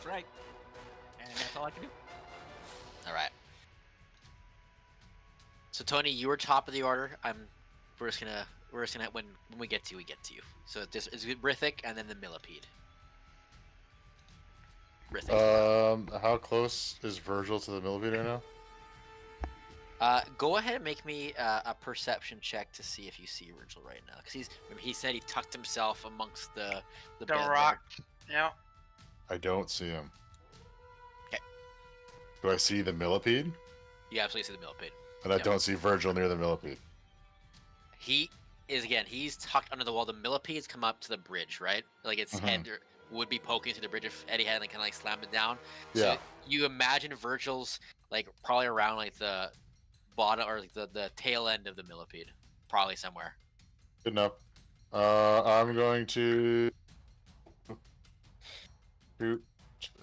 That's right. And that's all I can do. All right. So Tony, you were top of the order. We're just gonna when we get to you, we get to you. So this is Rithik and then the millipede. Rithik. How close is Virgil to the millipede right now? Go ahead and make me a perception check to see if you see Virgil right now, because he said he tucked himself amongst the bed rock. Yeah. I don't see him. Okay. Do I see the millipede? You absolutely see the millipede. And I don't see Virgil near the millipede. He's tucked under the wall. The millipede's come up to the bridge, right? Like its head would be poking through the bridge if Eddie had kind of slammed it down. So Yeah. you imagine Virgil's probably around the bottom or the tail end of the millipede, probably somewhere. Good enough. I'm going to shoot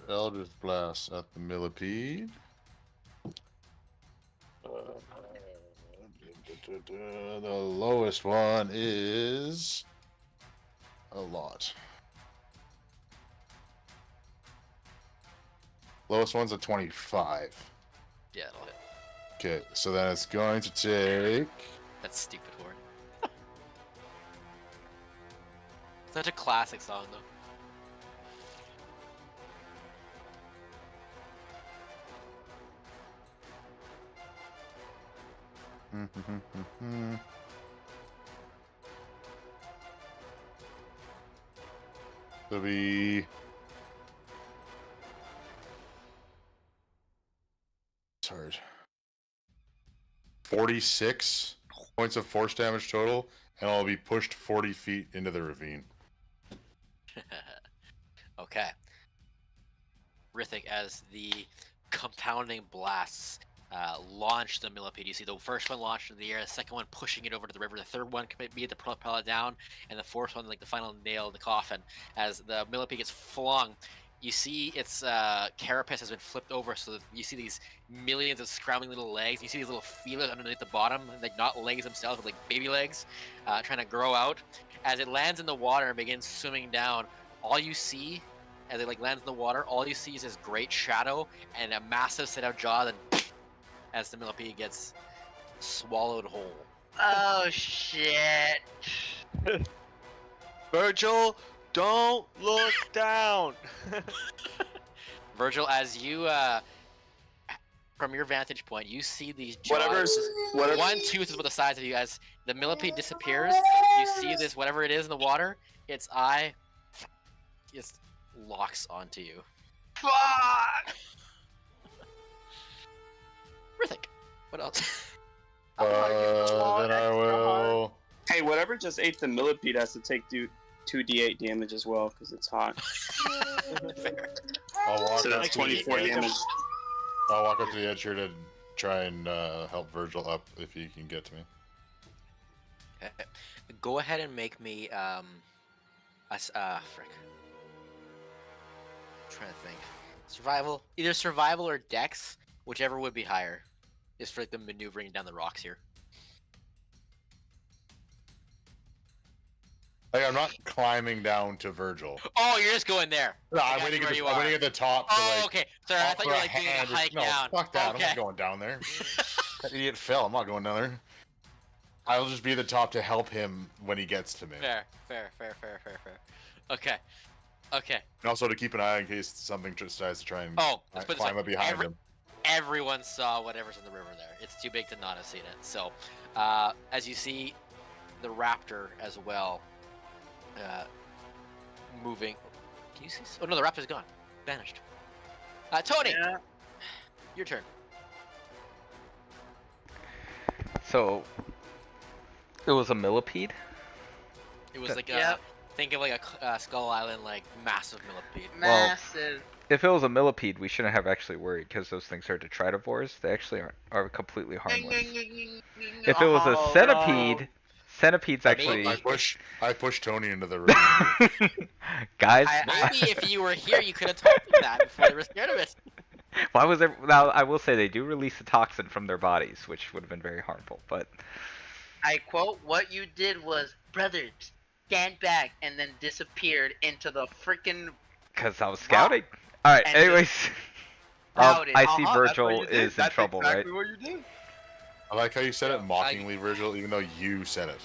Eldritch Blast at the millipede. The lowest one is a lot. Lowest one's a 25. Yeah, it'll hit. Okay, so then it's going to take... That stupid horn. Such a classic song, though. It'll be... It's hard. 46 points of force damage total, and I'll be pushed 40 feet into the ravine. Okay. Rithik, as the compounding blasts launch the millipede, you see the first one launched into the air, the second one pushing it over to the river, the third one began to propel it down, and the fourth one, the final nail in the coffin. As the millipede gets flung, you see its carapace has been flipped over, so that you see these millions of scrambling little legs. You see these little feelers underneath the bottom, not legs themselves, but baby legs, trying to grow out. As it lands in the water and begins swimming down, all you see, as it lands in the water, all you see is this great shadow and a massive set of jaws, and as the millipede gets swallowed whole. Oh shit. Virgil, don't look down. Virgil, as you, from your vantage point, you see these jaws. Whatever. One tooth is about the size of you. As the millipede disappears, you see this, whatever it is in the water, its eye just locks onto you. Fuck. Rithik, what else? Then I will... Hey, whatever just ate the millipede has to take 2d8 damage as well, because it's hot. I'll walk So up that's to 24 the edge. damage. I'll walk up to the edge here to try and help Virgil up if he can get to me. Okay. Go ahead and make me frick. I'm trying to think. Survival, either survival or dex, whichever would be higher. Just for the maneuvering down the rocks here. I'm not climbing down to Virgil. Oh, you're just going there. No, I I'm got waiting you at where the, you I'm waiting are. at the top to Oh, okay. Sorry, I thought you were doing a hike down. Fuck that. Okay. I'm not going down there. That idiot fell. I'm not going down there. I'll just be at the top to help him when he gets to me. Fair. Okay. And also to keep an eye in case something decides to try and Let's put this climb way. up behind him. Everyone saw whatever's in the river there. It's too big to not have seen it. So, as you see, the raptor as well, moving. Can you see? Oh no, the raptor's gone, vanished. Tony, Yeah. your turn. So, it was a millipede? It was like Yep. think of like a Skull Island, massive millipede. Massive. If it was a millipede, we shouldn't have actually worried, because those things are detritivores. They actually are completely harmless. If it was a Oh, centipede, centipedes actually... I push Tony into the river. Guys, Maybe if you were here, you could have told them that before they were scared of it. why was there... Now, I will say they do release a toxin from their bodies, which would have been very harmful, but... I quote, what you did was, brother, stand back, and then disappeared into the freaking... Because I was scouting. Alright, And anyways. Doubt it. I see Uh-huh, that's what Virgil you did. is in That's trouble, right? exactly what you did. I like how you said it mockingly, Virgil, even though you said it.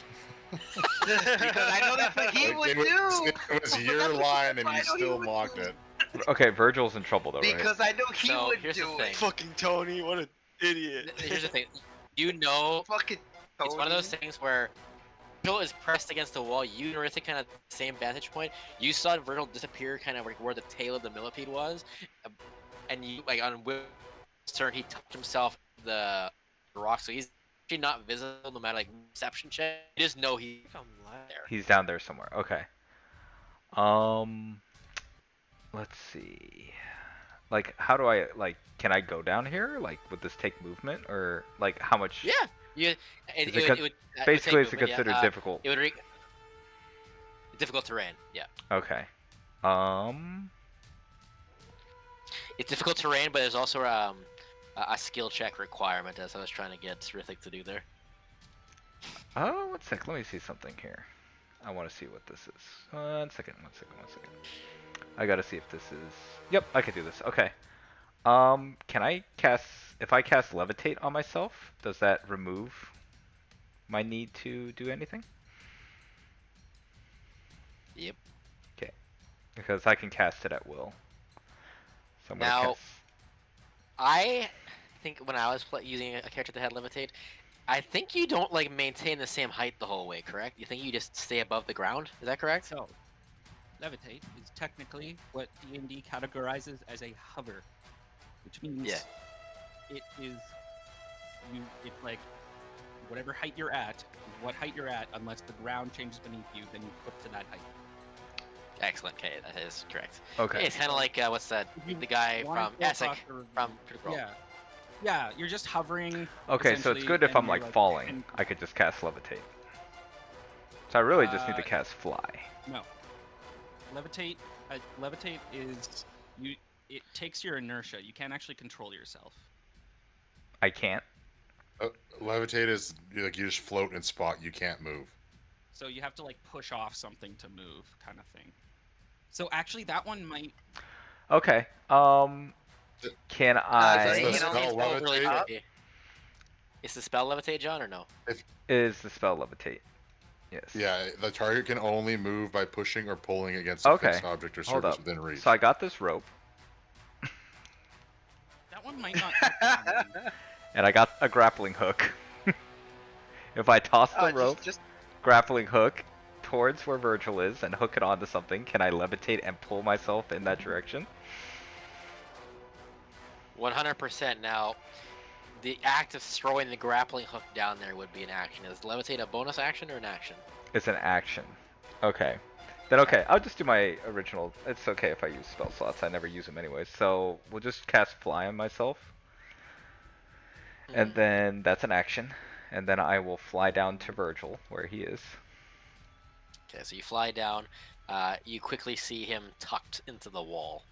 because I know that's what he Like, would it was, do. it was your That's what line, and I you know he still would mocked do. it. Okay, Virgil's in trouble though, right? Because I know he So, would here's the do thing. it. Fucking Tony, what an idiot. Here's the thing. You know, Fucking it's one of those Tony. things where Virgil is pressed against the wall. You and Rithik kind of same vantage point. You saw Virgil disappear, kind of like where the tail of the millipede was, and you like on Will's turn he touched himself the rock, so he's actually not visible no matter like perception check. You just know he's there. He's down there somewhere. Okay. Let's see. Like, how do I like? Can I go down here? Like, would this take movement or like how much? Yeah, you. Is It it would take Basically, it's movement, yeah. considered difficult. It would difficult terrain. Yeah, Okay. it's difficult terrain, but there's also a skill check requirement, as I was trying to get Rithik to do there. Oh, one sec. Let me see something here. I want to see what this is. One second. I gotta see if this is. Yep, I can do this. Okay. Can I cast? If I cast levitate on myself, does that remove my need to do anything? Yep. Okay. Because I can cast it at will. So I'm gonna Now- cast. I think when I was using a character that had levitate, I think you don't like maintain the same height the whole way, correct? You think you just stay above the ground? Is that correct? So, levitate is technically what D&D categorizes as a hover, which means Yeah. it is it's like whatever height you're at is what height you're at, unless the ground changes beneath you, then you flip to that height. Excellent. Okay, that is correct. Okay. It's kind of like what's that? If you The guy wanna from go Essex across the- from Critical Role. Yeah, you're just hovering. Okay, so it's essentially, good if and I'm you're, like falling. and- I could just cast levitate. So I really just need to Uh, cast fly. No. Levitate. Levitate is you. It takes your inertia. You can't actually control yourself. I can't. Levitate is like you just float in spot. You can't move. So you have to like push off something to move, kind of thing. So actually, that one might. Okay. Can so I? you Is the know, spell it's Really levitate? tricky. Is the spell levitate, John, or no? Is the spell levitate? Yes. Yeah, the target can only move by pushing or pulling against a Okay, fixed object or hold surface up. within reach. So I got this rope, That one might not. take that one. and I got a grappling hook. If I toss the Oh, rope, just grappling hook, towards where Virgil is and hook it onto something, can I levitate and pull myself in that direction? 100%. Now, the act of throwing the grappling hook down there would be an action. Is levitate a bonus action or an action? It's an action. Okay. Then okay, I'll just do my original. It's okay if I use spell slots. I never use them anyways. So we'll just cast fly on myself. And then that's an action. And then I will fly down to Virgil, where he is. Okay, so you fly down. You quickly see him tucked into the wall.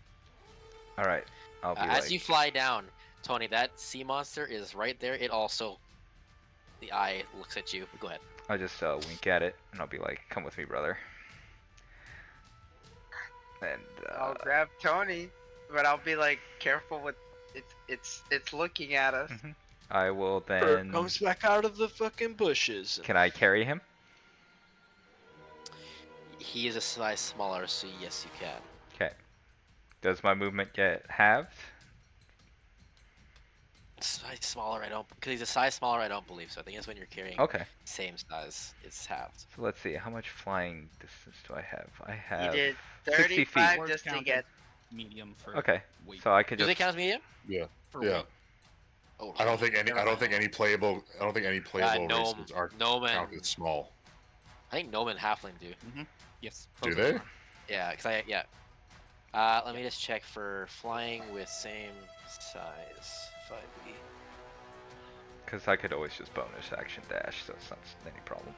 Alright. I'll be As like, you fly down, Tony, that sea monster is right there. It also, the eye looks at you. Go ahead. I'll just wink at it, and I'll be like, come with me, brother. And, I'll grab Tony, but I'll be like careful with it's looking at us. Mhm. I will Bird then... comes back out of the fucking bushes. Can I carry him? He is a size smaller, so yes, you can. Okay. Does my movement get halved? Size smaller, I don't. Because he's a size smaller, I don't believe so. I think it's when you're carrying Okay. same size, it's halved. So let's see, how much flying distance do I have? I You have did 60 feet. 35 Or just to count get. medium for Okay, weight. so I could Do they just... count as medium? Yeah. For Yeah. weight. Oh, I don't think any. I don't think any playable. I don't think any playable gnome, races are gnome and counted small. I think gnome and halfling do. Yes. Do both they? of them Yeah, let me just check for flying with same size 5e. Because I could always just bonus action dash, so it's not any problem.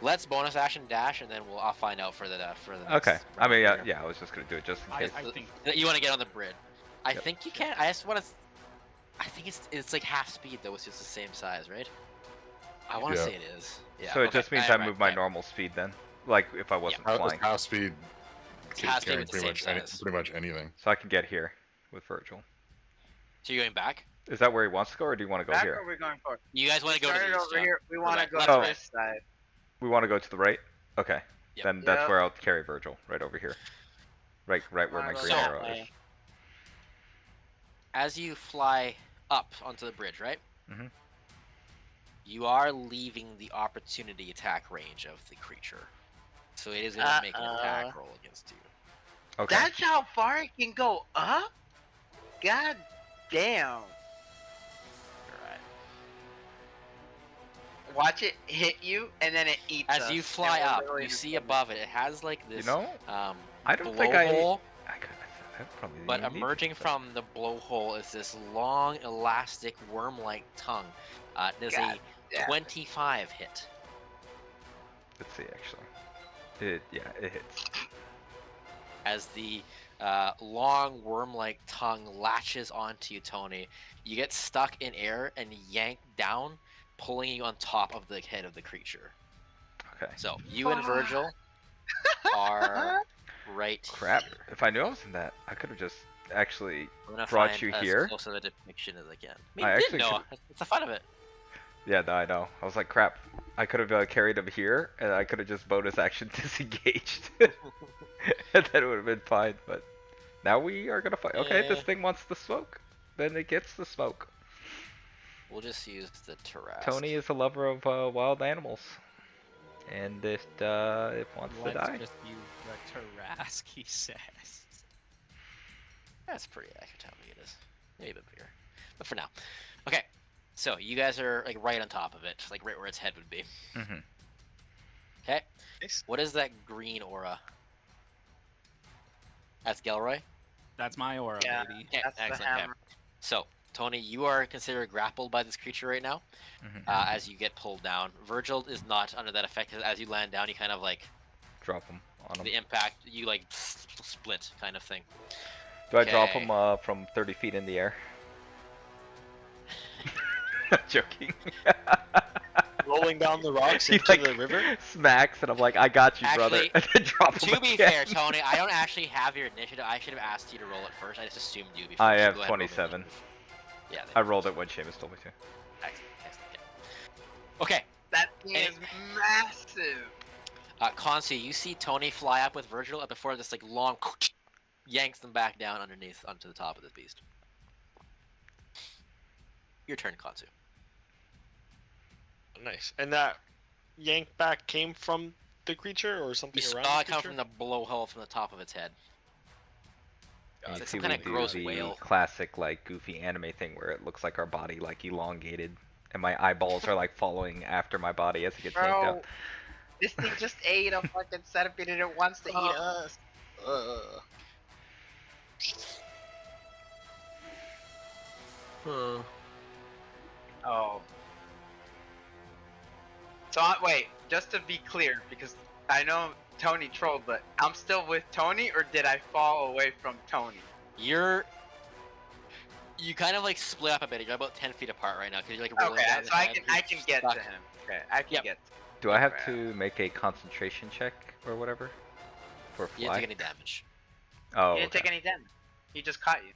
Let's bonus action dash, and then I'll find out for the next Okay, I mean, round yeah, I was just gonna do it just in I case. think You want to get on the bridge? I Yep. think you can. I just want to. I think it's like half speed though. It's just the same size, right? I want to Yeah. say it is. Yeah. So it okay, just means yeah, I right, move my yeah. normal speed then? Like, if I wasn't How does flying. half speed He's has to be carrying with the same size. pretty much anything. So I can get here with Virgil. So you're going back? Is that where he wants to go, or do you want to go Back here? or are we going for? You guys want to go to Started the east, over John? here. We want to right, go left, to right. this side. We want to go to the right? Okay. Yep. Then that's Yep. where I'll carry Virgil, right over here. Right where Wanna my go green that arrow is. way. As you fly up onto the bridge, right? Mhm. You are leaving the opportunity attack range of the creature. So it is going to make an attack roll against you. Okay. That's how far it can go up? God damn. Alright. Watch it hit you, and then it eats us. As you and fly we're up, literally you just see getting- above it, it has like You this know, I don't blowhole, think I could. I probably but didn't need emerging to. from the blowhole is this long, elastic, worm-like tongue. There's God a damn. 25 hit. Let's see, actually. It hits. As the long worm-like tongue latches onto you, Tony, you get stuck in air and yanked down, pulling you on top of the head of the creature. Okay. So you and Virgil are right Crap. here. If I knew I was in that, I could have just actually. I'm gonna brought find you as here? close to the depiction as I can. I I actually didn't know. It's the fun of it. Yeah, no, I know. I was like, crap. I could have carried him here, and I could have just bonus action disengaged. And then it would have been fine, but now we are gonna fight. Okay, this Yeah. thing wants the smoke. Then it gets the smoke. We'll just use the Tarrasque. Tony is a lover of wild animals. And it wants to Let's die. just use the Tarrasque, he says. That's pretty accurate how big it is. Maybe a bit bigger. But for now. Okay. So you guys are like right on top of it, like right where its head would be. Mm-hmm. Okay. Nice. What is that green aura? That's Gelroy? That's my aura, Yeah. baby. Okay, That's the excellent. Okay. hammer. So, Tony, you are considered grappled by this creature right now, Mm-hmm. as you get pulled down. Virgil is not under that effect, 'cause as you land down, you kind of like, Drop him on him. the impact, you like split kind of thing. Do I drop Okay. him from 30 feet in the air? I'm joking. Rolling down the rocks He, into like, the river. Smacks, and I'm like, I got you, brother. Actually, And then drop him To be again. fair, Tony, I don't actually have your initiative. I should have asked you to roll it first. I just assumed you before. I so have go ahead and roll the 27. initiative. Yeah. I rolled it when Seamus told me to. Excellent, excellent, okay. That thing And- is massive. Consi, you see Tony fly up with Virgil, and before this like long yanks them back down underneath onto the top of this beast. Your turn, Consu. Nice. And that yank back came from the creature or something You around saw the it come creature? from the blowhole from the top of its head. And It's you like see some we kind of do gross the whale. classic like goofy anime thing where it looks like our body like elongated, and my eyeballs are like following after my body as it gets yanked Bro, out. this thing just ate a fucking centipede and it wants to eat us. Oh. So, wait, just to be clear, because I know Tony trolled, but I'm still with Tony, or did I fall away from Tony? You kind of like split up a bit. You're about 10 feet apart right now because you're like rolling Okay, down so the I head, can you're I can get stuck. to him. Okay, I can Yep. get. Do I have Crap. to make a concentration check or whatever for You didn't fly? take any damage. Oh, You didn't okay. take any damage. He just caught you.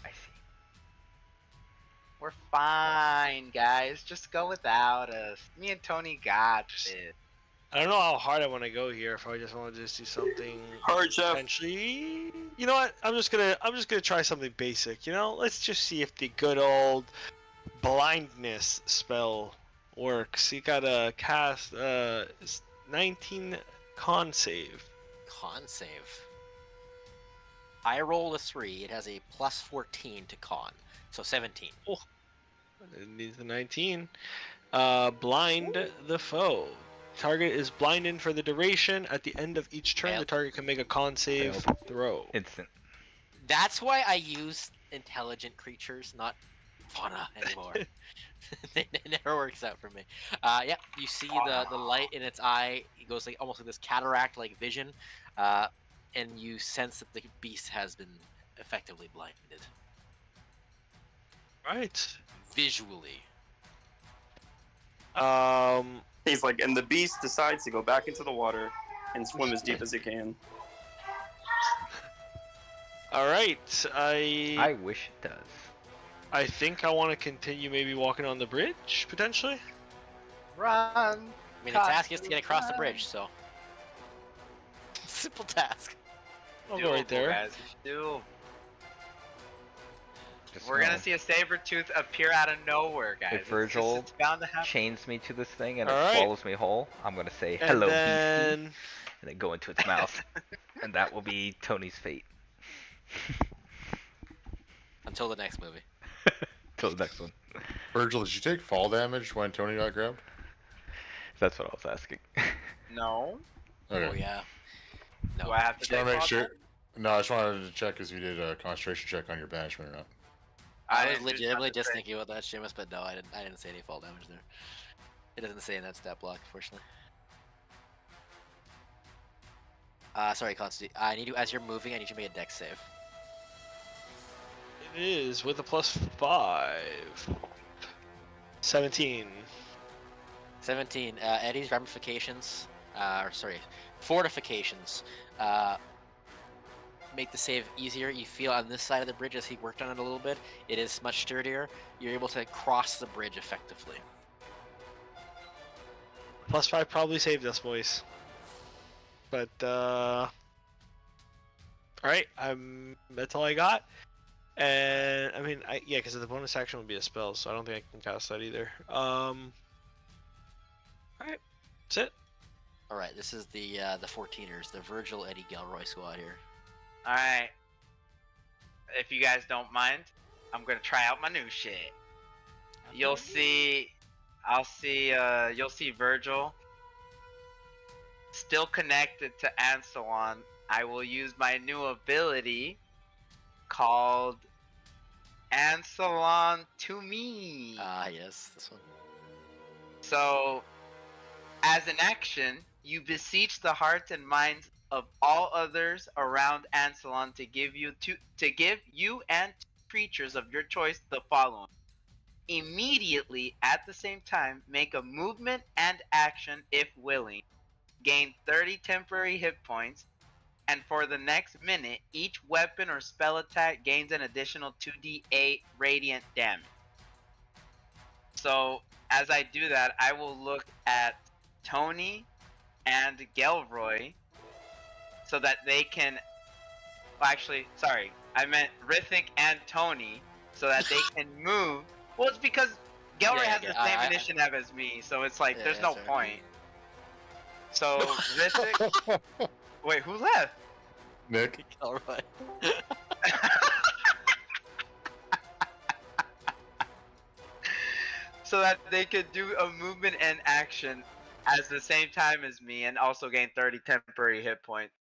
I see. We're fine, guys. Just go without us. Me and Tony got this. I don't know how hard I want to go here. If I just want to just do something Hard chef. potentially, you know what? I'm just gonna try something basic. You know, let's just see if the good old blindness spell works. You gotta cast 19 con save. Con save. I roll a 3. It has a plus 14 to con, so 17. It needs the 19. Blind the foe. Target is blinded for the duration. At the end of each turn, the Failed. target can make a con save throw. Instant. That's why I use intelligent creatures, not fauna anymore. It never works out for me. Yeah, you see the light in its eye. It goes like almost like this cataract-like vision, and you sense that the beast has been effectively blinded Right. visually. He's like, and the beast decides to go back into the water. and swim as deep as he can. All right, I wish it does. I think I want to continue maybe walking on the bridge potentially. Run. I mean, the task is to get across the bridge, so simple task. I'll go right there. Guys. Do. Just We're know, gonna see a saber tooth appear out of nowhere, guys. If Virgil it's bound to happen. chains me to this thing and Alright. it swallows me whole, I'm gonna say And hello, then beastie, and then go into its mouth, and that will be Tony's fate. Until the next movie. Till the next one. Virgil, did you take fall damage when Tony got grabbed? That's what I was asking. No. Okay. Oh yeah. No. Do I have to Just want to take make all sure. that? No, I just wanted to check if you did a concentration check on your banishment or not. I was didn't do legitimately just concentration. thinking about that, Seamus, but no, I didn't see any fall damage there. It doesn't say in that stat block, unfortunately. Sorry, Constantine. I need you, as you're moving, I need you to make a dex save. it is with a +5. 17. 17. Eddie's ramifications, fortifications, make the save easier. You feel on this side of the bridge as he worked on it a little bit, it is much sturdier. You're able to cross the bridge effectively. +5 probably saved us, boys. But alright, that's all I got. And I mean, yeah, because the bonus action would be a spell, so I don't think I can cast that either. Alright, that's it. All right, this is the 14ers, the Virgil Eddie Gelroy squad here. All right. If you guys don't mind, I'm gonna try out my new shit. You'll see Virgil still connected to Ansalon. I will use my new ability called Ansalon to me. Ah, yes, this one. So, as an action, you beseech the hearts and minds of all others around Ansalon to give you and creatures of your choice the following. Immediately at the same time, make a movement and action if willing. Gain 30 temporary hit points, and for the next minute, each weapon or spell attack gains an additional 2d8 radiant damage. So, as I do that, I will look at Tony and Gelroy so that they can. Well, actually, sorry, I meant Rithik and Tony so that they can move. Well, it's because Gelroy Yeah, has yeah, the same initiative as me, so it's like Yeah, there's yeah, no sorry. point. So Rithik, wait, who left? Nick, Gelroy. So that they could do a movement and action at the same time as me and also gain 30 temporary hit points.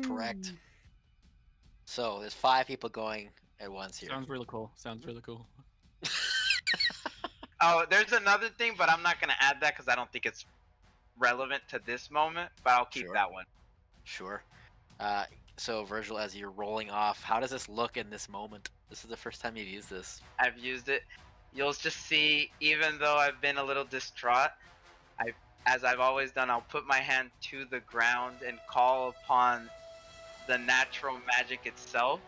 Correct. So there's 5 people going at once here. Sounds really cool. Sounds really cool. Oh, there's another thing, but I'm not going to add that because I don't think it's relevant to this moment, but I'll keep Sure. that one. Sure. So Virgil, as you're rolling off, how does this look in this moment? This is the first time you've used this. I've used it. You'll just see, even though I've been a little distraught, as I've always done, I'll put my hand to the ground and call upon the natural magic itself,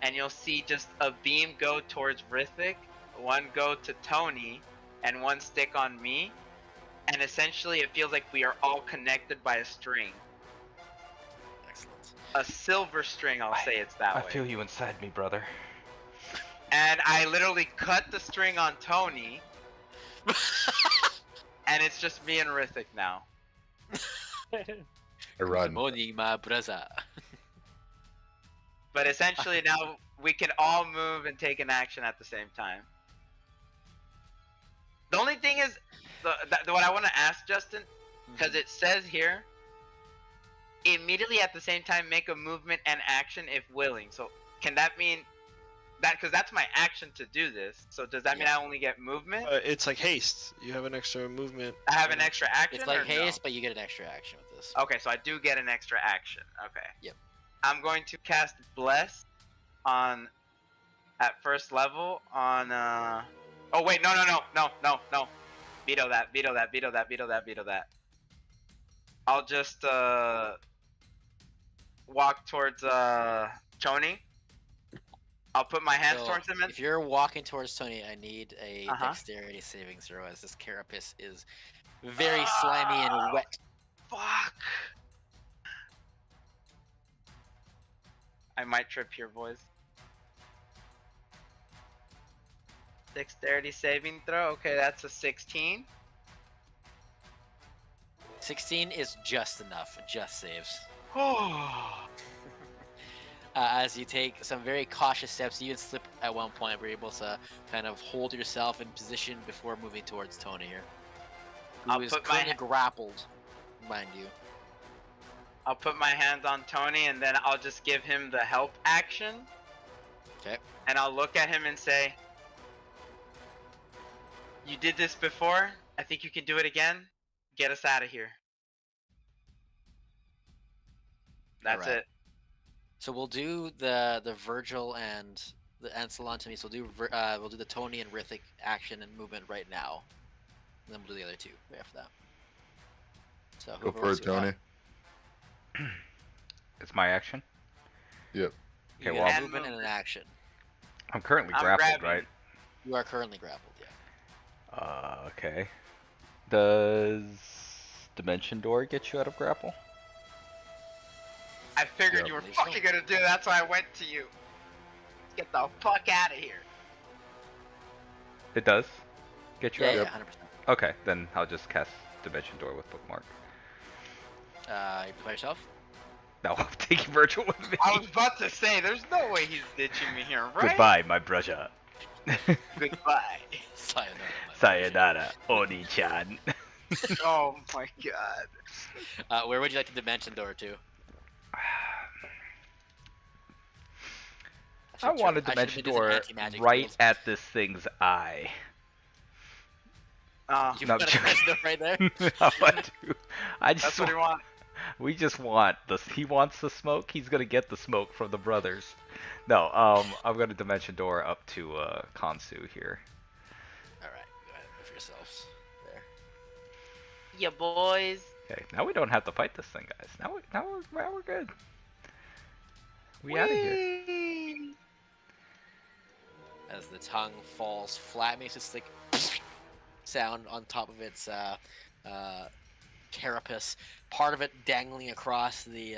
and you'll see just a beam go towards Rithik, one go to Tony, and one stick on me, and essentially it feels like we are all connected by a string. Excellent. A silver string, I'll say it's that I way. feel you inside me, brother. And I literally cut the string on Tony, and it's just me and Rithik now. I run. Morning, my brother. But essentially now we can all move and take an action at the same time. The only thing is, what I want to ask Justin, because it says here, immediately at the same time make a movement and action if willing. So can that mean that, because that's my action to do this, so does that mean I only get movement? It's like haste. You have an extra movement. I have an extra action? It's like or no? haste, but you get an extra action with this. Okay, so I do get an extra action. Okay. Yep. I'm going to cast Bless on at first level on oh wait, no. Veto that. I'll just walk towards Tony. I'll put my hands So, towards him. if you're walking towards Tony, I need a Uh-huh. dexterity saving throw, as this carapace is very slimy and wet. Fuck. I might trip here, boys. Dexterity saving throw. Okay, that's a 16. 16 is just enough. It just saves. Oh. As you take some very cautious steps, you even slip at one point, but you're able to kind of hold yourself in position before moving towards Tony here. Who I'll is put my currently grappled, mind you. I'll put my hands on Tony and then I'll just give him the help action. Okay. And I'll look at him and say, "You did this before. I think you can do it again. Get us out of here." That's Alright. it. So we'll do the Virgil and the Ancelon to me. So we'll do the Tony and Rithik action and movement right now. And then we'll do the other two right after that. So Go whoever for wants it, to go Tony. It's my action. Yep. You Okay, get well, a movement and an action. I'm currently I'm grappled, grabbing. right? You are currently grappled, yeah. Okay. Does Dimension Door get you out of grapple? I figured Yeah, you were believe so. fucking gonna do that, that's why I went to you. Get the fuck out of here. It does get you Yeah, out. yeah, Yep. 100%. Okay, then I'll just cast Dimension Door with bookmark. You by yourself? No, I'm taking Virgil with me. I was about to say, there's no way he's ditching me here, right? Goodbye, my brother. Goodbye. Sayonara. my Sayonara, Oni-chan. Oh my god. Where would you like the dimension door to? I want a should Dimension be using Door anti-magic right field. at this thing's eye. You No, put a dimension door right there? I just That's what he wants. we just want the he wants the smoke. He's gonna get the smoke from the brothers. No, I'm gonna Dimension Door up to Kansu here. Alright, go ahead, move yourselves. There. Yeah, boys. Okay, now we don't have to fight this thing, guys. Now we're good. We out of here. Whee! As the tongue falls flat, makes this like sound on top of its carapace. Part of it dangling across the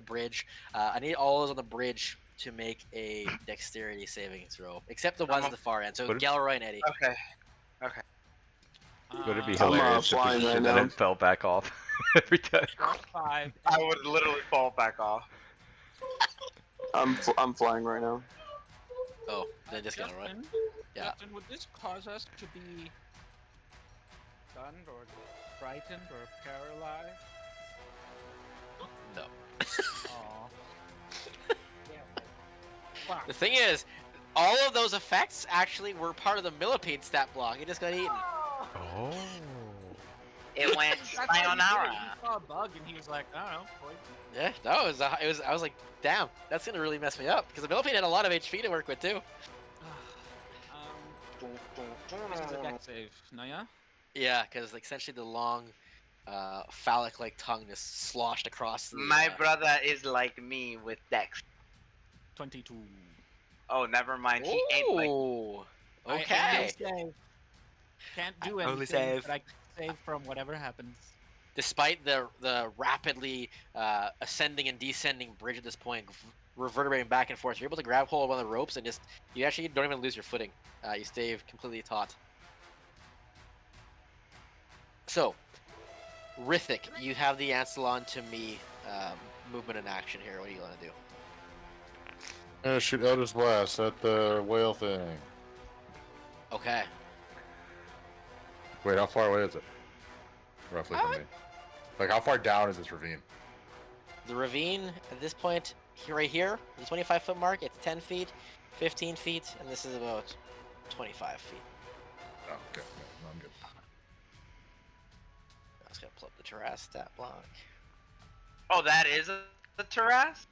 bridge. I need all those on the bridge to make a dexterity saving throw, except the ones at the far end. So Would it- Galroy and Eddie. Okay. Okay. Would it be I'm, hilarious if flying we right and now. then fell back off every time? 5. I would literally fall back off. I'm flying right now. Oh, then just Galroy. Justin, Yeah. Justin, would this cause us to be stunned or frightened or paralyzed? No. Aw. Yeah, fuck. The thing is, all of those effects actually were part of the millipede stat block. It just got eaten. Oh. It went That's how he did it. sayonara. He saw a bug and he was like, I don't know, poison. Yeah, no, it was. I was like, damn, that's gonna really mess me up because the millipede had a lot of HP to work with too. This is a deck save, no yeah? Yeah, because like essentially the long, phallic-like tongue just sloshed across. The, My brother is like me with Dex. 22. Oh, never mind. He ain't like. Ooh, I okay. save. Can't do I anything, only save. but I can save from whatever happens. Despite the rapidly ascending and descending bridge at this point, reverberating back and forth, you're able to grab hold of one of the ropes and just you actually don't even lose your footing. You stay completely taut. So, Rithik, you have the Ancelon to me movement and action here. What are you gonna do? Shoot Eldritch Blast at the whale thing. Okay. Wait, how far away is it? Roughly from me. Like, how far down is this ravine? The ravine at this point, right here, the 25-foot mark, it's 10 feet, 15 feet, and this is about 25 feet. Oh, okay. No, I'm good. I was gonna pull up the Terras stat block. Oh, that is a Terras?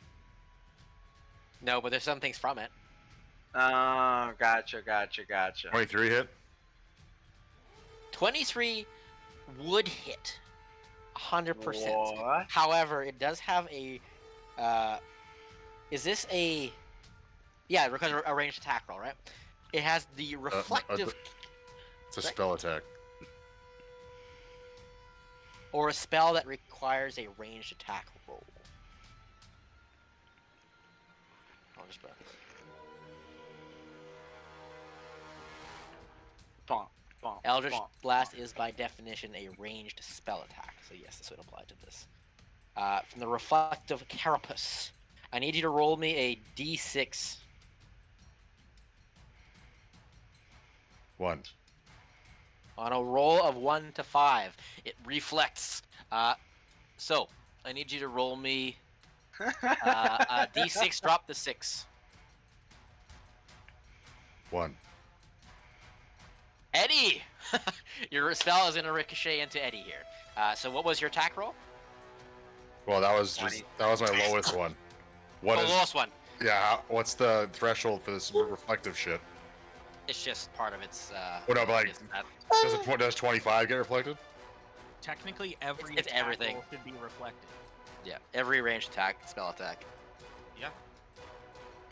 No, but there's some things from it. Oh, gotcha. 23 hit? 23 would hit. 100%. What? However, it does have a. Is this a? Yeah, it requires a ranged attack roll, right? It has the reflective It's a spell attack. or a spell that requires a ranged attack roll. I'll just put Bonk, bonk, Eldritch bonk. Blast is by definition a ranged spell attack, so yes, this would apply to this. From the Reflective Carapace, I need you to roll me a d6. 1. On a roll of 1 to 5, it reflects. So, I need you to roll me a d6, drop the 6. 1. Eddie! Your spell is going to ricochet into Eddie here. So what was your attack roll? Well, that was 20. my lowest one. What The is? lowest one. Yeah. What's the threshold for this reflective shit? It's just part of its. What no, but like, its stat. does 25 get reflected? Technically, every It's attack everything. roll should be reflected. Yeah, every ranged attack, spell attack. Yeah.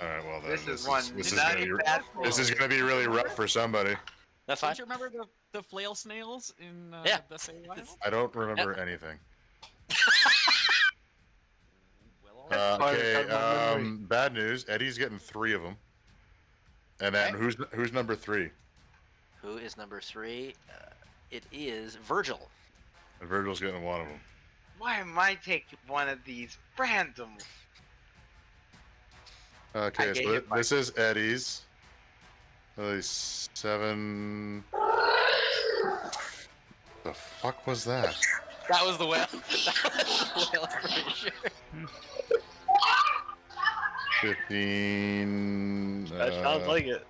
All right. Well, then This is one this is nutty gonna be bad this is gonna be really rough for somebody. That's fine. Don't you remember the flail snails in Yeah. the Feywild? I don't remember anything. Well, Okay. Bad news. Eddie's getting 3 of them. And then Okay. who's number 3? Who is number 3? It is Virgil. And Virgil's getting 1 of them. Why am I taking one of these randomly? Okay, get so hit by- this is Eddie's. 7. The fuck was that? That was the whale. That was the whale, I'm pretty sure. 15. That sounds like it.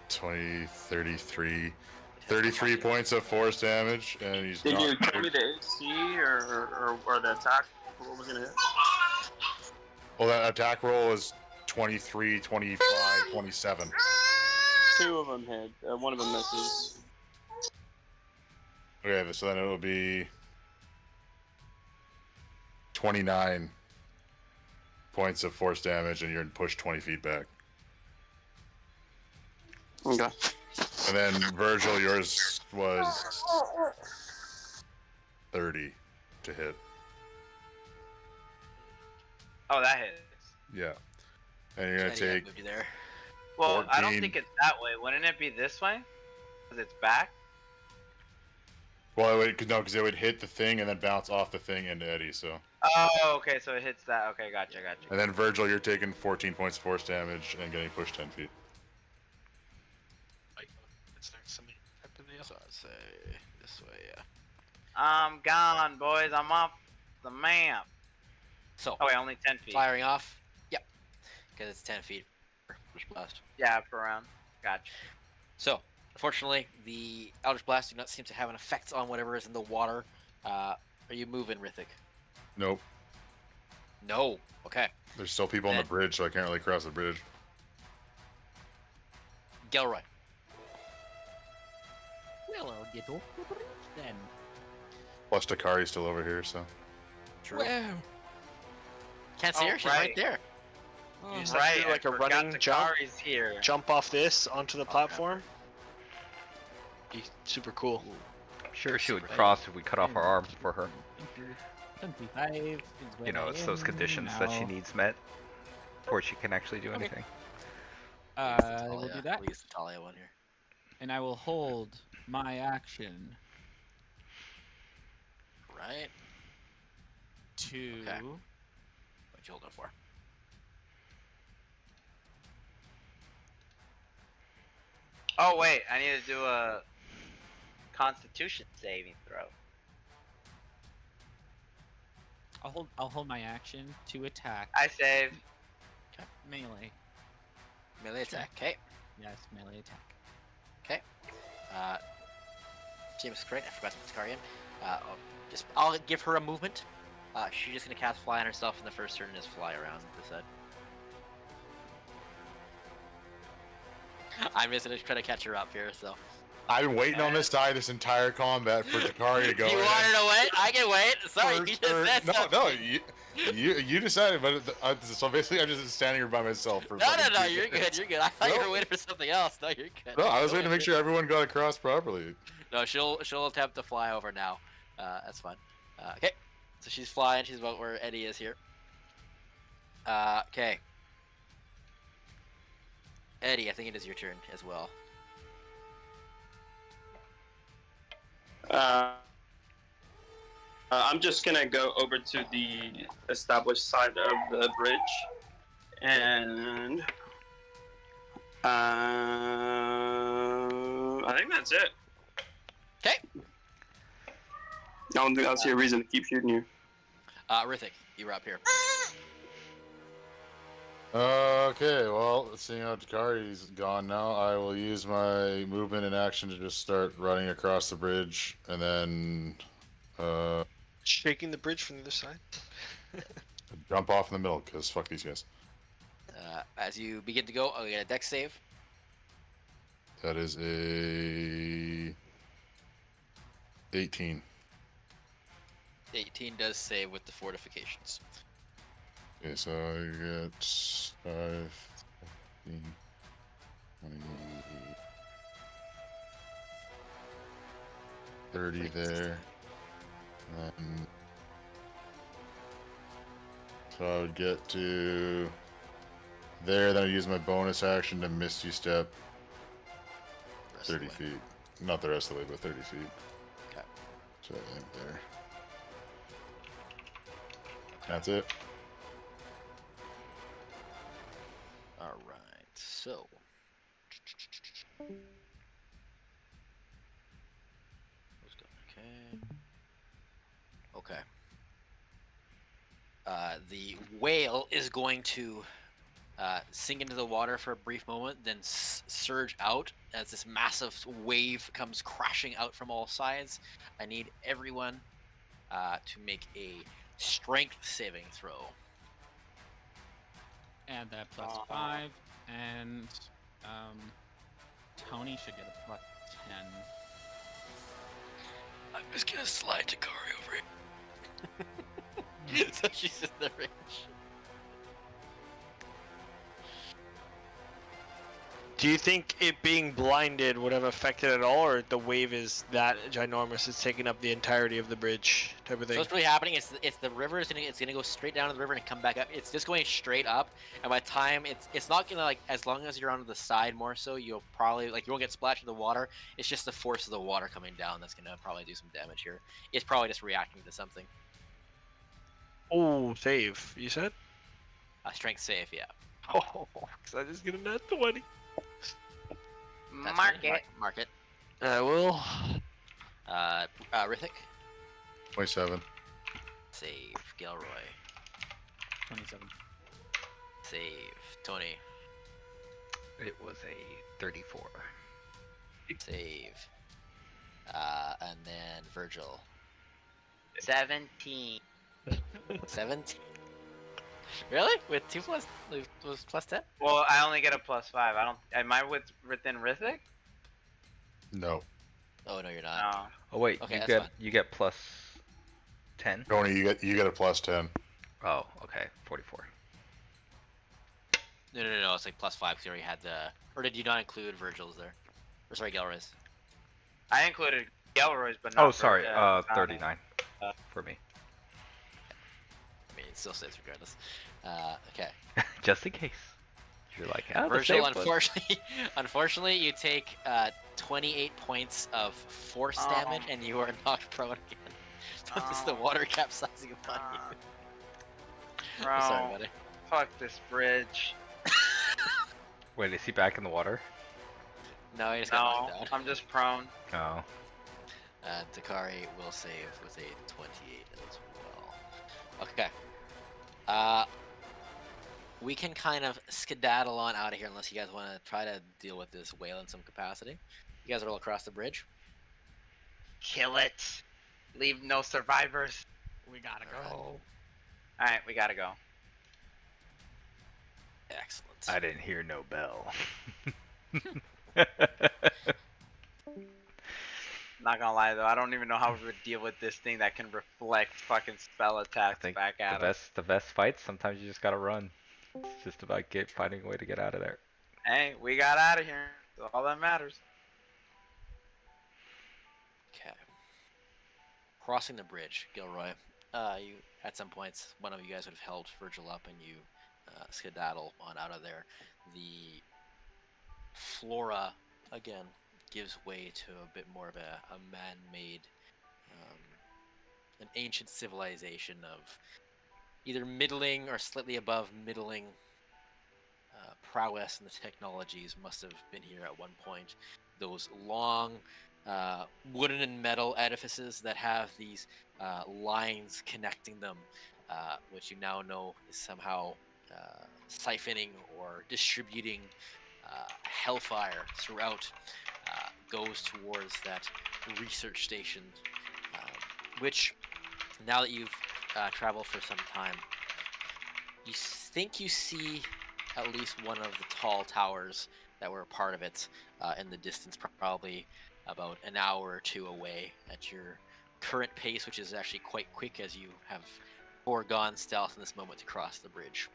20, 33. 33 points of force damage, and he's Did not. you tell me the AC or the attack? What was gonna hit? Well, that attack roll is 23, 25, 27. 2 of them hit. One of them misses. Okay, so then it'll be 29 points of force damage, and you're pushed 20 feet back. Okay. And then Virgil, yours was 30 to hit. Oh, that hits. Yeah. And you're gonna Eddie, I take. moved you there. Well, I don't 14. think it's that way. Wouldn't it be this way? Because it's back? Well, it would, because it would hit the thing and then bounce off the thing into Eddie. So. Oh, okay, so it hits that. Okay, gotcha. And then Virgil, you're taking 14 points of force damage and getting pushed 10 feet. It's next to me. Type of deal. So I'd say this way, yeah. I'm gone, boys. I'm off the map. So, Oh, wait, only 10 feet. firing off. Yep. Because it's 10 feet per blast. Yeah, per round. Gotcha. So, unfortunately, the Eldritch Blast do not seem to have an effect on whatever is in the water. Are you moving, Rithik? Nope. No. Okay. There's still people on the bridge, so I can't really cross the bridge. Gelroy. Well, I'll get off the bridge then. Plus, Takari's still over here, so. True. Well, Can't see Oh, her. She's right. right there. You just have Right, to do like I a forgot running jump. Takari's here. Jump off this onto the platform. Be super cool. I'm sure she would Super cross if we cut off our arms for her. 25 is You know, it's those conditions that she needs met before she can actually do anything. We'll do that, We'll use the Talia one here. and I will hold my action Right. to. Okay. What you holding it for? Oh, wait, I need to do a Constitution saving throw. I'll hold my action to attack I save. melee. Melee attack. Okay. Yes, melee attack. Okay. James is correct. I forgot to Skarian. I'll give her a movement. She's just gonna cast fly on herself in the first turn and just fly around the side. I'm just gonna try to catch her up here. So I've been waiting on this side this entire combat for Takari to go. You in. wanted to wait? I can wait. Sorry, you just said no, something. you decided, but so basically I'm just standing here by myself for. No, fucking 2 you're good. minutes. You're good. I thought you No. were waiting for something else. No, you're good. No, I was Go waiting to make ahead. sure everyone got across properly. No, she'll attempt to fly over now. That's fine. Okay, so she's flying. She's about where Eddie is here. Okay. Eddie, I think it is your turn as well. I'm just gonna go over to the established side of the bridge, and I think that's it. Okay. I don't think I'll see a reason to keep shooting you. Rithik, you were up here. Okay, well, seeing how Takari's gone now, I will use my movement and action to just start running across the bridge, and then Shaking the bridge from the other side. jump off in the middle, because fuck these guys. As you begin to go, I'll get a dex save. That is a 18. 18 does save with the fortifications. Okay, so I get 5, 15, 20, 30 there. So I would get to there, then I'd use my bonus action to Misty Step Rest of 30 the way. feet. Not the rest of the way, but 30 feet. Okay. So I think there. That's it. All right. So. Okay. Okay. The whale is going to sink into the water for a brief moment, then surge out as this massive wave comes crashing out from all sides. I need everyone to make a strength saving throw. Add that plus 5, and Tony should get a plus 10. I'm just gonna slide Takari over it. So she's in the range. Do you think it being blinded would have affected at all, or the wave is that ginormous it's taking up the entirety of the bridge type of So thing? what's really happening is it's the river is gonna go straight down to the river and come back up. It's just going straight up, and by the time it's not gonna, like, as long as you're on the side more so, you'll probably, like, you won't get splashed in the water. It's just the force of the water coming down that's gonna probably do some damage here. It's probably just reacting to something. Oh, save, you said? Strength save, yeah. Oh, because I just get a nat 20. That's Mark fine. it. Mark it. I will. Rithik. 27. Save. Gilroy. 27. Save. Tony. It was a 34. Save. And then Virgil. 17. 17. Really? With 2 plus was plus 10? Well, I only get a plus 5. I don't. Am I within Rithik? No. Oh no, you're not. No. Oh wait, Okay, that's fine. you get plus 10. Tony, you get a plus 10. Oh, okay, 44. No. It's like plus 5 because you already had the. Or did you not include Virgil's there? Or sorry, Gilroy's. I included Gelroy's, but not. Oh, sorry, Tony. 39 for me. I mean, it still saves regardless. Okay. Just in case. You're like, oh, the Virgil, safe one. unfortunately, you take 28 points of force Oh. damage, and you are knocked prone again. This is the Oh. water capsizing upon you. Bro, I'm sorry, buddy. fuck this bridge. Wait, is he back in the water? No, he just got No, knocked down. I'm just prone. Oh. Takari will save with a 28 as well. Okay. We can kind of skedaddle on out of here unless you guys want to try to deal with this whale in some capacity. You guys are all across the bridge. Kill it. Leave no survivors. We gotta go. Alright, we gotta go. Excellent. I didn't hear no bell. Not gonna lie though, I don't even know how we would deal with this thing that can reflect fucking spell I attacks think back at us. the best fights, sometimes you just gotta run. It's just about finding a way to get out of there. Hey, we got out of here. That's all that matters. Okay. Crossing the bridge, Gilroy. You at some points, one of you guys would have held Virgil up, and you skedaddle on out of there. The flora again gives way to a bit more of a man-made, an ancient civilization of either middling or slightly above middling prowess, and the technologies must have been here at one point. Those long wooden and metal edifices that have these lines connecting them, which you now know is somehow siphoning or distributing hellfire throughout, goes towards that research station, which, now that you've traveled for some time, you think you see at least one of the tall towers that were a part of it in the distance, probably about an hour or two away at your current pace, which is actually quite quick as you have foregone stealth in this moment to cross the bridge.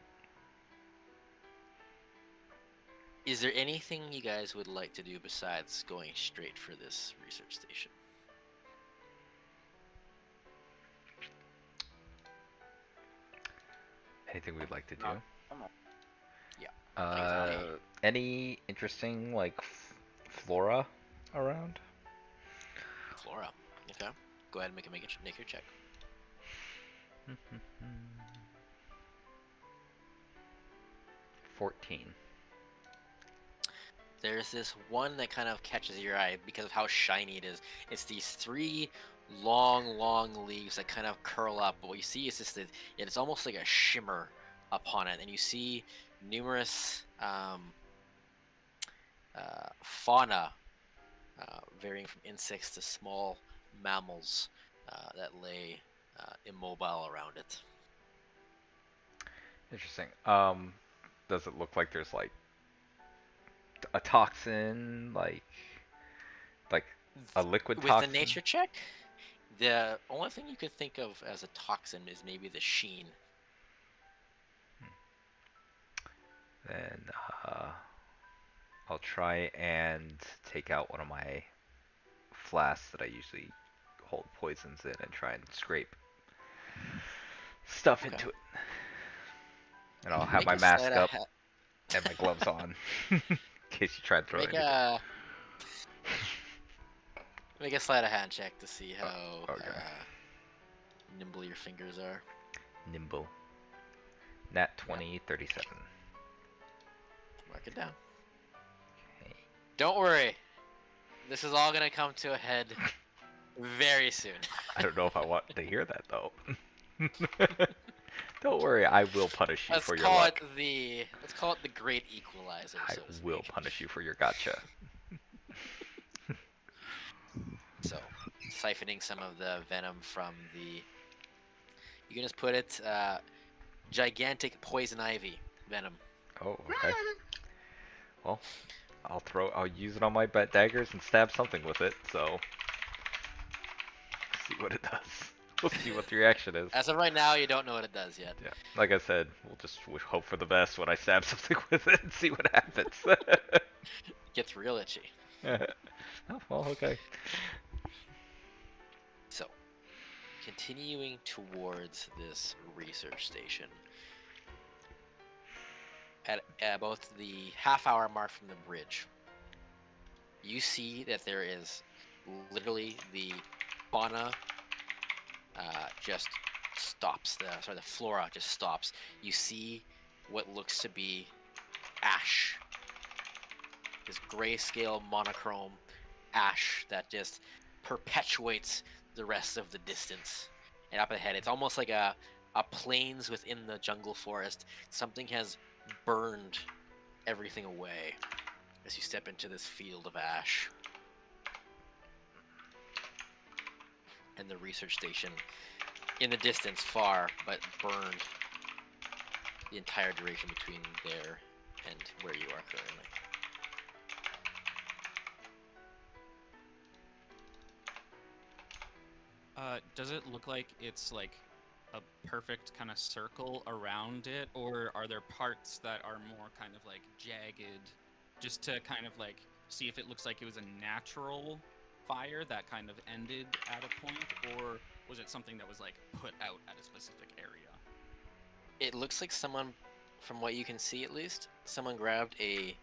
Is there anything you guys would like to do besides going straight for this research station? Anything we'd like to do? No. Come on. Exactly. Any interesting like flora around? Flora. Okay. Go ahead and make a nature check. 14. There's this one that kind of catches your eye because of how shiny it is. It's these three long leaves that kind of curl up. But what you see is just that it's almost like a shimmer upon it, and you see numerous fauna, varying from insects to small mammals that lay immobile around it. Interesting. Does it look like there's like a toxin, like a liquid With toxin? the nature check, the only thing you could think of as a toxin is maybe the sheen. Then I'll try and take out one of my flasks that I usually hold poisons in and try and scrape stuff Okay. into it. And I'll have Make my a mask sleight up of and my gloves on in case you try and throw Make anything. Make a sleight of hand check to see how okay. nimble your fingers are. Nimble. Nat 20, 37. Mark it down. Okay. Don't worry. This is all gonna come to a head very soon. I don't know if I want to hear that though. Don't worry, I will punish you for your luck. Let's call it the great equalizer. I So to speak. will punish you for your gotcha. So, siphoning some of the venom from the. You can just put it gigantic poison ivy venom. Oh, okay. Well, I'll use it on my daggers and stab something with it, so see what it does. We'll see what the reaction is. As of right now, you don't know what it does yet. Yeah, like I said, we'll hope for the best when I stab something with it and see what happens. Gets real itchy. Oh, well, okay. So, continuing towards this research station. At about the half-hour mark from the bridge, you see that there is literally the fauna just stops. The flora just stops. You see what looks to be ash. This grayscale monochrome ash that just perpetuates the rest of the distance. And up ahead, it's almost like a plains within the jungle forest. Something has burned everything away as you step into this field of ash. And the research station in the distance, far, but burned the entire duration between there and where you are currently. Does it look like it's like a perfect kind of circle around it, or are there parts that are more kind of like jagged, just to kind of like see if it looks like it was a natural fire that kind of ended at a point, or was it something that was like put out at a specific area? It looks like someone, from what you can see at least, someone grabbed a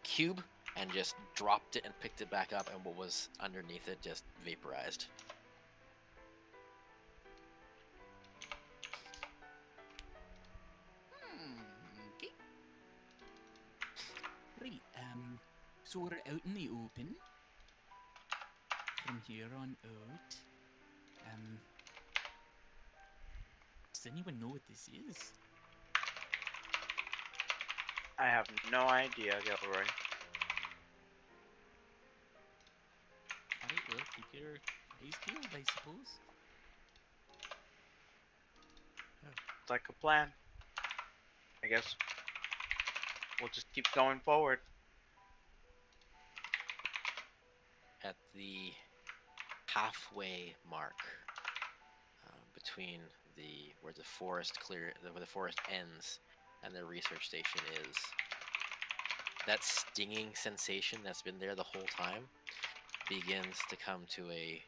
cube and just dropped it and picked it back up, and what was underneath it just vaporized. Okay. Right, so we're out in the open. From here on out. Does anyone know what this is? I have no idea, Gilroy. Alright, well, keep your eyes peeled, I suppose. It's like a plan. I guess we'll just keep going forward. At the halfway mark between where the forest ends and the research station is, that stinging sensation that's been there the whole time begins to come to a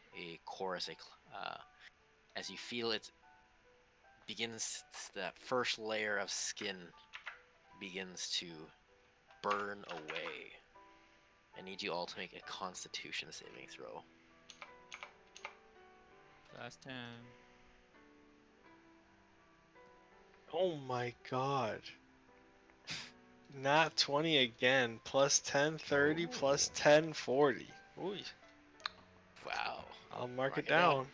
chorus. As you feel it begins, that first layer of skin begins to burn away. I need you all to make a Constitution saving throw. Last time. Oh my god. Not 20 again. Plus 10, 30, plus 10, 40. Ooh. Wow. I'll mark it it down. down.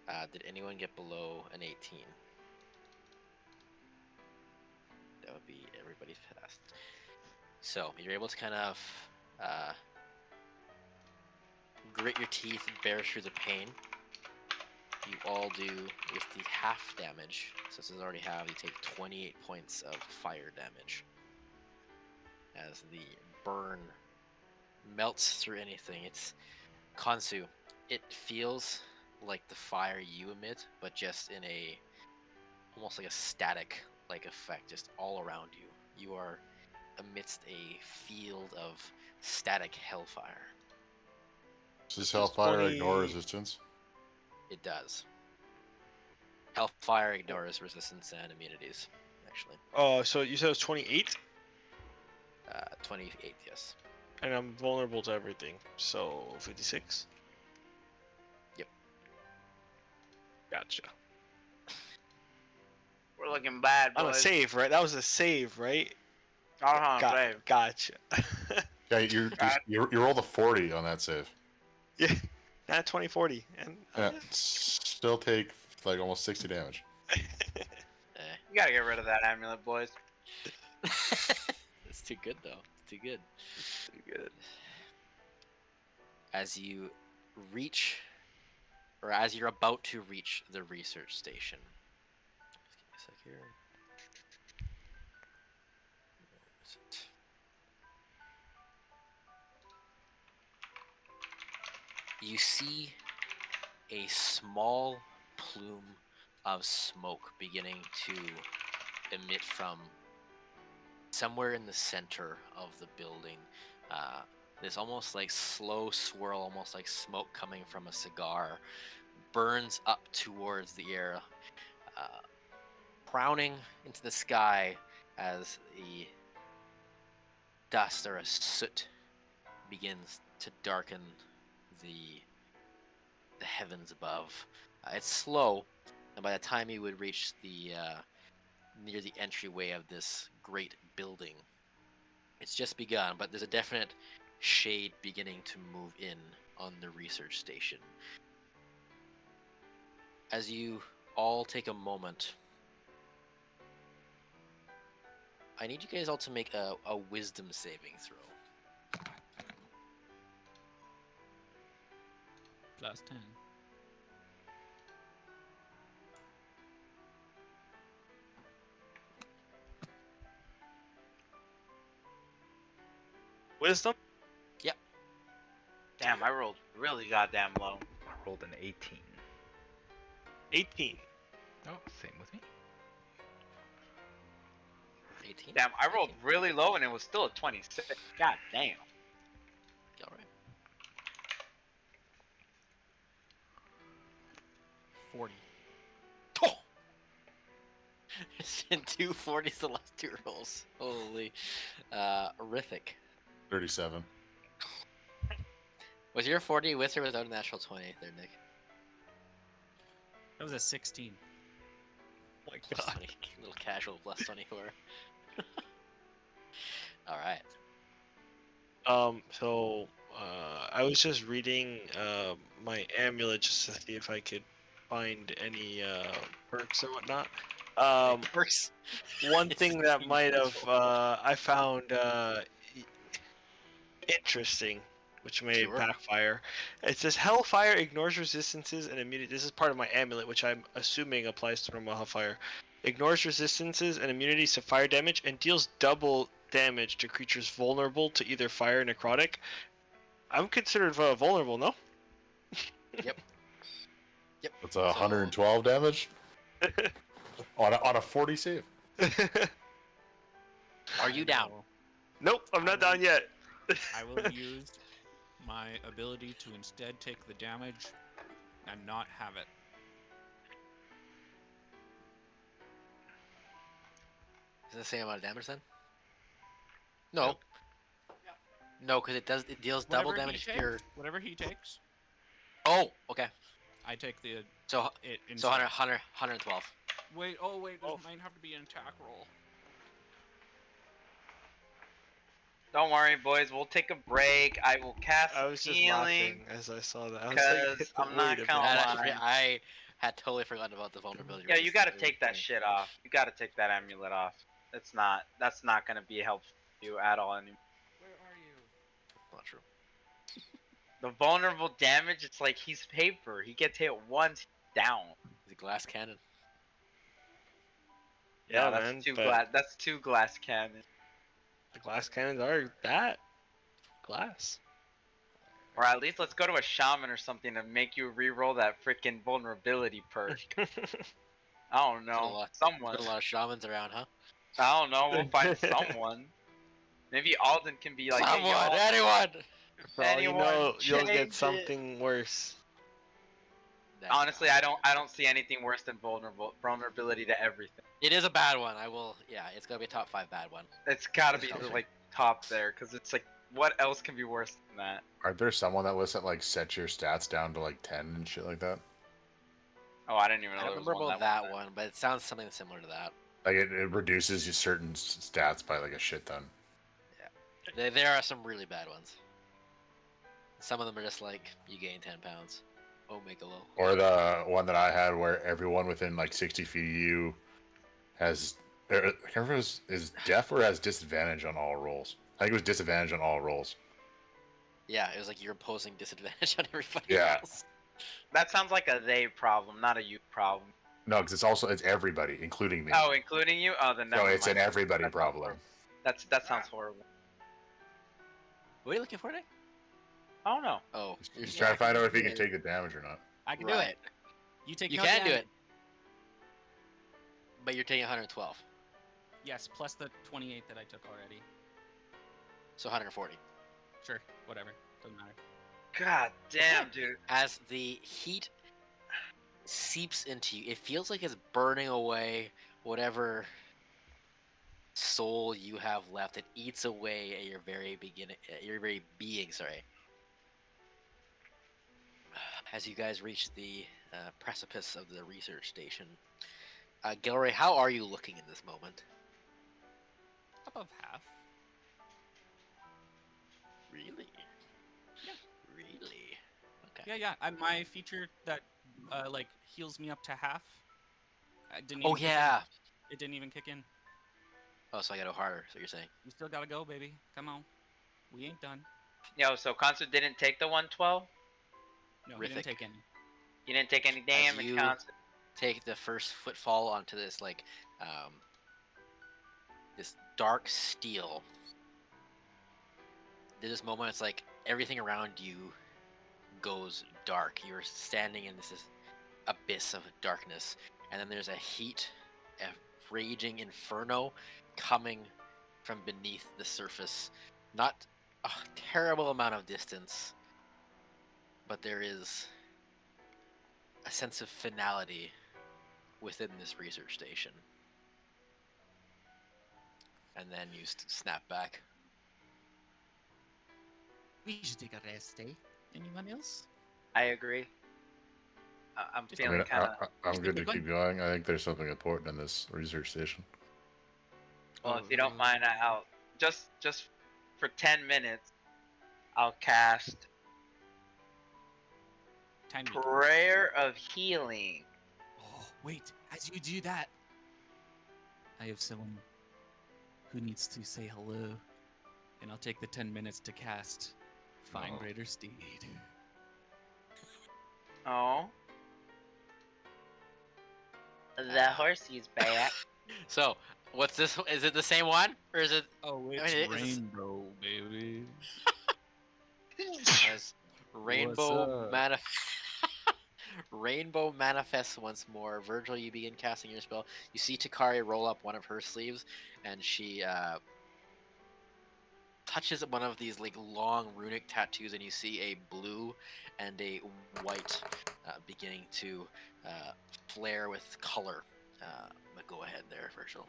Okay. Did anyone get below an 18? That would be everybody's past. So you're able to kind of grit your teeth and bear through the pain. You all do with the half damage. So this is already half. You take 28 points of fire damage as the burn melts through anything. It's Kansu. It feels like the fire you emit, but just in a almost like a static like effect, just all around you. You are amidst a field of static hellfire. Does this hellfire 20 ignore resistance? It does. Hellfire ignores resistance and immunities, actually. Oh, so you said it was 28? 28, yes. And I'm vulnerable to everything. So 56? Yep. Gotcha. We're looking bad, On a boys. save, right? That was a save, right? Save. Gotcha. Yeah, you rolled a 40 on that save. Yeah. Not 20, 40. And Yeah, still take like almost 60 damage. You gotta get rid of that amulet, boys. It's too good, though. It's too good. Pretty good. As you reach, or as you're about to reach the research station. Just give me a sec here. Where is it? You see a small plume of smoke beginning to emit from somewhere in the center of the building. This almost like slow swirl, almost like smoke coming from a cigar, burns up towards the air, crowning into the sky as the dust or a soot begins to darken the heavens above. It's slow, and by the time you would reach the near the entryway of this great building, it's just begun, but there's a definite shade beginning to move in on the research station. As you all take a moment, I need you guys all to make a wisdom saving throw. Last 10. Wisdom? Damn, I rolled really goddamn low. I rolled an 18. 18. Oh, same with me. 18. Damn, I rolled 18. really low and it was still a 26. God damn. Alright. 40. Oh! It's been 2 40s the last 2 rolls. Holy. Horrific. 37. Was your 40 with or without a natural 20 there, Nick? That was a 16. Oh my Plus god. 20. Little casual plus 24. Alright. So I was just reading my amulet just to see if I could find any perks or whatnot. Works. One It's thing just that being might have useful. I found interesting, which may Sure. backfire. It says Hellfire ignores resistances and immunity. This is part of my amulet, which I'm assuming applies to normal Hellfire. Ignores resistances and immunities to fire damage and deals double damage to creatures vulnerable to either fire or necrotic. I'm considered vulnerable, no? Yep. That's 112 damage on a 40 save. Are you down? Nope, I'm not down yet. I will use my ability to instead take the damage and not have it. Is it the same amount of damage then? No. Yep. No, because it deals double Whatever he damage if takes- you're. Whatever he takes, Oh, okay. I take the So it. so 112. Wait, oh wait, this might have to be an attack roll. Don't worry, boys. We'll take a break. I will cast I was just healing. laughing as I saw that. I was Because like, I'm not wait a counting minute. on Actually, mine. I had totally forgotten about the vulnerability. Yeah, you resist. gotta It was take that funny. shit off. You gotta take that amulet off. That's not gonna be helpful for you at all anymore. Where are you? Not true. The vulnerable damage, it's like he's paper. He gets hit once, he's down. The glass cannon. Yeah, No, that's man. two but glass. That's two glass cannons. the glass cannons are that glass. Or at least let's go to a shaman or something to make you re-roll that freaking vulnerability perk. I don't There's been a know. lot- Someone. Been a lot of shamans around, huh? I don't know. We'll find someone. Maybe Alden can be like, hey, Someone, y'all, anyone. For all you Anyone know, you'll change get it. something worse. That's honestly, fine. I don't see anything worse than vulnerability to everything. It is a bad one. I will. Yeah, it's gonna be a top 5 bad one. It's gotta be Okay. like top there, because it's like, what else can be worse than that? Aren't there someone that lists it like set your stats down to like 10 and shit like that? Oh, I didn't even know I there don't was remember one about that that one, but it sounds something similar to that. Like it reduces you certain stats by like a shit ton. There are some really bad ones. Some of them are just like you gain 10 pounds. Oh, make a low. Or the one that I had where everyone within like 60 feet of you has, I can't remember if it is deaf or has disadvantage on all rolls. I think it was disadvantage on all rolls. Yeah, it was like you're imposing disadvantage on everybody Yeah. else. That sounds like a they problem, not a you problem. No, because it's everybody, including me. Oh, including you? Oh, then no, never it's mind. an everybody That sounds problem. horrible. That sounds horrible. What are you looking for, Nick? I don't know. Oh, you're Just trying to find out if you can Yeah. take the damage or not. I can do Right. it. You take You no can do damage. it. But you're taking 112. Yes, plus the 28 that I took already. So 140. Sure, whatever. Doesn't matter. God damn, dude. As the heat seeps into you, it feels like it's burning away whatever soul you have left. It eats away at your very beginning, at your very being. Sorry. As you guys reach the precipice of the research station, Gilroy, how are you looking in this moment? Above half. Really? Yeah. Really? Okay. Yeah, yeah. My feature that like heals me up to half. I didn't. Oh even kick in. yeah. It didn't even kick in. Oh, so I gotta go harder. So you're saying? You still gotta go, baby. Come on. We ain't done. Yo, so Concert didn't take the 112? No, he Horrific. didn't take any. You didn't take any damage, you- Concert. Take the first footfall onto this like this dark steel. there's this moment. It's like everything around you goes dark. You're standing in this abyss of darkness, and then there's a raging inferno coming from beneath the surface. Not a terrible amount of distance, but there is a sense of finality within this research station. And then you snap back. We should take a rest, eh? Anyone else? I agree. I'm Just- I feeling mean, kind of. I'm Just good to keep keep going. I think there's something important in this research station. Well, if you don't mind, I'll just for 10 minutes, I'll cast Time me. Prayer of Healing. Oh, wait. As you do that, I have someone who needs to say hello, and I'll take the 10 minutes to cast Find Oh. Greater Steed. Oh. The horsey's back. So, what's this? Is it the same one, or is it? Oh, I it's mean, it is- rainbow, baby. As Rainbow up? Rainbow manifests once more. Virgil, you begin casting your spell. You see Takari roll up one of her sleeves, and she touches one of these like long runic tattoos, and you see a blue and a white beginning to flare with color. But go ahead there, Virgil.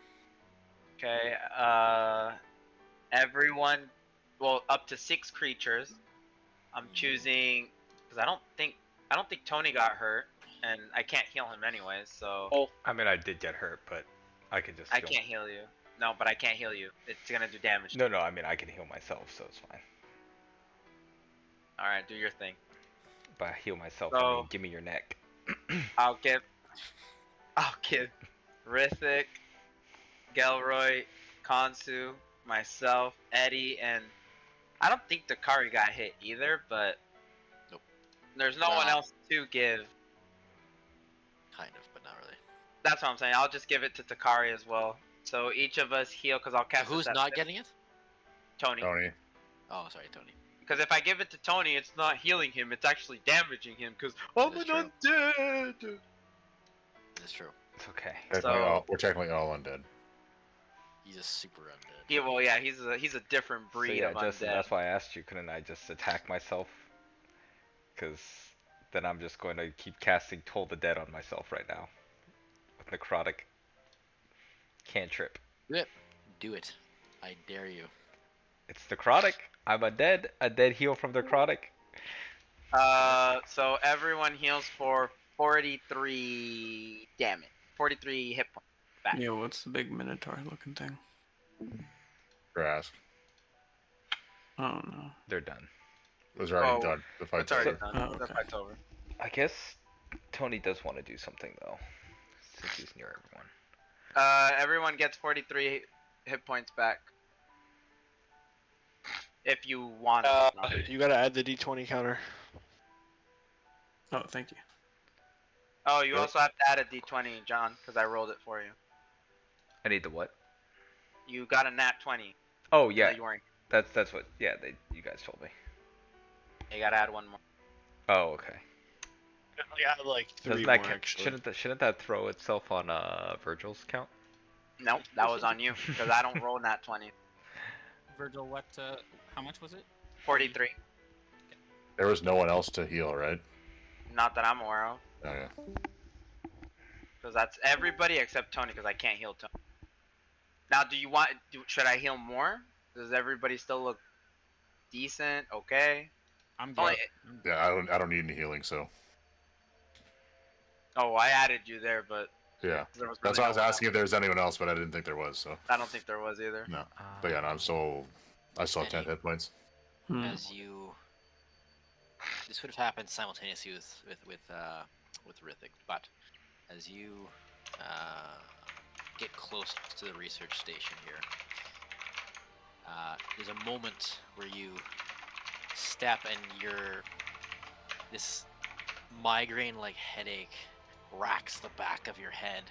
Okay. Everyone, well, up to 6 creatures. I'm choosing because I don't think Tony got hurt, and I can't heal him anyways. So I mean, I did get hurt, but I can just. I heal- can't heal you. No, but I can't heal you. It's gonna do damage. No, I mean, I can heal myself, so it's fine. All right, do your thing. By heal myself, I So- mean, give me your neck. I'll give Rithik, Gelroy, Kansu, myself, Eddie, and I don't think Dakari got hit either, but Nope. There's no one Nah. else to give. Kind of, but not really. That's what I'm saying. I'll just give it to Takari as well. So each of us heal because I'll cast. Who's this at not 50. getting it? Tony. Tony. Oh, sorry, Tony. Because if I give it to Tony, it's not healing him. It's actually damaging him. Because I'm That is an undead. It's true. It's okay. We're technically all undead. He's a super undead. Yeah, well, yeah, he's a different So breed yeah, of Justin, undead. that's why I asked you. Couldn't I just attack myself? Because then I'm just going to keep casting Toll the Dead on myself right now with necrotic cantrip. Do it. I dare you. It's necrotic. I'm a dead heal from necrotic. So everyone heals for 43 damage, 43 hit points. Back. Yeah, what's the big minotaur looking thing? Grass. Oh no. They're done. It was already Oh, done. The fight's It's already over. done. Oh, The okay. fight's over. I guess Tony does want to do something though, since he's near everyone. Everyone gets 43 hit points back. If you want it. You gotta add the d20 counter. Oh, thank you. Oh, you also have to add a d20, John, because I rolled it for you. I need the what? You got a nat 20. Oh yeah, That you weren't. that's what. Yeah, you guys told me. You gotta add one more. Oh okay. Yeah, like 3 Doesn't more that actually. shouldn't that throw itself on Virgil's count? Nope, that was on you, because I don't roll nat 20. Virgil, what? How much was it? 43. There was no one else to heal, right? Not that I'm aware of. Oh, yeah. Because that's everybody except Tony, because I can't heal Tony. Now, should I heal more? Does everybody still look decent? Okay. I'm Only, good. Yeah, I don't need any healing, so oh, I added you there, but yeah. there was That's really why I was no one asking if there was anyone else, but I didn't think there was. So else. I don't think there was either. no. But yeah, no, I still have 10 hit points. Hmm. As you, this would have happened simultaneously with Rithik, but as you get close to the research station here, there's a moment where you step and this migraine-like headache racks the back of your head,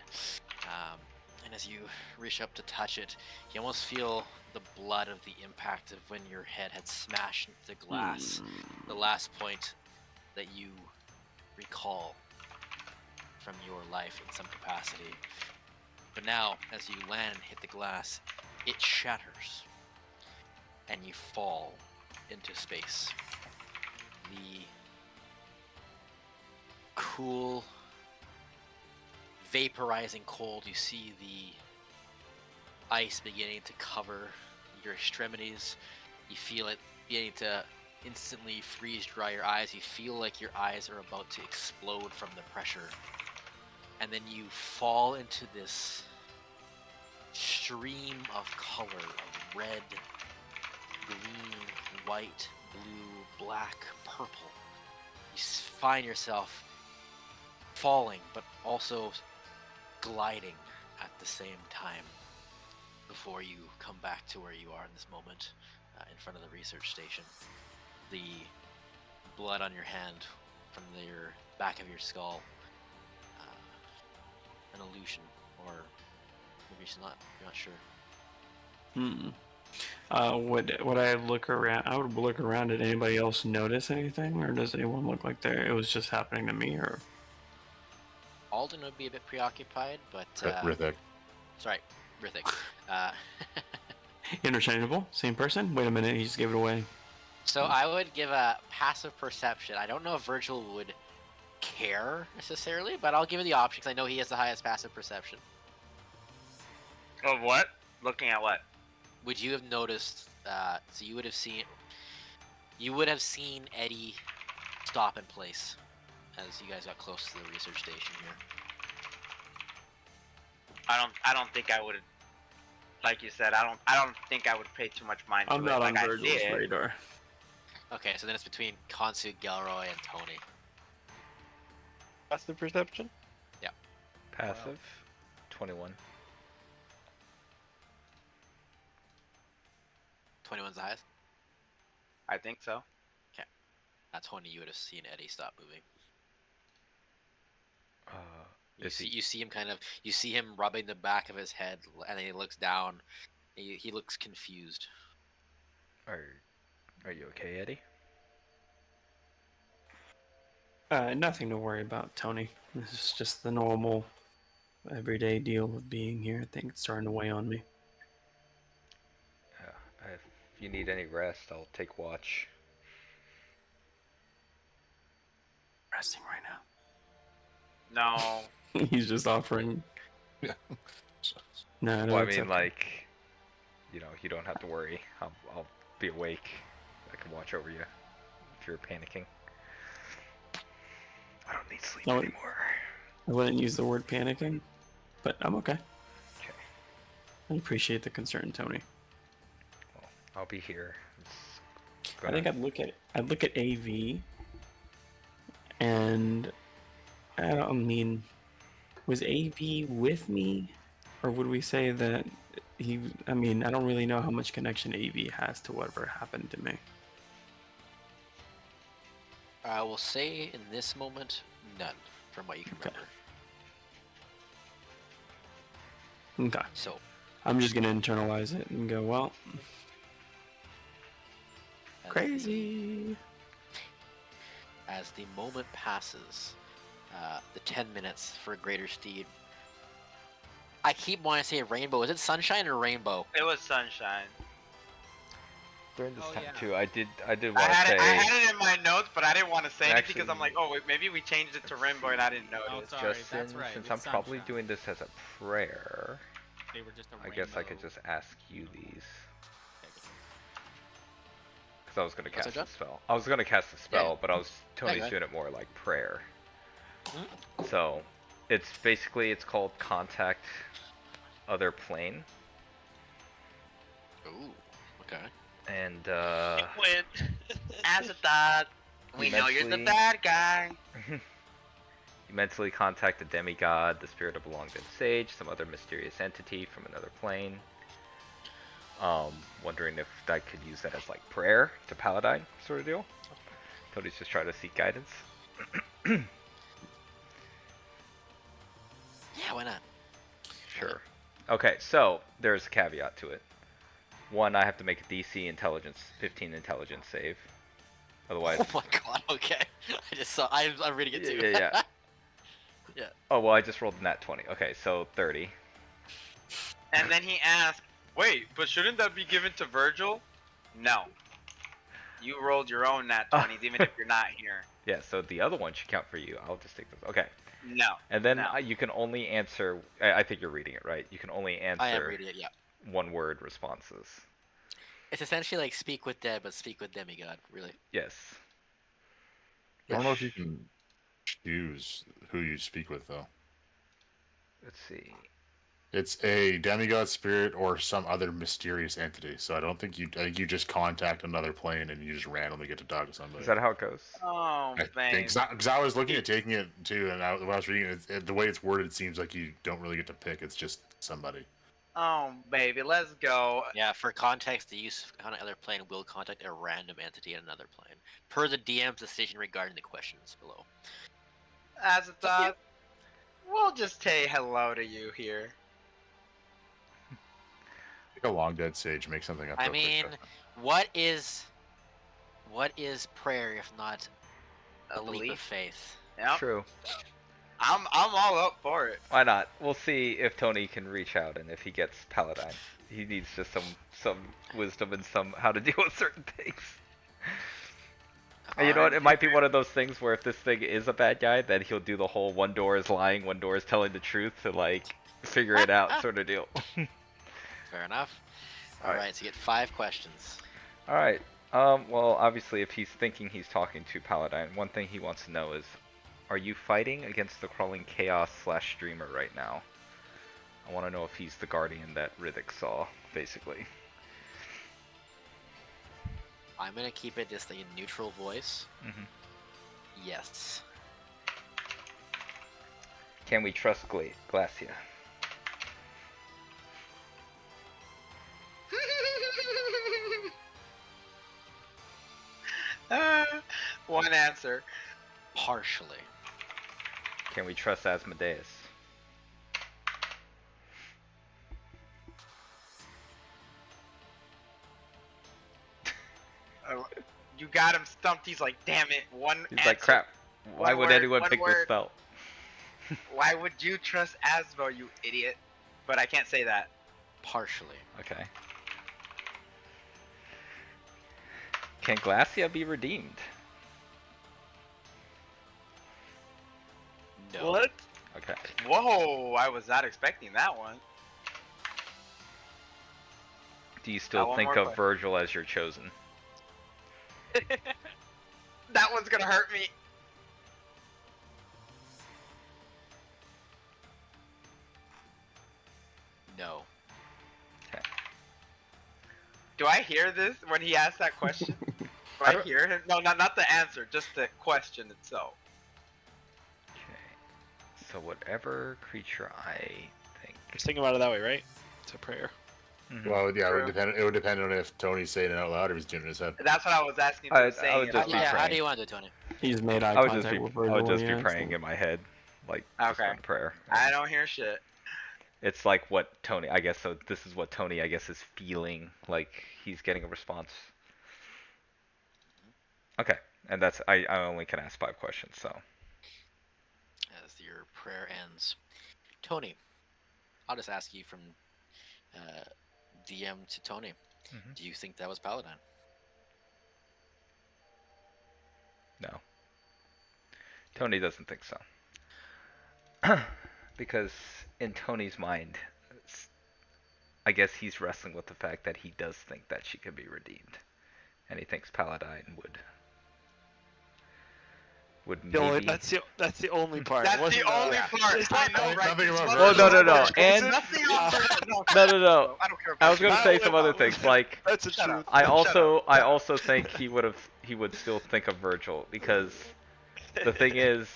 And as you reach up to touch it, you almost feel the blood of the impact of when your head had smashed into the glass. The last point that you recall from your life in some capacity. But now, as you land and hit the glass, it shatters. And you fall into space. The cool, vaporizing cold, you see the ice beginning to cover your extremities. You feel it beginning to instantly freeze dry your eyes. You feel like your eyes are about to explode from the pressure. And then you fall into this stream of color of red, green, white, blue, black, purple. You find yourself falling, but also gliding at the same time before you come back to where you are in this moment, in front of the research station. The blood on your hand from your back of your skull, an illusion, or maybe it's not. You're not sure. Would I look around? I would look around. Did anybody else notice anything, or does anyone look like it was just happening to me? Or Alden would be a bit preoccupied, but Rithik. sorry, Rithik. interchangeable, same person. Wait a minute, he just gave it away. So I would give a passive perception. I don't know if Virgil would care necessarily, but I'll give it the option because I know he has the highest passive perception. Of what? Looking at what? Would you have noticed? So you would have seen Eddie stop in place as you guys got close to the research station here. I don't think I would. Like you said, I don't think I would pay too much mind to I'm it. not like on I Virgil's did. radar. Okay, so then it's between Konsu, Gelroy, and Tony. Passive perception? Passive. 21. 21's the highest. I think so. Not 20. You would have seen Eddie stop moving. Is he? You see him you see him rubbing the back of his head, and then he looks down. He looks confused. Are you okay, Eddie? Nothing to worry about, Tony. This is just the normal, everyday deal with being here. I think it's starting to weigh on me. If you need any rest, I'll take watch. Resting right now. No. He's just offering. Yeah. No, Well, I it's mean, okay. like, you don't have to worry. I'll be awake. I can watch over you if you're panicking. I don't need sleep No, anymore. I wouldn't use the word panicking, but I'm okay. Okay. I appreciate the concern, Tony. Well, I'll be here. I think I'd look at AV, and I mean, was AV with me, or would we say that he? I mean, I don't really know how much connection AV has to whatever happened to me. I will say in this moment, none, from what you can Okay. remember. Okay, So, I'm just gonna internalize it and go, well, as crazy. As the moment passes, the 10 minutes for Greater Steed. I keep wanting to say rainbow. Is it sunshine or rainbow? It was sunshine. During this Oh, time yeah. too, I did I want to had say. it. I had it in my notes, but I didn't want to say anything because Actually- I'm like, oh, wait, maybe we changed it to rainbow and I didn't Oh, notice. sorry, Justin, that's right. since it's I'm probably sunshine. doing this as a prayer, They were just a I guess I could rainbow. just ask you these. Okay, good. Because I was going to What's cast that, a spell. I was going to cast a spell, but go Tony's ahead. doing it more like prayer. Mhm. So, it's called Contact Other Plane. Ooh, okay. And, Win. As a thought, we know you're the Immensely- bad guy. you mentally contact a demigod, the spirit of a long-dead sage, some other mysterious entity from another plane. Wondering if I could use that as like prayer to Paladine sort of deal. Tony's just trying to seek guidance. Yeah, why not? Sure. Okay, so there's a caveat to it. One, I have to make a DC intelligence 15 intelligence save. Otherwise, Oh my god, okay. I just saw. I'm reading it too. Yeah. Yeah. Oh well, I just rolled a nat 20. Okay, so 30. And then he asked, "Wait, but shouldn't that be given to Virgil?" No. You rolled your own nat 20s, even if you're not here. Yeah, so the other one should count for you. I'll just take this. Okay. No. And then No. you can only answer. I think you're reading it right. You can only answer I am reading it. Yeah. one-word responses. It's essentially like speak with dead, but speak with demigod. Really. Yes. I don't know if you can choose who you speak with though. Let's see. It's a demigod spirit or some other mysterious entity. So I don't think you. I think you just contact another plane and you just randomly get to talk to somebody. Is that how it goes? Oh, man. Because I was looking at taking it too, and when I was reading it, the way it's worded, it seems like you don't really get to pick. It's just somebody. Oh, baby, let's go. Yeah. For context, the use on another plane will contact a random entity in another plane, per the DM's decision regarding the questions below. As a thought, we'll just say hello to you here. Like a long dead sage, make something up. I real quick, mean, Justin. what is prayer if not a leap of belief. faith? Yep. True. I'm all up for it. Why not? We'll see if Tony can reach out and if he gets Paladine. He needs just some wisdom and some how to deal with certain things. And you know what? It might be one of those things where if this thing is a bad guy, then he'll do the whole one door is lying, one door is telling the truth to like figure it out sort of deal. Fair enough. Alright. Alright, so you get 5 questions. All right. Well, obviously, if he's thinking he's talking to Paladine, one thing he wants to know is, are you fighting against the crawling chaos / streamer right now? I want to know if he's the guardian that Riddick saw, basically. I'm gonna keep it just a neutral voice. Mhm. Yes. Can we trust Glacia? One answer. Partially. Can we trust Asmodeus? You got him stumped. He's like, damn it. One He's answer. like, crap. Why One would word, anyone one pick this word. spell? Why would you trust Asmo, you idiot? But I can't say that. Partially. Okay. Can Glacia be redeemed? No. What? Okay. Whoa, I was not expecting that one. Do you Got still one think more of question. Virgil as your chosen? That one's gonna hurt me. No. Do I hear this when he asked that question? Do I hear him? No, not the answer, just the question itself. Okay. So whatever creature I think. Just think about it that way, right? It's a prayer. Mhm. Well, yeah, True. it would depend on if Tony's saying it out loud or if he's doing it in his head. That's what I was asking. I To say would just be Yeah, how praying. do you want to do it, Tony? He's made eye I would just contact be, with I Virgil would when just he be praying asked in my head, like just Okay. on prayer. I don't hear shit. It's like what Tony, I guess. So this is what Tony, I guess, is feeling like he's getting a response. Okay, and that's I only can ask 5 questions, so. As your prayer ends. Tony, I'll just ask you from DM to Tony. Mhm. Do you think that was Paladine? No. Tony doesn't think so. Because in Tony's mind, I guess he's wrestling with the fact that he does think that she could be redeemed. And he thinks Paladine would maybe... That's the only part. That's Wasn't the only that- part. It's I not- know, right? Nothing about It's Virgil. Well, no. It's And Nothing on Virgil. no. I don't care. I was about gonna Not say with- some other things, like That's a Shut truth. up. I Shut also think he would still think of Virgil, because the thing is,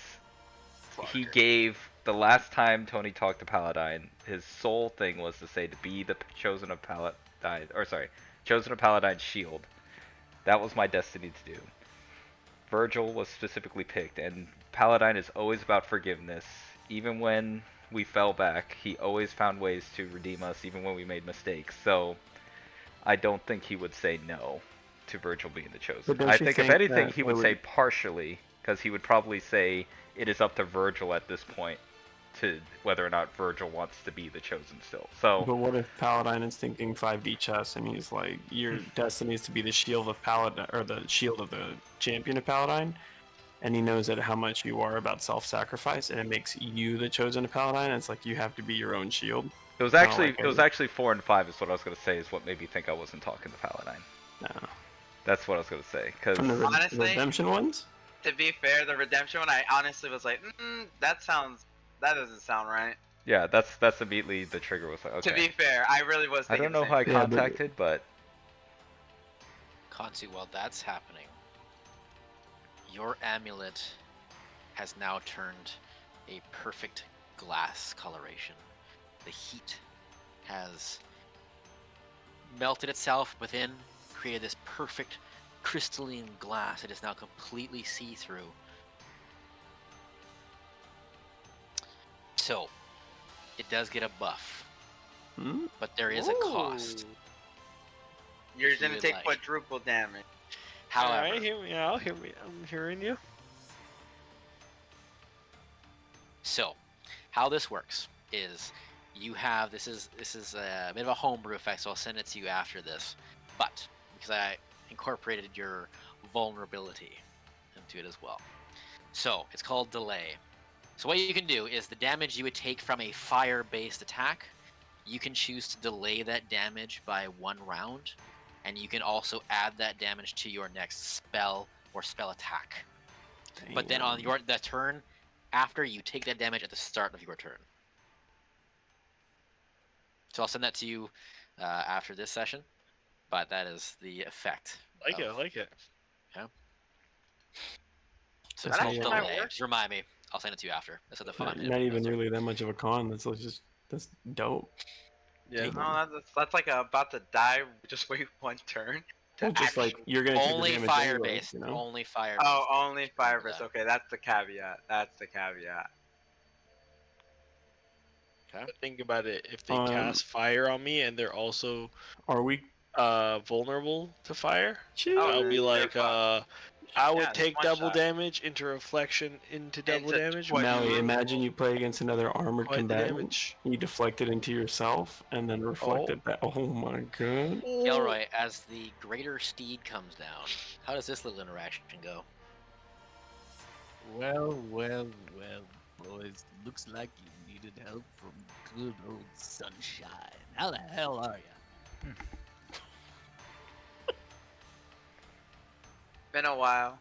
he gave the last time Tony talked to Paladine, his sole thing was to say to be the chosen of Paladine, or sorry, chosen of Paladine's shield. That was my destiny to do. Virgil was specifically picked, and Paladine is always about forgiveness, even when We fell back. He always found ways to redeem us, even when we made mistakes. So I don't think he would say no to Virgil being the chosen. But don't I you think if think anything, that he it would would- say partially, because he would probably say it is up to Virgil at this point to whether or not Virgil wants to be the chosen still. So But what if Paladin is thinking 5D chess and he's like, your destiny is to be the shield of Paladin, or the shield of the champion of Paladin, and he knows that how much you are about self-sacrifice, and it makes you the chosen of Paladin. It's like you have to be your own shield. it was Kinda actually like it was a- actually 4 and 5 is what I was gonna say is what made me think I wasn't talking to Paladine. No. That's what I was gonna say. Cause From the Honestly- redemption ones. To be fair, the redemption one, I honestly was like, that doesn't sound right. yeah, that's immediately the trigger was like, okay. To be fair, I really was I thinking don't know the who I same Yeah, but- contacted, but Kansu, while that's happening, your amulet has now turned a perfect glass coloration. The heat has melted itself within, created this perfect crystalline glass. It is now completely see-through. So, it does get a buff, Hmm? but there is a cost. Ooh. You're if you gonna would take like. quadruple damage. However, Alright, hear me out. I'm hearing you. so how this works is you have this is a bit of a homebrew effect, so I'll send it to you after this. But because I incorporated your vulnerability into it as well, so it's called delay. So what you can do is the damage you would take from a fire-based attack, you can choose to delay that damage by 1 round, and you can also add that damage to your next spell or spell attack. But then on the turn after, you take that damage at the start of your turn. So I'll send that to you after this session, but that is the effect. Like it, of- like it. So That's it's called how might delay. work. Just remind me. I'll send it to you after. That's what the fun. Not even really that much of a con. That's dope. Yeah. No, that's like about to die. Just wait 1 turn. Well, just like you're gonna take the Only damage fire anyways, based. you know? Only fire. Oh, based. only fire Remember burst. that. Okay, that's the caveat. That's the caveat. Okay. Think about it. If they Um, cast fire on me and they're also Are we? vulnerable to fire, Chill. Oh, I'll be they're like, fucked. I would Yeah, it's take one double shot. damage into reflection into double Into damage. twice. Maui, imagine you play against another armored Quite the combatant. damage. You deflect it into yourself and then reflect it back. Oh my god. Gilroy, as the greater steed comes down, how does this little interaction go? Well, boys. Looks like you needed help from good old Sunshine. How the hell are ya? Been a while.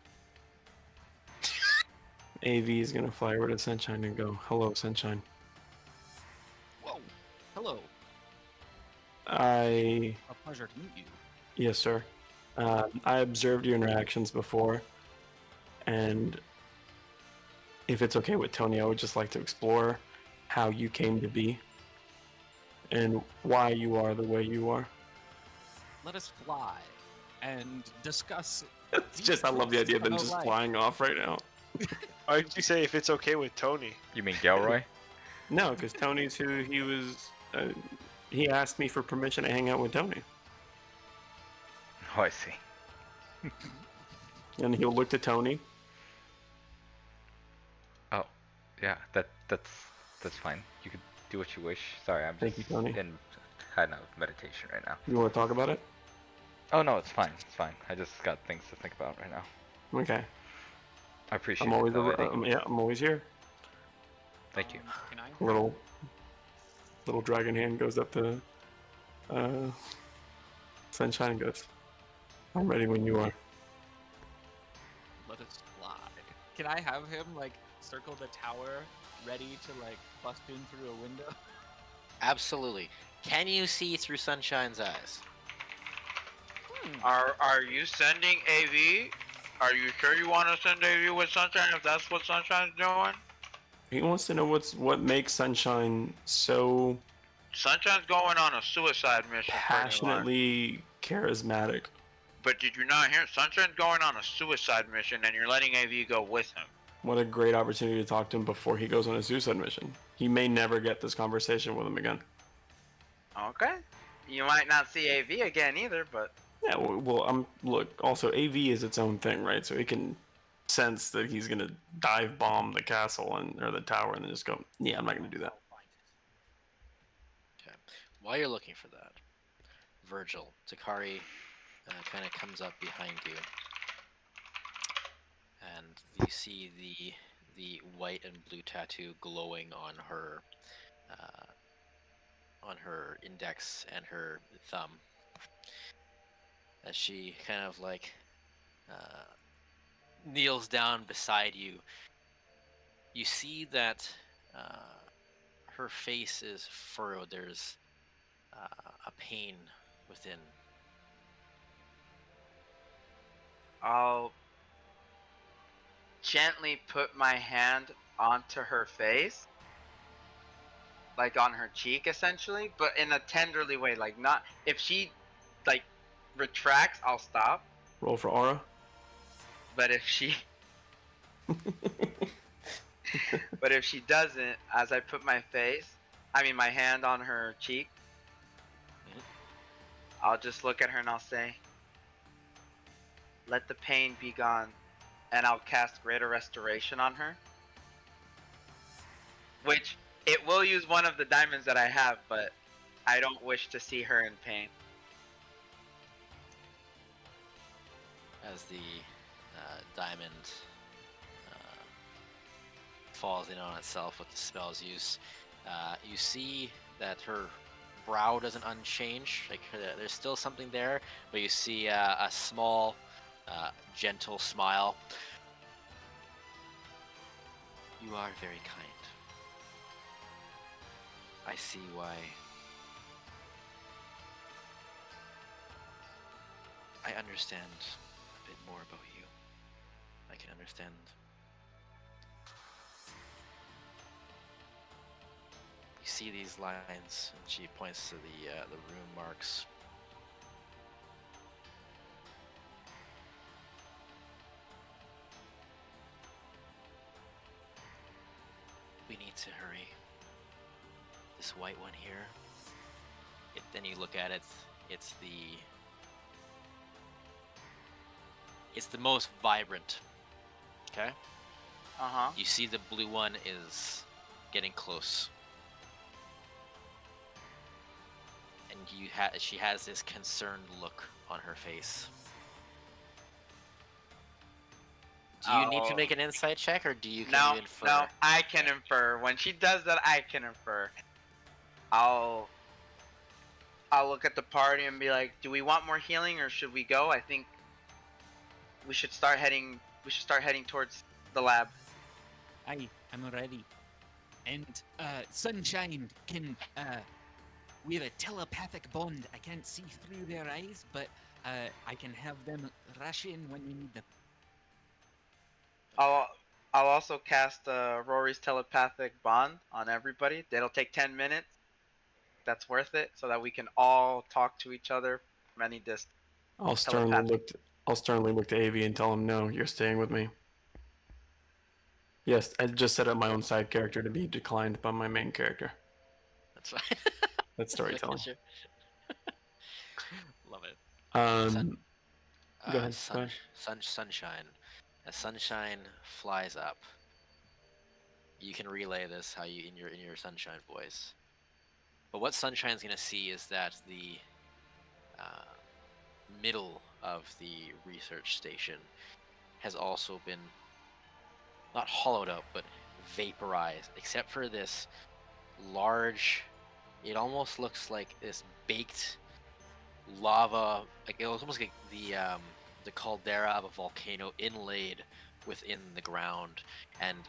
AV is gonna fly over to Sunshine and go, "Hello, Sunshine. Whoa. Hello. I A pleasure to meet you. Yes, sir. I observed your interactions before, and if it's okay with Tony, I would just like to explore how you came to be and why you are the way you are. Let us fly and discuss. It's just, I love the idea of them just flying off right now. Why did you say if it's okay with Tony? you mean Gilroy? No, because Tony's who he was. He asked me for permission to hang out with Tony, Oh, I see. and he'll look to Tony. Oh, yeah, that's fine. You can do what you wish. Sorry, I'm Thank just you, Tony. in kind of meditation right now. You want to talk about it? Oh no, it's fine. It's fine. I just got things to think about right now. Okay. I appreciate I'm always it. Though, Eddie. yeah, I'm always here. Thank you. Can I? Little dragon hand goes up to Sunshine and goes, "I'm ready when you are." Let us fly. Can I have him like circle the tower, ready to like bust in through a window? Absolutely. Can you see through Sunshine's eyes? Are you sending AV? Are you sure you want to send AV with Sunshine if that's what Sunshine's doing? He wants to know what makes Sunshine so Sunshine's going on a suicide mission. pretty much. passionately charismatic. But did you not hear? Sunshine's going on a suicide mission, and you're letting AV go with him. What a great opportunity to talk to him before he goes on a suicide mission. He may never get this conversation with him again. Okay. You might not see AV again either, but Yeah, well, look. Also, AV is its own thing, right? So it can sense that he's gonna dive bomb the castle or the tower, and then just go, "Yeah, I'm not gonna do that." Okay. While you're looking for that, Virgil, Takari kind of comes up behind you, and you see the white and blue tattoo glowing on her index and her thumb, as she kind of like kneels down beside you. You see that her face is furrowed. There's a pain within. I'll gently put my hand onto her face, like on her cheek essentially, but in a tenderly way, like not if she like retracts, I'll stop, Roll for aura. but if she but if she doesn't, as I put my hand on her cheek, I'll just look at her and I'll say, "Let the pain be gone," and I'll cast Greater Restoration on her, which it will use one of the diamonds that I have, but I don't wish to see her in pain. As the diamond falls in on itself with the spell's use, you see that her brow doesn't unchange. Like there's still something there, but you see a small, gentle smile. You are very kind. I see why. I understand a bit more about you. I can understand. You see these lines, and she points to the rune marks. We need to hurry. This white one here. Then you look at it. It's the most vibrant. Okay. You see the blue one is getting close. And she has this concerned look on her face. Do you need to make an insight check, or can you infer? No, I can infer. When she does that, I can infer. I'll look at the party and be like, "Do we want more healing, or should we go? I think we should start heading. We should start heading towards the lab." I'm ready. And Sunshine can we have a telepathic bond. I can't see through their eyes, but I can have them rush in when we need them. I'll also cast Rory's telepathic bond on everybody. It'll take 10 minutes. That's worth it, so that we can all talk to each other from any distance. I'll sternly look to AV and tell him, "No, you're staying with me." Yes, I just set up my own side character to be declined by my main character. That's fine. That's storytelling. Love it. Go ahead. Sunshine. As Sunshine flies up, you can relay this how you in your Sunshine voice. But what Sunshine's gonna see is that the middle of the research station has also been not hollowed out, but vaporized, except for this large. It almost looks like this baked lava. Like it looks almost like the caldera of a volcano inlaid within the ground, and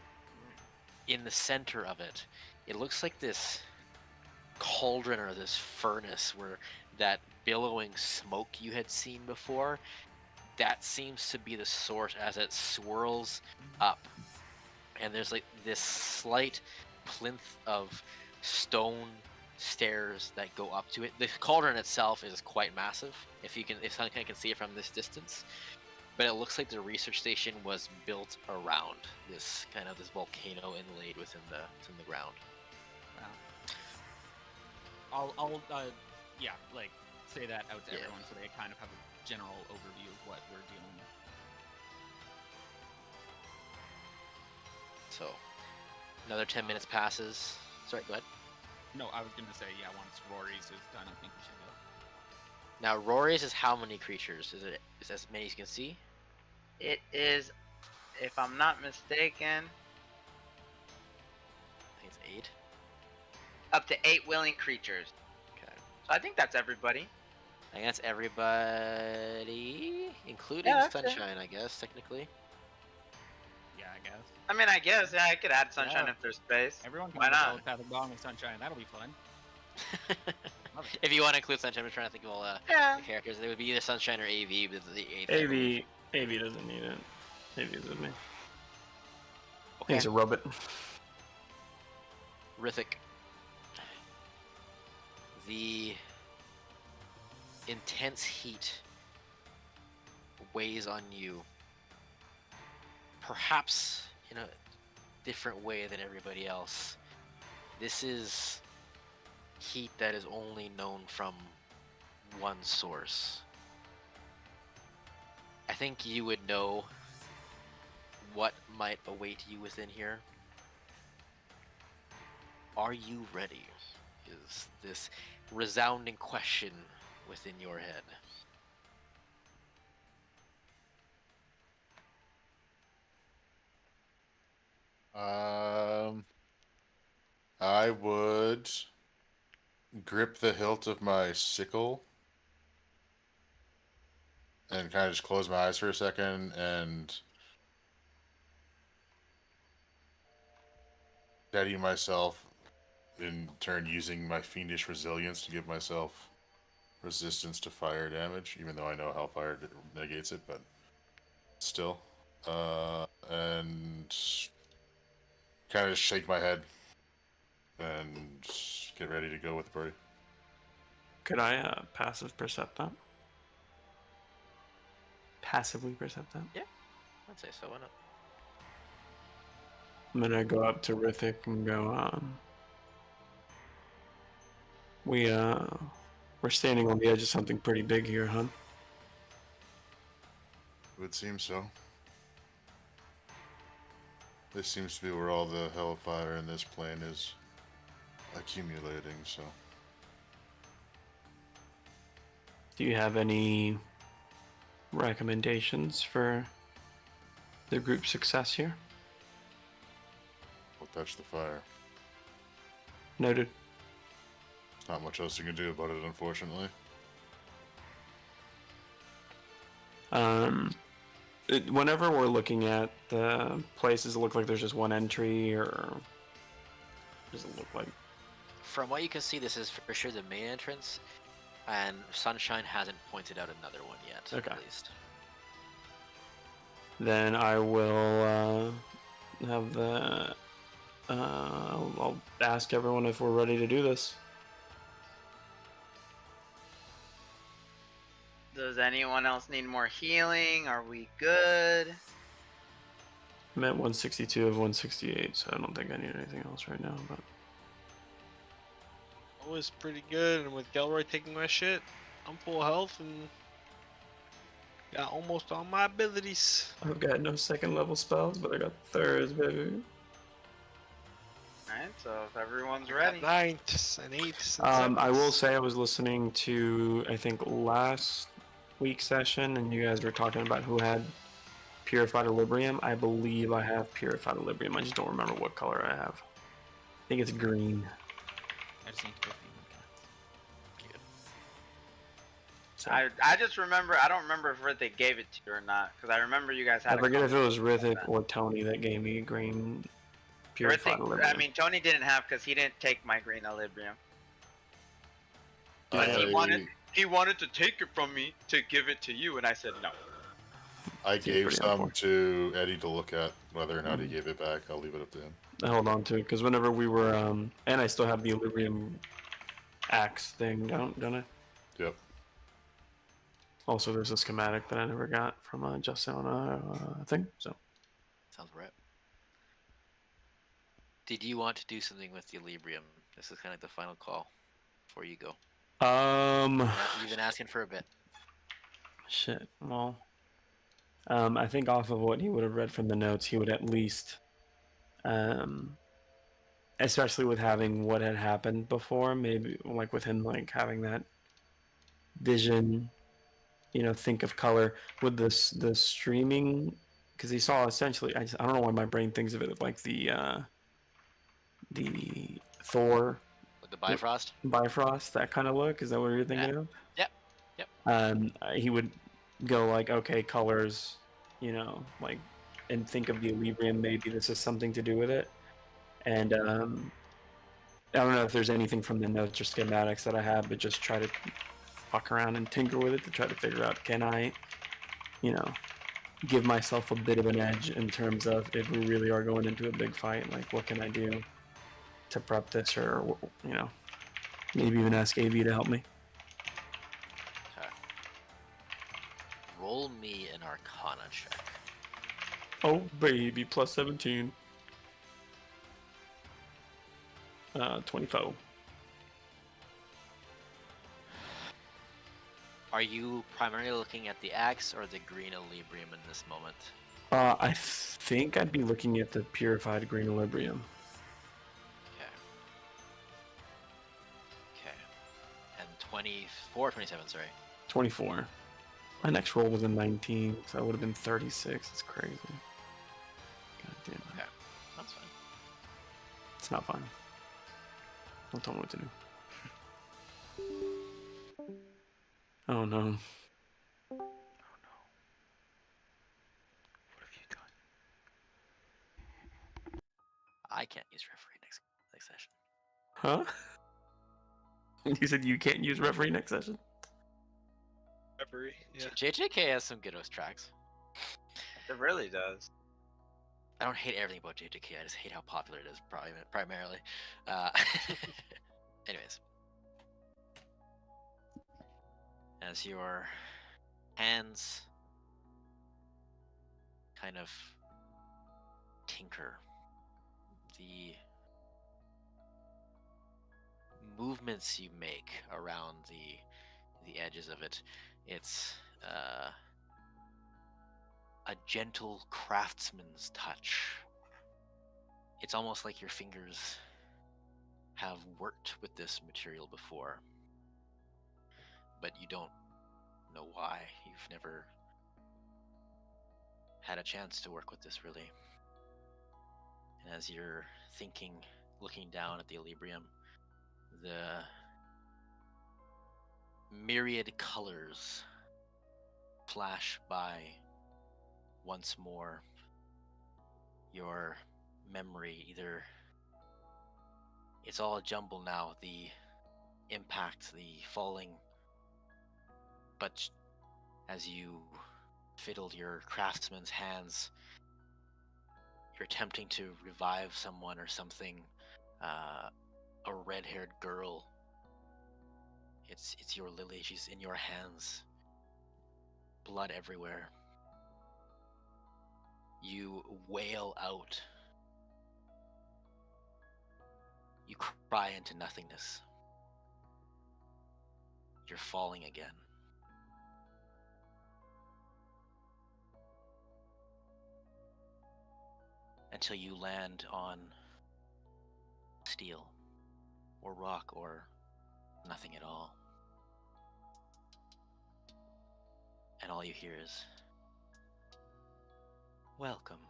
in the center of it, it looks like this cauldron or this furnace where that billowing smoke you had seen before, that seems to be the source as it swirls up. And there's like this slight plinth of stone stairs that go up to it. The cauldron itself is quite massive. If someone can see it from this distance, but it looks like the research station was built around this this volcano inlaid within the ground. Wow. I'll yeah, like say that out to Yeah. everyone so they kind of have a general overview of what we're dealing with. So, another 10 minutes passes. Sorry, go ahead. No, I was gonna say yeah. Once Rory's is done, I think we should go. Now, Rory's is how many creatures? Is as many as you can see? It is, if I'm not mistaken, I think it's 8. up to 8 willing creatures. Okay. So I think that's everybody. I think that's everybody, including Yeah, that's it. Sunshine, I guess, technically. Yeah, I guess. I mean, I guess I could add Sunshine Yeah. if there's space. Everyone can Why have a not? telepathic bond with Sunshine. That'll be fun. Love it. If you want to include Sunshine, I'm trying to think of all Yeah. the characters. They would be either Sunshine or AV, but the 8th. AV doesn't need it. AV is with me. Okay. He's a robot. Rithik. The intense heat weighs on you, perhaps in a different way than everybody else. This is heat that is only known from one source. I think you would know what might await you within here. Are you ready? Is this resounding question within your head. I would grip the hilt of my sickle and kind of just close my eyes for a second and steady myself, in turn using my fiendish resilience to give myself resistance to fire damage, even though I know how fire negates it, but still. And kind of shake my head and get ready to go with the party. Could I passive percept that? Passively percept that? I'd say so, why not? I'm gonna go up to Rithik and go, we're standing on the edge of something pretty big here, huh? It would seem so. This seems to be where all the hellfire in this plane is accumulating, so. Do you have any recommendations for the group's success here? We'll touch the fire. Noted. Not much else you can do about it, unfortunately. Whenever we're looking at the places, it look like there's just one entry, or does it look like? From what you can see, this is for sure the main entrance, and Sunshine hasn't pointed out another one yet, Okay. at least. Then I will have the. I'll ask everyone if we're ready to do this. Does anyone else need more healing? Are we good? I'm at 162 of 168, so I don't think I need anything else right now. But I was pretty good, and with Gelroy taking my shit, I'm full health and got almost all my abilities. I've got no second level spells, but I got thirds, baby. Alright, so if everyone's ready. Ninths and eighths. And I will sevenths. say I was listening to, I think, last week's session, and you guys were talking about who had Purified Equilibrium. I believe I have Purified Equilibrium. I just don't remember what color I have. I think it's green. I just need to go feed my cats. So, I just remember, I don't remember if Rithik gave it to you or not, because I remember you guys had I forget if it was conversation Rithik about or Tony that gave me green that. Purified Rithik, Equilibrium. I mean, Tony didn't have, because he didn't take my green Equilibrium. I, He wanted to take it from me to give it to you, and I said no. I Seems gave pretty some unfortunate. to Eddie to look at. Whether or not he Mhm. gave it back, I'll leave it up to him. I held on to it because whenever we were, and I still have the Equilibrium axe thing, don't I? Yep. Also, there's a schematic that I never got from Justin on a thing. So Sounds right. Did you want to do something with the Librium? This is kind of the final call before you go. You've been asking for a bit. Shit. Well, I think off of what he would have read from the notes, he would at least, especially with having what had happened before, maybe like with him like having that vision, think of color with the streaming, because he saw essentially. I don't know why my brain thinks of it like the Thor With the Bifrost? Bifrost, that kind of look. Is that what you're thinking of? Yep. Yep. He would go like, okay, colors, like, and think of the Equilibrium. Maybe this has something to do with it. And I don't know if there's anything from the notes or schematics that I have, but just try to fuck around and tinker with it to try to figure out, can I, give myself a bit of an edge in terms of if we really are going into a big fight, like what can I do to prep this, or maybe even ask AV to help me. Okay. Roll me an Arcana check. Oh baby, plus 17. 24. Are you primarily looking at the axe or the green Equilibrium in this moment? I think I'd be looking at the purified green Equilibrium. Okay. And 24, 27, sorry. 24. My next roll was a 19, so it would have been 36. It's crazy. God damn it. Okay. That's fine. It's not fun. Don't tell me what to do. Oh no. Oh no. What have you done? I can't use referee next session. Huh? You said you can't use referee next session? Referee, yeah. JJK has some good host tracks. It really does. I don't hate everything about JJK. I just hate how popular it is, primarily. Anyways, as your hands kind of tinker, the movements you make around the edges of it, it's a gentle craftsman's touch. It's almost like your fingers have worked with this material before, but you don't know why. You've never had a chance to work with this, really. And as you're thinking, looking down at the Equilibrium, the myriad colors flash by once more. Your memory, either it's all a jumble now, the impact, the falling, but as you fiddled your craftsman's hands, you're attempting to revive someone or something, a red-haired girl. It's your Lily. She's in your hands. Blood everywhere. You wail out. You cry into nothingness. You're falling again. Until you land on steel or rock or nothing at all. And all you hear is, "Welcome."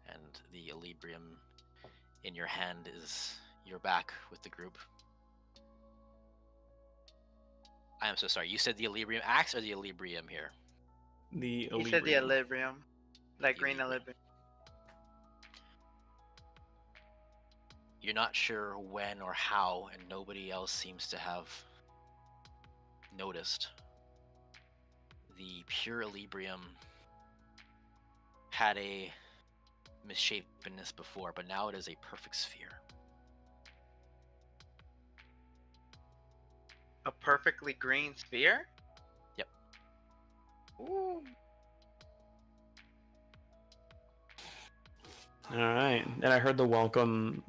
And the Equilibrium in your hand is, you're back with the group. I am so sorry. You said the Equilibrium axe or the Equilibrium here? The He said the Equilibrium. Like The green Equilibrium. Equilibrium. You're not sure when or how, and nobody else seems to have noticed. The pure Equilibrium had a misshapeness before, but now it is a perfect sphere. A perfectly green sphere? All right. And I heard the welcome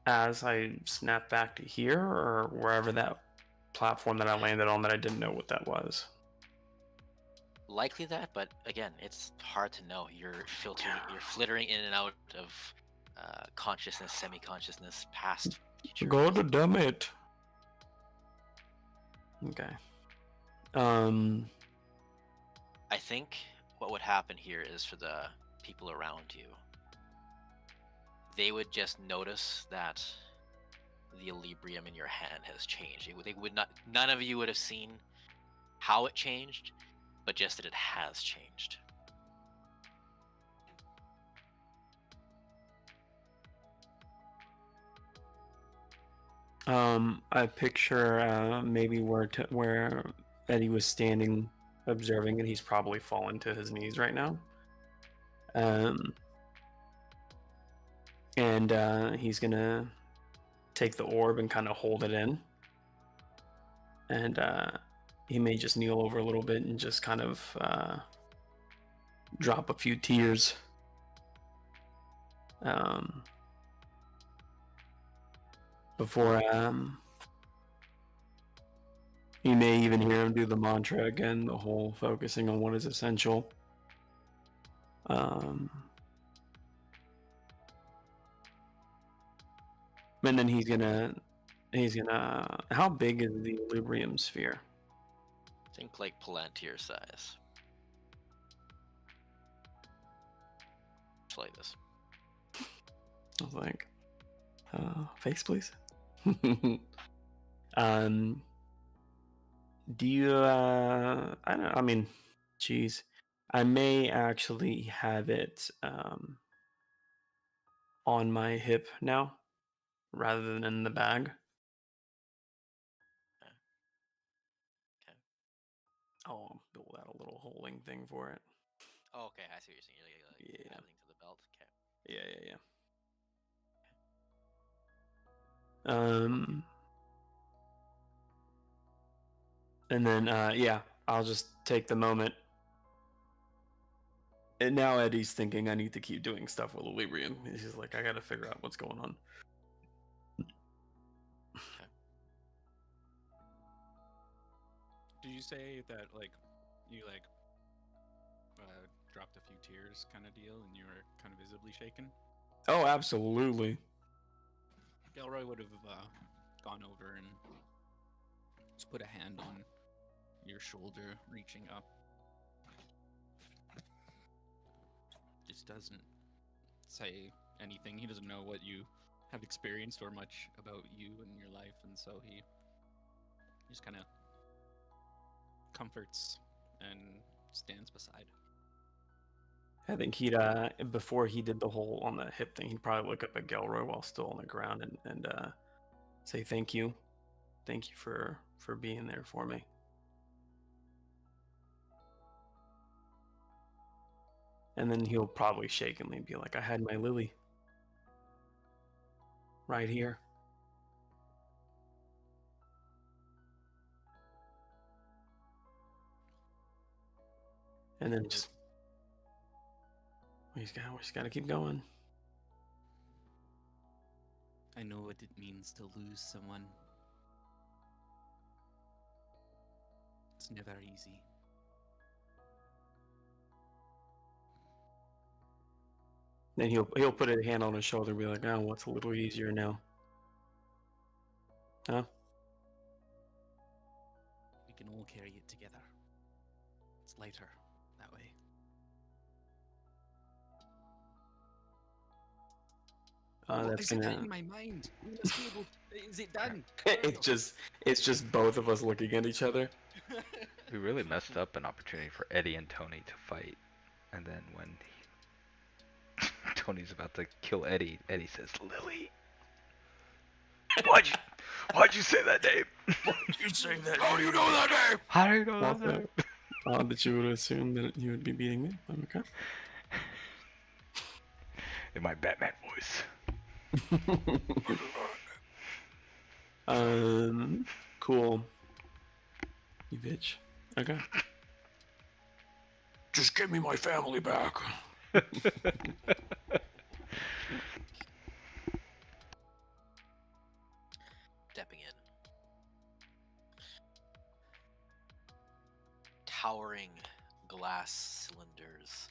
as I snapped back to here, or wherever that platform that I landed on that I didn't know what that was. Likely that, but again, it's hard to know. You're filtering, you're flittering in and out of consciousness, semi-consciousness, past, future. God damn it. Okay. I think what would happen here is for the people around you, they would just notice that the Equilibrium in your hand has changed. They would not. None of you would have seen how it changed, but just that it has changed. I picture maybe where Eddie was standing, observing it. He's probably fallen to his knees right now. And he's gonna take the orb and kind of hold it in, and he may just kneel over a little bit and just kind of drop a few tears. Before you may even hear him do the mantra again, the whole focusing on what is essential. And then he's gonna how big is the Equilibrium sphere? Think like Palantir size. Just like this. I was like, face please. Do you I don't know, I mean, geez, I may actually have it on my hip now rather than in the bag. Okay. I'll build out a little holding thing for it. Oh, okay, I see what you're saying. You're like Yeah. everything to the belt. Okay. Yeah. And then yeah, I'll just take the moment. And now Eddie's thinking I need to keep doing stuff with Equilibrium. He's like, I gotta figure out what's going on. Did you say that like you like dropped a few tears kind of deal and you were kind of visibly shaken? Oh, absolutely. Gilroy would have gone over and just put a hand on your shoulder, reaching up. Just doesn't say anything. He doesn't know what you have experienced or much about you and your life, and so he just kind of comforts and stands beside. I think he'd before he did the whole on the hip thing, he'd probably look up at Gilroy while still on the ground and say thank you for being there for me. And then he'll probably shakenly be like, I had my Lily right here. And then just we just gotta keep going. I know what it means to lose someone. It's never easy. Then he'll put a hand on his shoulder and be like, oh, what's a little easier now? Huh? We can all carry it together. It's lighter that way. That's Is it gonna. in my mind? We must be able. Is it done? It's just both of us looking at each other. We really messed up an opportunity for Eddie and Tony to fight, and then when Tony's about to kill Eddie, Eddie says, "Lily, why'd you say that name? Why'd you say that? How do you know that name? How do you know that name?" That you would assume that you would be beating me. Okay. In my Batman voice. Cool. You bitch. Okay. just give me my family back. Stepping in. Towering glass cylinders,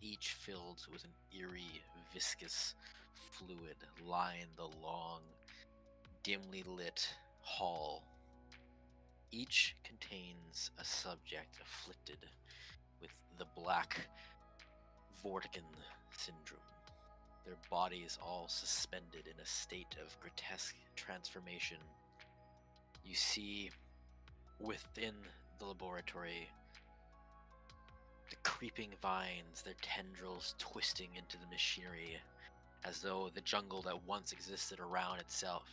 each filled with an eerie, viscous fluid, line the long, dimly lit hall. Each contains a subject afflicted with the black Vortigern syndrome, their bodies all suspended in a state of grotesque transformation. You see within the laboratory the creeping vines, their tendrils twisting into the machinery, as though the jungle that once existed around itself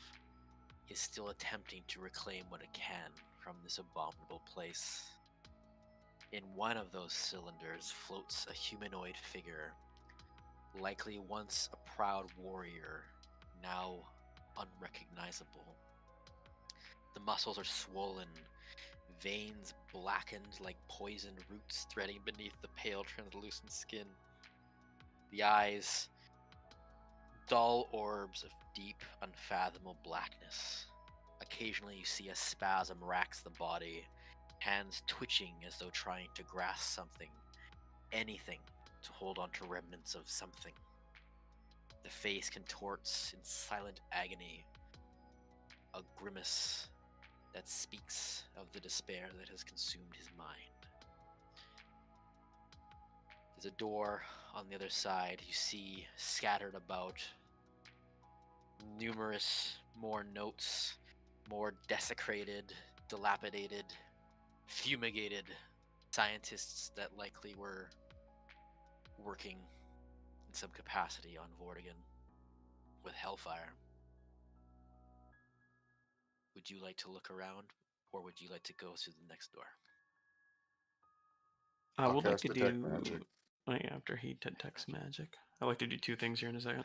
is still attempting to reclaim what it can from this abominable place. In one of those cylinders floats a humanoid figure, likely once a proud warrior, now unrecognizable. The muscles are swollen, veins blackened like poisoned roots threading beneath the pale translucent skin. The eyes, dull orbs of deep, unfathomable blackness. Occasionally you see a spasm racks the body, hands twitching as though trying to grasp something, anything to hold on to remnants of something. The face contorts in silent agony, a grimace that speaks of the despair that has consumed his mind. There's a door on the other side. You see scattered about numerous more notes, more desecrated, dilapidated, fumigated scientists that likely were working in some capacity on Vortigern with Hellfire. Would you like to look around, or would you like to go through the next door? I I'll would like cast to Detect do Magic. after he detects magic. I'd like to do two things here in a second.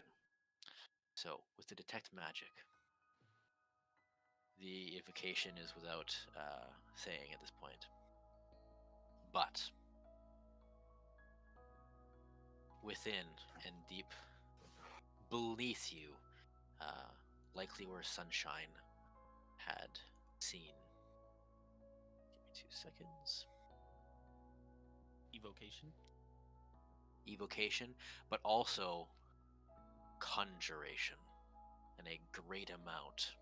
So, with the detect magic, the invocation is without saying at this point. But within and deep beneath you, likely where sunshine had seen. Give me 2 seconds. Evocation. Evocation, but also conjuration in a great amount.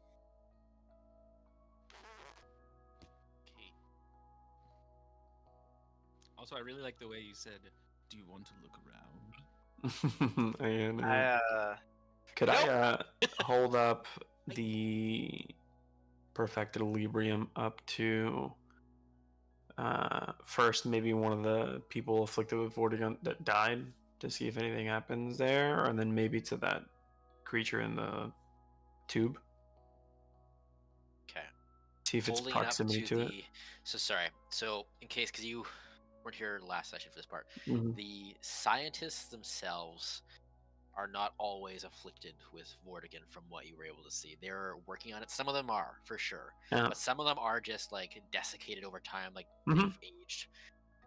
Okay. Also, I really like the way you said, "Do you want to look around?" Could I hold up the perfected Librium up to first maybe one of the people afflicted with Vortigern that died to see if anything happens there, and then maybe to that creature in the tube. Okay. See if it's Holding it up proximity to it. So sorry. So in case, because you weren't here last session for this part, Mhm. the scientists themselves are not always afflicted with Vortigern from what you were able to see. They're working on it. Some of them are, for sure. Yeah. But some of them are just like desiccated over time, like Mhm. they've aged.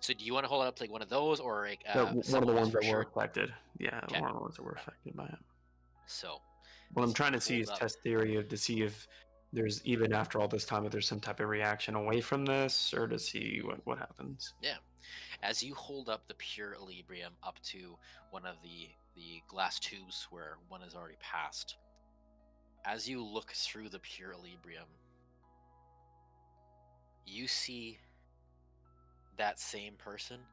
So do you want to hold it up to like one of those, or like One of the someone ones for that sure? were affected. Yeah, Okay. one of the ones that were affected by it. So What I'm as trying you to see hold is up- test theory to see if there's, even after all this time, if there's some type of reaction away from this, or to see what happens. Yeah. As you hold up the pure Elibrium up to one of the glass tubes where one is already passed, as you look through the pure Elibrium, you see that same person,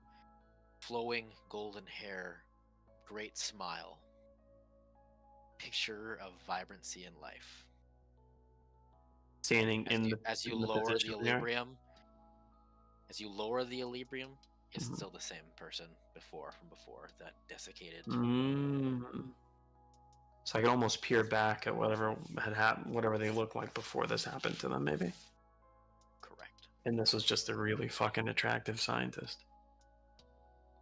flowing golden hair, great smile, picture of vibrancy and life. Standing As you in the lower the position there. Elibrium, it's Mhm. still the same person from before, that desiccated. So I could almost peer back at whatever had happened, whatever they looked like before this happened to them, maybe. Correct. And this was just a really fucking attractive scientist.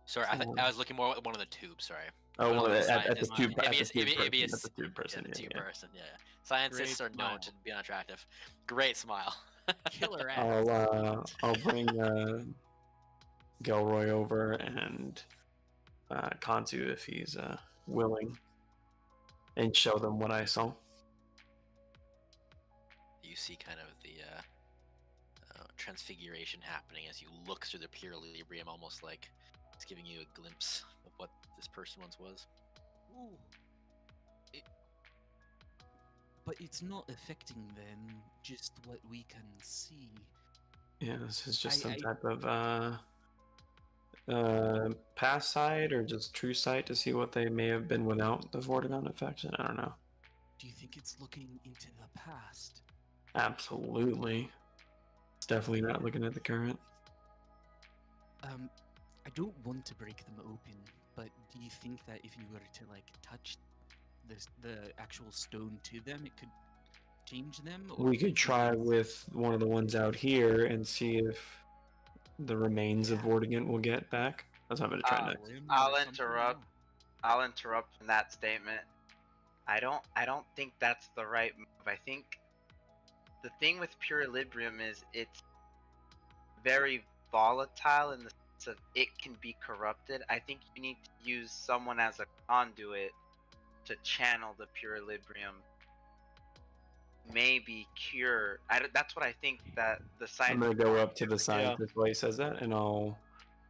Sorry, I was looking more at one of the tubes. Sorry. Oh, one of the, at the Scientist. tube, Maybe at it's the tube person, maybe at it's the tube person. the Yeah, tube yeah. person. Yeah. Scientists Great are known smile. to be unattractive. Great smile. Killer ass. I'll bring Gelroy over and Kantu if he's willing, and show them what I saw. You see kind of the transfiguration happening as you look through the pure Librium, almost like it's giving you a glimpse of what this person once was. Ooh. But it's not affecting them, just what we can see. Yeah, this is just some I- type of past sight or just true sight to see what they may have been without the Vortigaunt affection. I don't know. Do you think it's looking into the past? Absolutely. It's definitely not looking at the current. I don't want to break them open, but do you think that if you were to like touch the actual stone to them, it could change them? Or We could try with one of the ones out here and see if the remains of Vortigaunt will get back. That's what I'm gonna try next. I'll interrupt. I'll interrupt from that statement. I don't think that's the right move. I think the thing with pure Librium is it's very volatile in the sense of it can be corrupted. I think you need to use someone as a conduit to channel the pure Librium. Maybe cure. That's what I think that the science. I'm gonna go up to the scientist while he says that, and I'll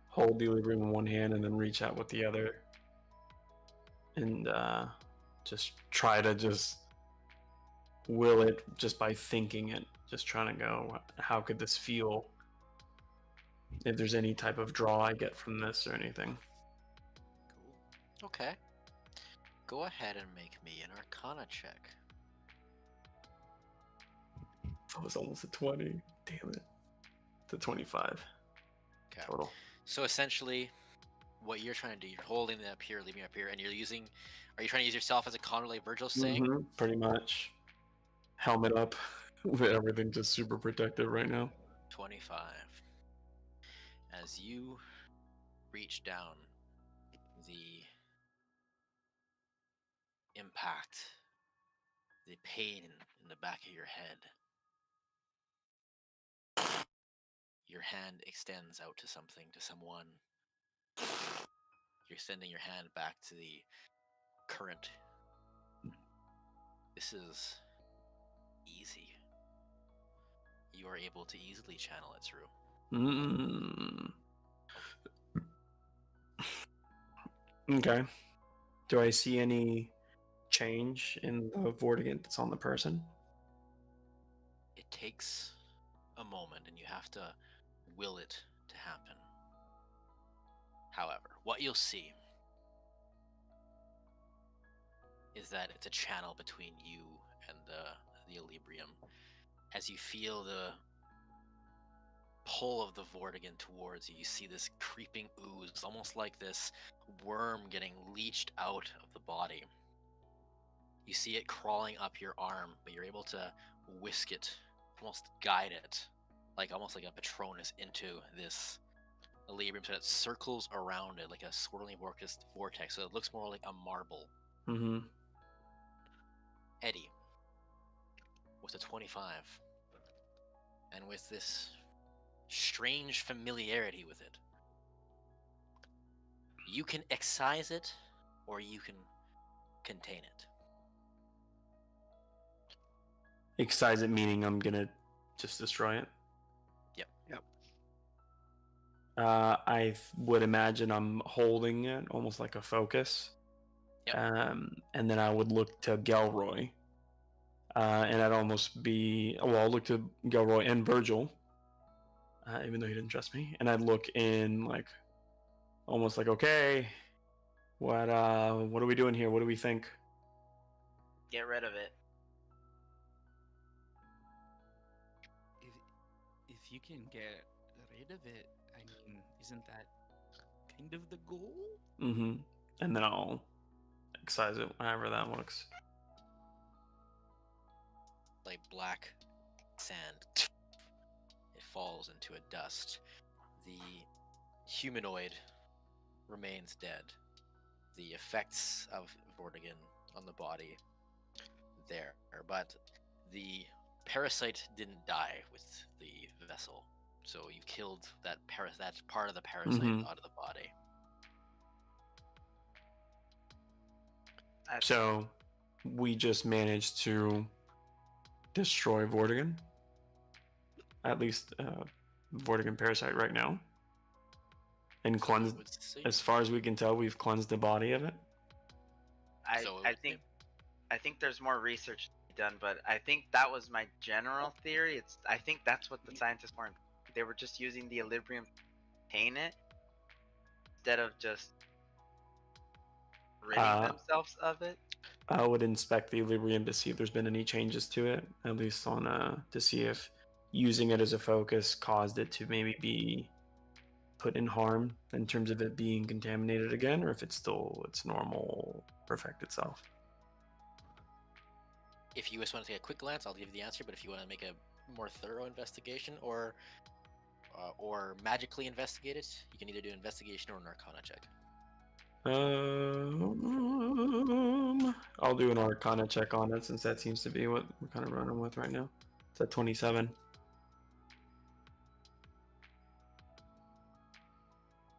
hold the Librium in one hand and then reach out with the other, and just try to just will it just by thinking it. Just trying to go, how could this feel? If there's any type of draw I get from this or anything. Cool. Okay. Go ahead and make me an Arcana check. That was almost a 20. Damn it. It's a 25 Okay. total. So essentially, what you're trying to do, you're holding it up here, leaving it up here, and you're using. Are you trying to use yourself as a conduit like Virgil's saying? Mhm, pretty much. Helmet up with everything just super protective right now. 25. As you reach down, the impact, the pain in the back of your head, your hand extends out to something, to someone. You're sending your hand back to the current. This is easy. You are able to easily channel it through. Okay. Do I see any change in the Vortigaunt that's on the person? It takes a moment and you have to will it to happen. However, what you'll see is that it's a channel between you and the Elibrium. As you feel the pull of the Vortigaunt towards you, you see this creeping ooze, almost like this worm getting leached out of the body. You see it crawling up your arm, but you're able to whisk it, almost guide it, almost like a Patronus into this Elibrium, so it circles around it like a swirling vortex, so it looks more like a marble. Mm-hmm. Eddie, with a 25, and with this strange familiarity with it, you can excise it, or you can contain it. Excise it meaning I'm gonna just destroy it? Yep. I would imagine I'm holding it almost like a focus. Yep. And then I would look to Gelroy. And I'd almost be, well, I'll look to Gelroy and Virgil, even though he didn't trust me. And I'd look in almost like, okay, what are we doing here? What do we think? Get rid of it. If you can get rid of it, I mean, isn't that kind of the goal? Mm-hmm. And then I'll excise it whenever that looks. Like black sand, it falls into a dust. The humanoid remains dead. The effects of Vortigaunt on the body there, but the parasite didn't die with the vessel. So you killed that that part of the parasite Mhm. out of the body. So we just managed to destroy Vortigern. At least Vortigern parasite right now. And So cleansed, it would seem. as far as we can tell, we've cleansed the body of it. So it I would think seem. I think there's more research to be done, but I think that was my general theory. I think that's what the scientists weren't. They were just using the Equilibrium to contain it instead of just ridding Uh, themselves of it. I would inspect the Equilibrium to see if there's been any changes to it, at least on to see if using it as a focus caused it to maybe be put in harm in terms of it being contaminated again, or if it's still its normal perfected self. If you just want to take a quick glance, I'll give you the answer. But if you want to make a more thorough investigation or magically investigate it, you can either do investigation or an Arcana check. I'll do an Arcana check on it since that seems to be what we're kind of running with right now. It's at 27.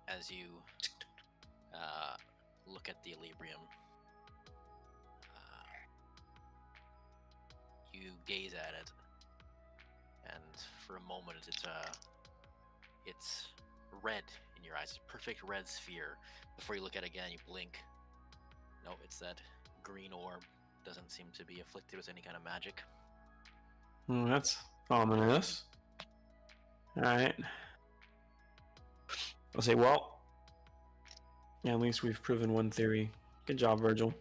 As you look at the Equilibrium, you gaze at it, and for a moment it's red in your eyes. It's a perfect red sphere. Before you look at it again, you blink. No, it's that green orb. Doesn't seem to be afflicted with any kind of magic. Well, that's ominous. Alright. I'll say, well, yeah, at least we've proven one theory. Good job, Virgil.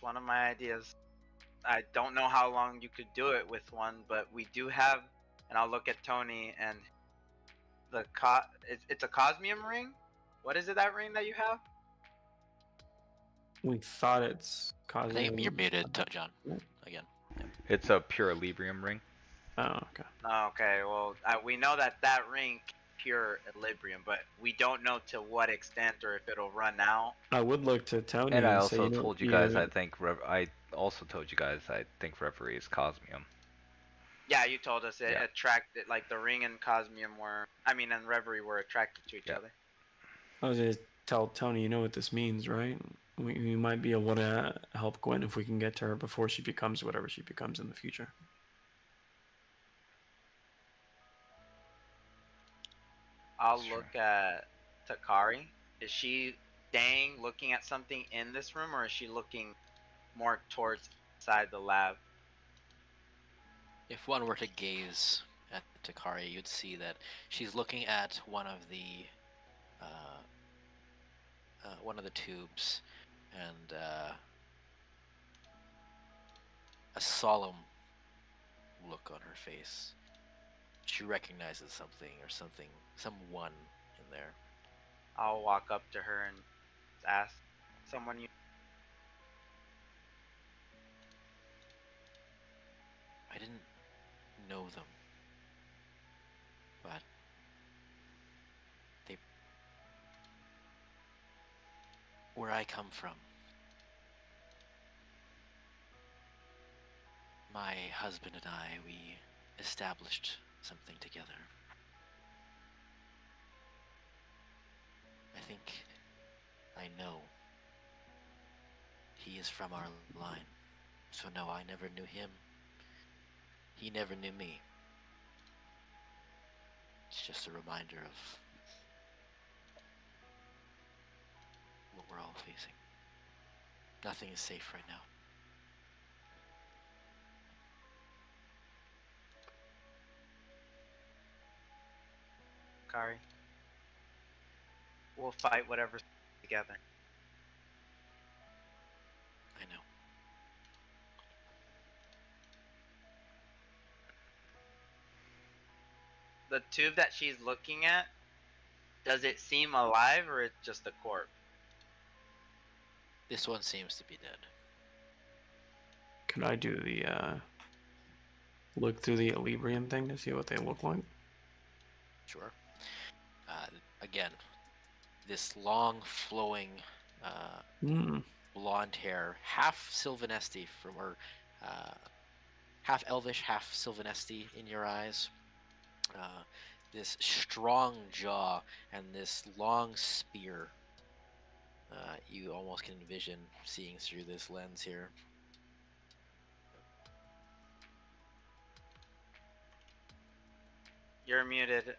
One of my ideas. I don't know how long you could do it with one, but we do have, and I'll look at Tony and it's a Cosmium ring. What is it, that ring that you have? We thought it's I causing. think you're muted, John. Again. It's a pure Librium ring. Oh, okay. Okay, well, we know that ring pure Equilibrium, but we don't know to what extent or if it'll run out. I would look to Tony And I and also say, told you guys, I think I think Reverie is Cosmium. Yeah, you told us it Yeah. attracted, like the ring and Cosmium were, and Reverie were attracted to each Yeah. other. I was gonna tell Tony, you know what this means, right? We might be able to help Gwen if we can get to her before she becomes whatever she becomes in the future. I'll That's true. look at Takari. Is she staying looking at something in this room, or is she looking more towards inside the lab? If one were to gaze at Takari, you'd see that she's looking at one of the tubes, and a solemn look on her face. She recognizes someone in there. I'll walk up to her and ask someone you. I didn't know them, but where I come from, my husband and I, we established something together. I think I know he is from our line. So no, I never knew him. He never knew me. It's just a reminder of what we're all facing. Nothing is safe right now. Takari. We'll fight whatever's together. I know. The tube that she's looking at, does it seem alive or it's just a corpse? This one seems to be dead. Could I do the look through the Equilibrium thing to see what they look like? Sure. Again, this long, flowing, blonde hair, half Sylvanesti from her, half elvish, half Sylvanesti in your eyes. This strong jaw and this long spear. You almost can envision seeing through this lens here. You're muted.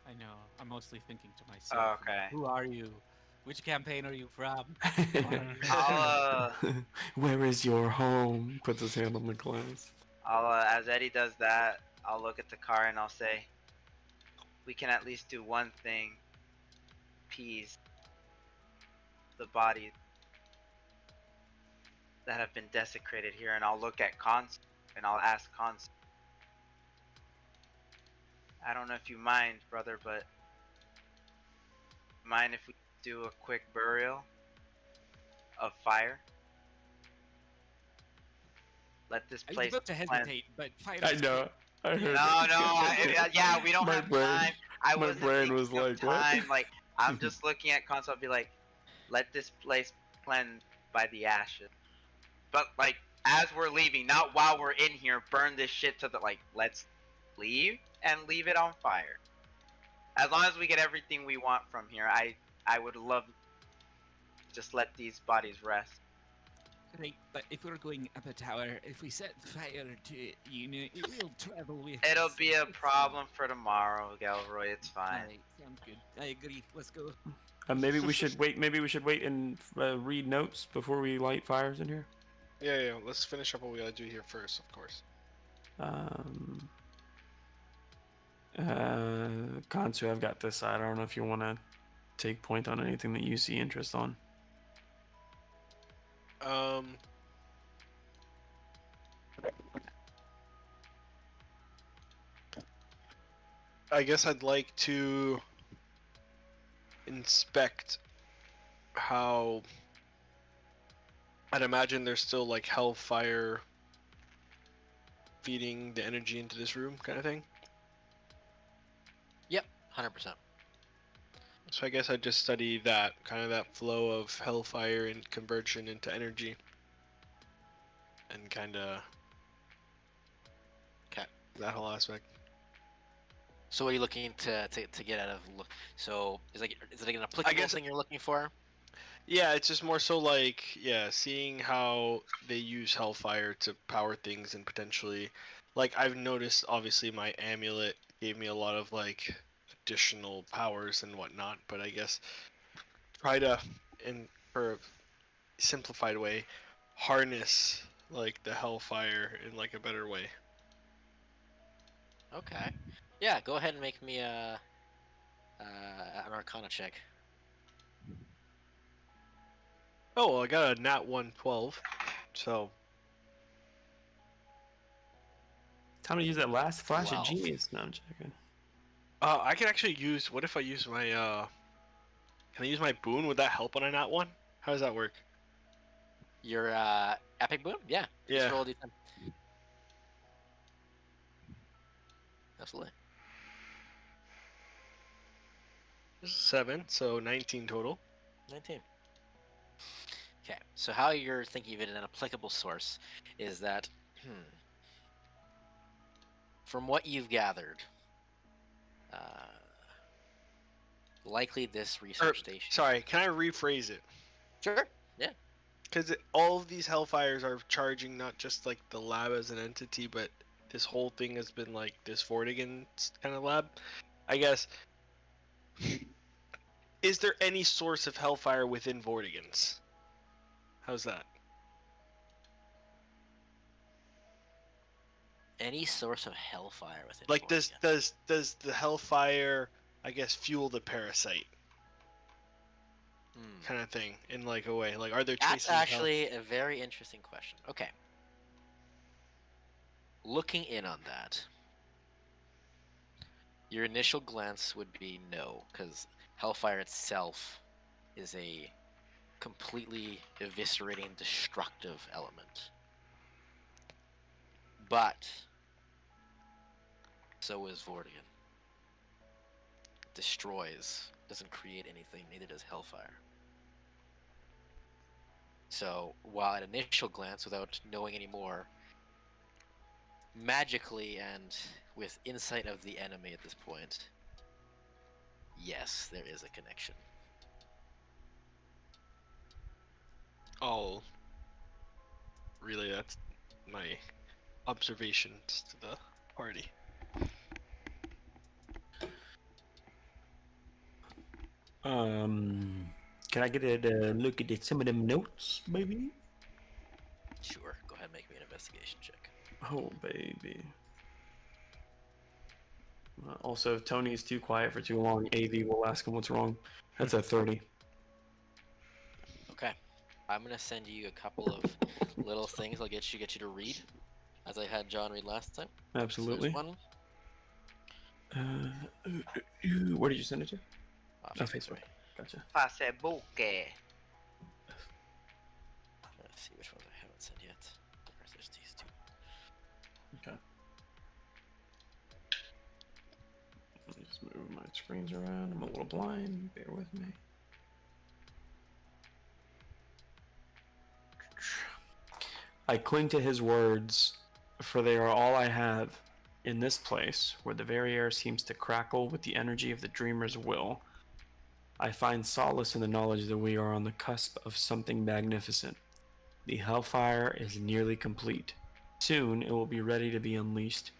I know. I'm mostly thinking to myself. Okay. Who are you? Which campaign are you from? Who are you? I'll Where is your home? Puts his hand on the glass. as Eddie does that, I'll look at the car and I'll say, we can at least do one thing. Appease the bodies that have been desecrated here, and I'll look at Cons and I'll ask Cons. I don't know if you mind, brother, but mind if we do a quick burial of fire? Let this I was place about to cleanse. hesitate, but fire. I is know. I heard No, yeah, we don't My have brain- time. I my wasn't brain thinking was of like, what? time. Like, I'm just looking at console. I'll be like, let this place cleanse by the ashes. But like, as we're leaving, not while we're in here, burn this shit to the like. Let's leave and leave it on fire. As long as we get everything we want from here, I would love just let these bodies rest. Right, but if we're going up a tower, if we set fire to it, you know, it will travel with It'll us. be a It's problem for tomorrow, Galroy. It's fine. Alright, sounds good. I agree. Let's go. Maybe we should wait. Maybe we should wait and read notes before we light fires in here. Yeah. Let's finish up what we gotta do here first, of course. Kansu, I've got this side. I don't know if you want to take point on anything that you see interest on. I guess I'd like to inspect how. I'd imagine there's still like hellfire feeding the energy into this room, kind of thing. Yep, 100%. So I guess I'd just study that kind of that flow of hellfire and conversion into energy, and kind of. Okay. That whole aspect. So what are you looking to get out of? So is it an applicable thing you're looking for? Yeah, it's just more so like, seeing how they use hellfire to power things and potentially, like, I've noticed, obviously, my amulet gave me a lot of, like, additional powers and whatnot, but I guess try to, for a simplified way, harness, like, the hellfire in, like, a better way. Okay. Yeah, go ahead and make me an Arcana check. Oh, well, I got a nat 112, so... Time to use that last flash of 12. genius. No, I'm checking. I can actually use, what if I use my, can I use my boon? Would that help on a nat 1? How does that work? Your epic boon? Yeah. Yeah. Just roll a d10. Absolutely. 7, so 19 total. 19. Okay, so how you're thinking of it in an applicable source is that, from what you've gathered, likely this research station. Sorry, can I rephrase it? Sure. Yeah. Because all of these hellfires are charging not just like the lab as an entity, but this whole thing has been like this Vortigern kind of lab. I guess. Is there any source of hellfire within Vortigerns? How's that? Any source of hellfire within. Like, Vortigern. does the hellfire, I guess, fuel the parasite kind of thing in like a way? Like, are there traces? That's actually a very interesting question. Okay. Looking in on that, your initial glance would be no, because hellfire itself is a completely eviscerating, destructive element. But so is Vortigern. Destroys, doesn't create anything, neither does hellfire. So, while at initial glance, without knowing any more, magically and with insight of the enemy at this point, yes, there is a connection. I'll relay that's my observations to the party. Can I get a look at some of them notes, baby? Sure, go ahead and make me an investigation check. Oh, baby. Also, if Tony is too quiet for too long, AV will ask him what's wrong. That's a 30. Okay. I'm gonna send you a couple of little things I'll get you to read, as I had John read last time. Absolutely. So there's one. Where did you send it to? Facebook. Facebook. Gotcha. Facebook. Trying to see which ones I haven't sent yet. There's these two. Okay. Let me just move my screens around. I'm a little blind. Bear with me. I cling to his words, for they are all I have. In this place, where the very air seems to crackle with the energy of the dreamer's will, I find solace in the knowledge that we are on the cusp of something magnificent. The hellfire is nearly complete. Soon it will be ready to be unleashed,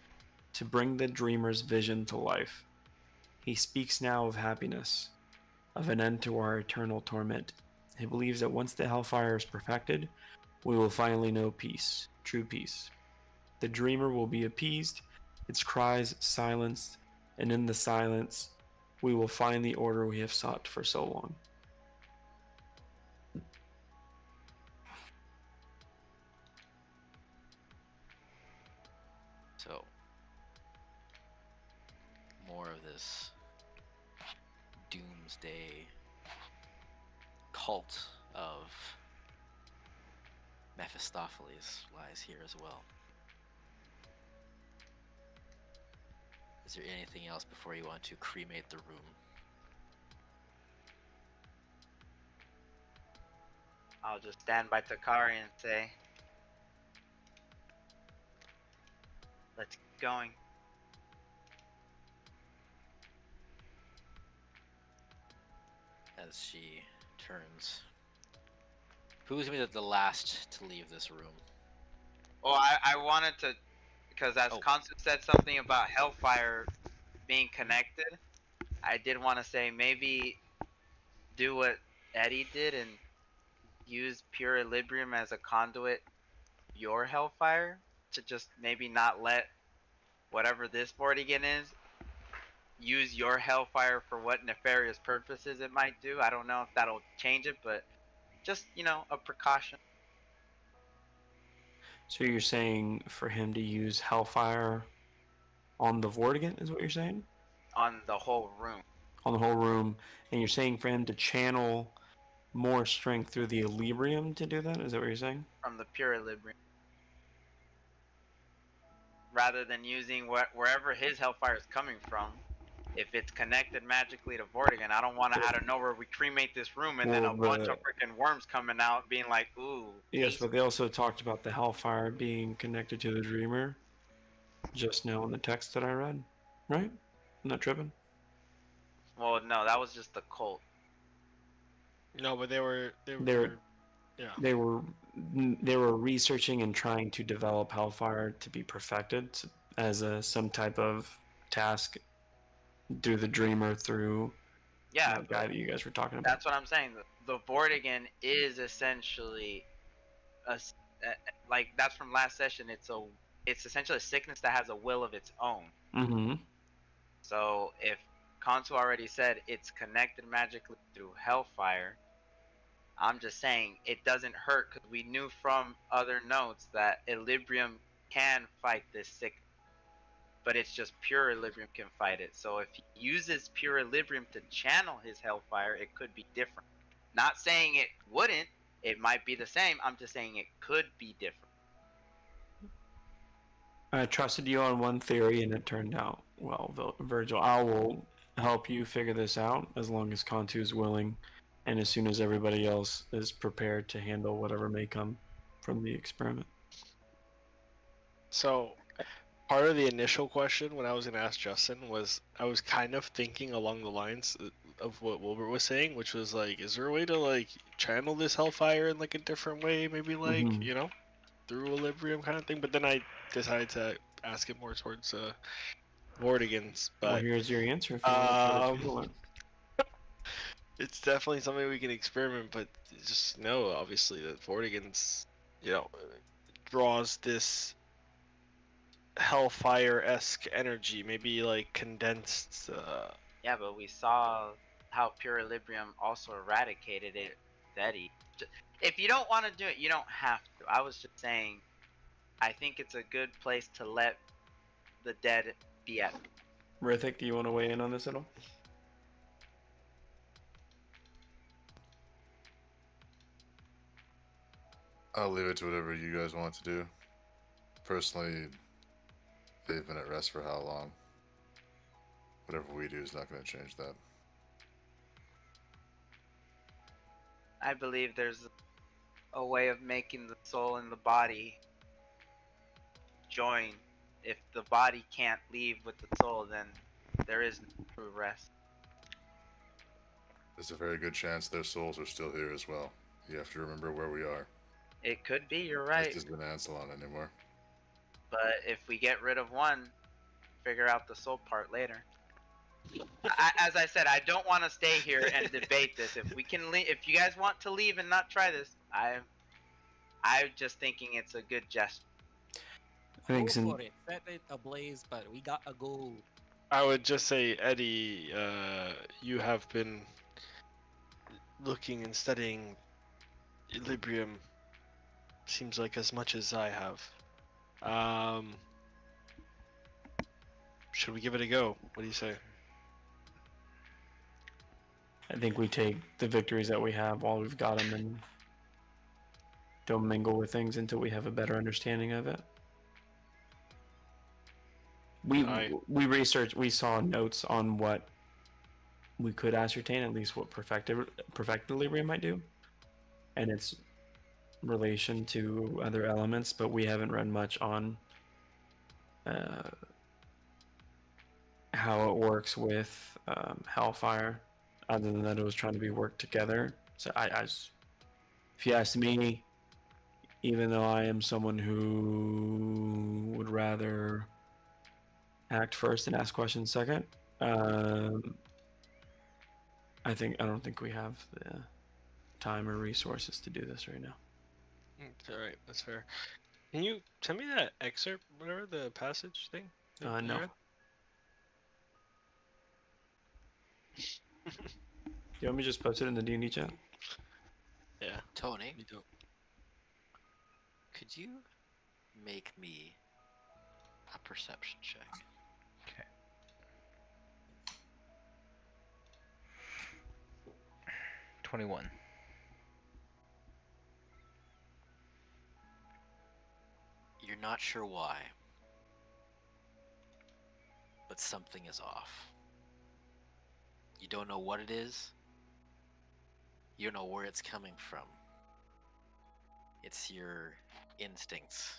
to bring the dreamer's vision to life. He speaks now of happiness, of an end to our eternal torment. He believes that once the hellfire is perfected, we will finally know peace, true peace. The dreamer will be appeased, its cries silenced, and in the silence, we will find the order we have sought for so long. So, more of this doomsday cult of Mephistopheles lies here as well. Is there anything else before you want to cremate the room? I'll just stand by Takari and say, let's keep going. As she turns. Who's gonna be the last to leave this room? Oh, I wanted to, because as Oh. Consu said something about Hellfire being connected, I did want to say maybe do what Eddie did and use pure Equilibrium as a conduit, your Hellfire, to just maybe not let whatever this Vortigern is use your Hellfire for what nefarious purposes it might do. I don't know if that'll change it, but just, a precaution. So you're saying for him to use Hellfire on the Vortigern is what you're saying? On the whole room. On the whole room. And you're saying for him to channel more strength through the Equilibrium to do that? Is that what you're saying? From the pure Equilibrium. Rather than using wherever his Hellfire is coming from, if it's connected magically to Vortigern, I don't want to out of nowhere we cremate this room and then a bunch of freaking worms coming out being like, ooh. Yes, peace. but they also talked about the Hellfire being connected to the Dreamer just now in the text that I read, right? I'm not tripping. Well, no, that was just the cult. No, but they were yeah. They were researching and trying to develop Hellfire to be perfected as some type of task through the Dreamer, through Yeah, that guy that you guys were talking about. that's what I'm saying. The Vortigern is essentially like that's from last session. It's essentially a sickness that has a will of its own. Mm-hmm. So if Kansu already said it's connected magically through Hellfire, I'm just saying it doesn't hurt because we knew from other notes that Equilibrium can fight this sickness. But it's just pure Equilibrium can fight it. So if he uses pure Equilibrium to channel his Hellfire, it could be different. Not saying it wouldn't. It might be the same. I'm just saying it could be different. I trusted you on one theory, and it turned out well. Virgil, I will help you figure this out as long as Kantu is willing, and as soon as everybody else is prepared to handle whatever may come from the experiment. So part of the initial question when I was gonna ask Justin was I was kind of thinking along the lines of what Wilbur was saying, which was like, is there a way to like channel this hellfire in like a different way, maybe like Mhm. you know, through Equilibrium kind of thing? But then I decided to ask it more towards Vortigans. Well, But here's your answer if you want to try to channel it. it's definitely something we can experiment, but just know obviously that Vortigans, you know, draws this hellfire-esque energy, maybe like condensed. Yeah, but we saw how Pure Equilibrium also eradicated it. Eddie. If you don't want to do it, you don't have to. I was just saying, I think it's a good place to let the dead be at. Rithik, do you want to weigh in on this at all? I'll leave it to whatever you guys want to do. Personally, they've been at rest for how long? Whatever we do is not going to change that. I believe there's a way of making the soul and the body join. If the body can't leave with the soul, then there is no true rest. There's a very good chance their souls are still here as well. You have to remember where we are. It could be, you're right. This isn't Ansalon anymore. But if we get rid of one, figure out the soul part later. As I said, I don't want to stay here and debate this. If we can, if you guys want to leave and not try this, I'm just thinking it's a good gesture. I think Go since for it. Set it ablaze, but we gotta go. I would just say, Eddie, you have been looking and studying Equilibrium. Seems like as much as I have. Should we give it a go? What do you say? I think we take the victories that we have while we've got them and don't mingle with things until we have a better understanding of it. We researched, we saw notes on what we could ascertain, at least what perfected Equilibrium might do, and its relation to other elements, but we haven't read much on how it works with Hellfire, other than that it was trying to be worked together. So if you ask me, even though I am someone who would rather act first and ask questions second, I don't think we have the time or resources to do this right now. All right, that's fair. Can you send me that excerpt, whatever the passage thing? that you No. read? You want me to just post it in the D&D chat? Yeah. Tony, Me too. could you make me a perception check? Okay. $21. You're not sure why, but something is off. You don't know what it is. You don't know where it's coming from. It's your instincts,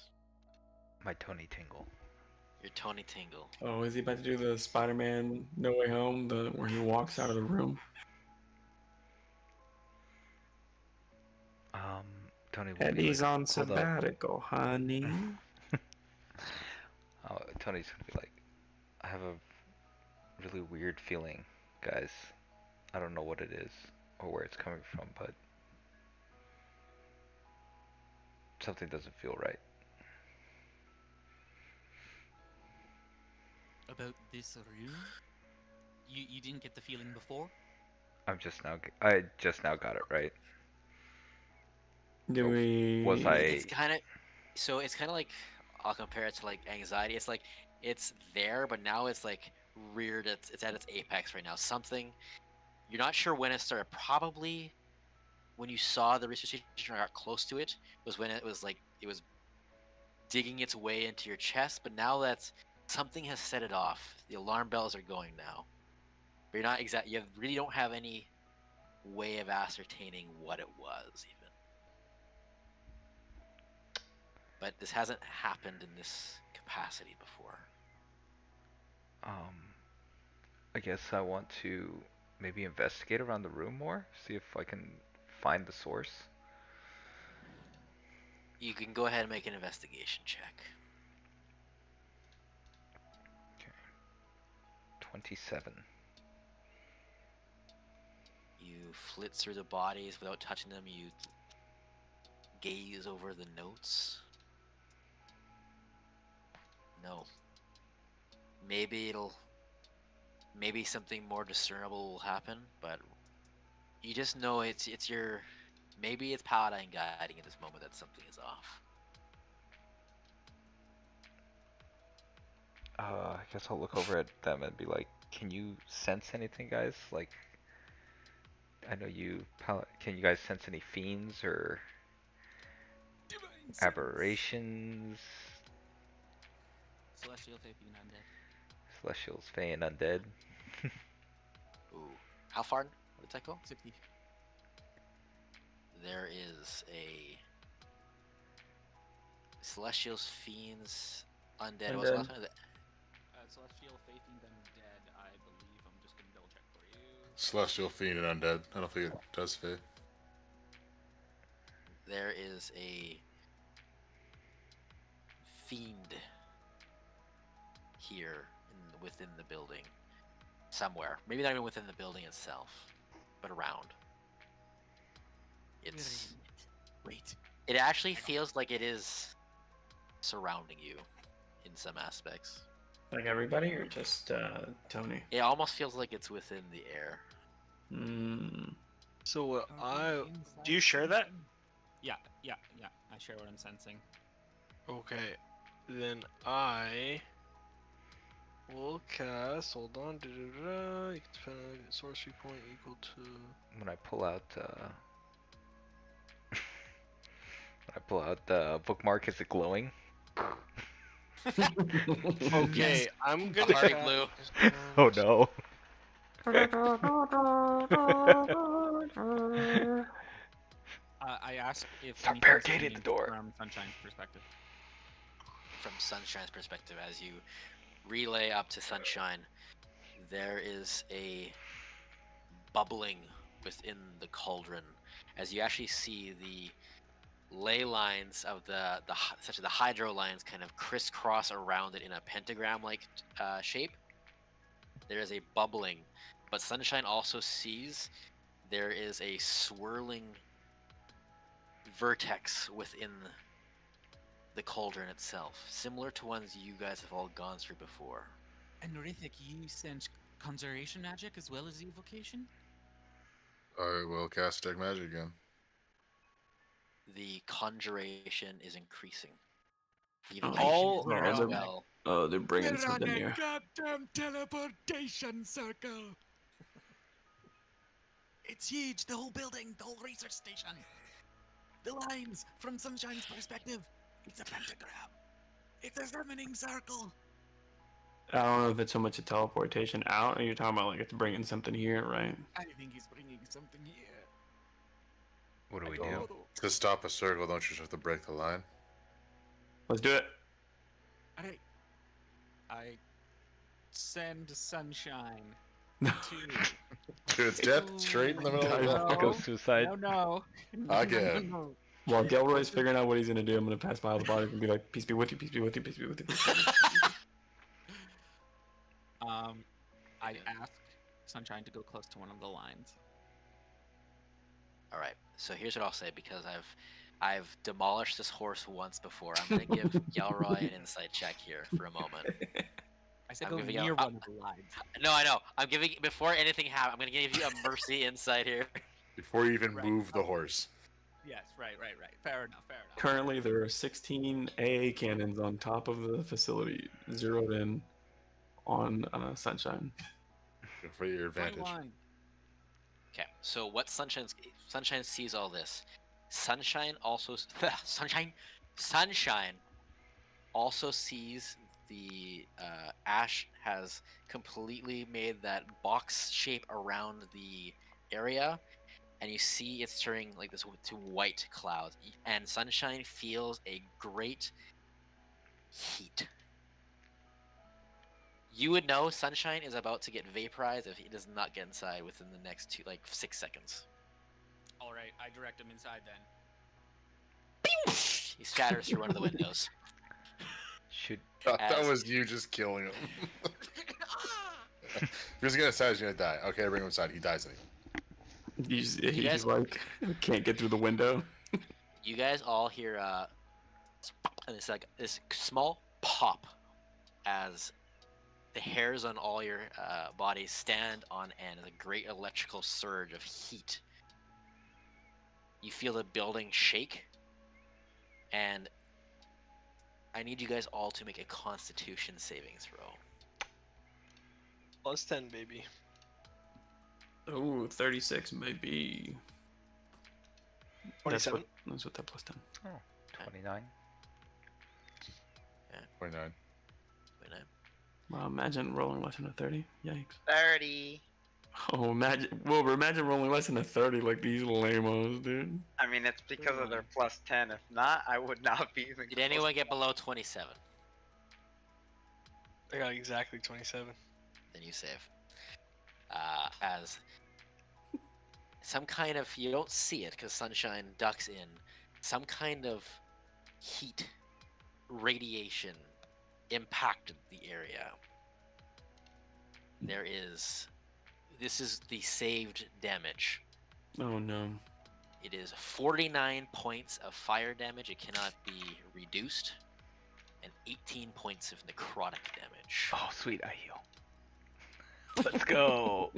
My Tony tingle. your Tony Tingle. Oh, is he about to do the Spider-Man No Way Home, where he walks out of the room? Tony will be Eddie's like, on "Hold up." sabbatical, honey. Tony's gonna be like, I have a really weird feeling, guys. I don't know what it is or where it's coming from, but something doesn't feel right. About this room? You didn't get the feeling before? I just now got it right. Do we? Was I? It's kind of like, I'll compare it to like anxiety. It's like it's there, but now it's like reared. It's at its apex right now. Something you're not sure when it started. Probably when you saw the research station or got close to it was when it was digging its way into your chest. But now that something has set it off, the alarm bells are going now. But you're not exact. You really don't have any way of ascertaining what it was even. But this hasn't happened in this capacity before. I guess I want to maybe investigate around the room more, see if I can find the source. You can go ahead and make an investigation check. Okay. 27. You flit through the bodies without touching them. You gaze over the notes. No. Maybe something more discernible will happen, but you just know it's your, maybe it's Paladin guiding at this moment that something is off. I guess I'll look over at them and be like, can you sense anything, guys? Like, I know can you guys sense any fiends or Divine sense. aberrations? Celestial faith being undead. Celestials, Fae, and undead. Ooh. How far did that go? 60. There is a Celestials, Fiends, Undead. What was the last one? Celestial faith being undead, I believe. I'm just gonna double check for you. Celestial Fiend and Undead. I don't think it does fit. There is a Fiend here within the building. Somewhere. Maybe not even within the building itself, but around. It's. Wait. It actually feels like it is surrounding you in some aspects. Like everybody, or just Tony? It almost feels like it's within the air. Hmm. So Are we do inside you share that? something? Yeah. I share what I'm sensing. Okay, then I will cast. Hold on. You can spend a sorcery point equal to. When I pull out, the bookmark, is it glowing? Okay, I'm gonna Party cast. blue. Oh no. I asked if Start anything's barricading the changed door. from Sunshine's perspective. From Sunshine's perspective, as you relay up to Sunshine, there is a bubbling within the cauldron as you actually see the ley lines of essentially the hydro lines kind of crisscross around it in a pentagram like shape. There is a bubbling, but Sunshine also sees there is a swirling vertex within the cauldron itself, similar to ones you guys have all gone through before. And Rithik, you sense conjuration magic as well as evocation? I will cast Detect Magic again. The conjuration is increasing. The Oh, evocation is all- there oh, as they're- well. Oh, they're bringing something here. goddamn teleportation circle! It's huge, the whole building, the whole research station. The lines, from Sunshine's perspective, it's a pentagram. It's a summoning circle. I don't know if it's so much a teleportation out, or you're talking about like it's bringing something here, right? I think he's bringing something here. What do we I don't do? know. To stop a circle, don't you just have to break the line? Let's do it. Alright. I send Sunshine to. Dude, it's dead straight in the middle of the No. line. Go suicide. No. Again. No. While Gelroy's figuring out what he's gonna do, I'm gonna pass by all the bodies and be like, "Peace be with you, peace be with you, peace be with you." Peace be with you. I ask Sunshine to go close to one of the lines. All right. So here's what I'll say because I've demolished this horse once before. I'm gonna give Gelroy an insight check here for a moment. I said I'm go giving near you- one of the lines. No, I know. I'm giving before anything happens. I'm gonna give you a mercy insight here. Before you even Right. move the horse. Yes, right. Fair enough. Currently, there are 16 AA cannons on top of the facility, zeroed in on Sunshine. For your advantage. 21. Okay. So what Sunshine sees all this. Sunshine also Sunshine also sees the ash has completely made that box shape around the area, and you see it's turning like this to white clouds, and Sunshine feels a great heat You would know Sunshine is about to get vaporized if he does not get inside within the next 6 seconds. All right, I direct him inside then. He shatters through one of the windows. Should That As- was you just killing him. If he's gonna inside, he's gonna die. Okay, I bring him inside. He dies. He's guys- like can't get through the window. You guys all hear and it's like this small pop as the hairs on all your bodies stand on end. A great electrical surge of heat. You feel the building shake, and I need you guys all to make a Constitution saving throw. Plus 10, baby. Oh, 36 maybe. 27. That's what that plus 10. 29. 29. 29. Wow, imagine rolling less than a 30. Yikes. 30. Oh, imagine rolling less than a 30 like these lamos, dude. I mean, it's because of their plus 10. If not, I would not be even. Did close. anyone get below 27? I got exactly 27. Then you save. As some kind of, you don't see it because Sunshine ducks in, some kind of heat radiation impacted the area. This is the saved damage. Oh no. It is 49 points of fire damage. It cannot be reduced. And 18 points of necrotic damage. Oh, sweet, I heal. Let's go.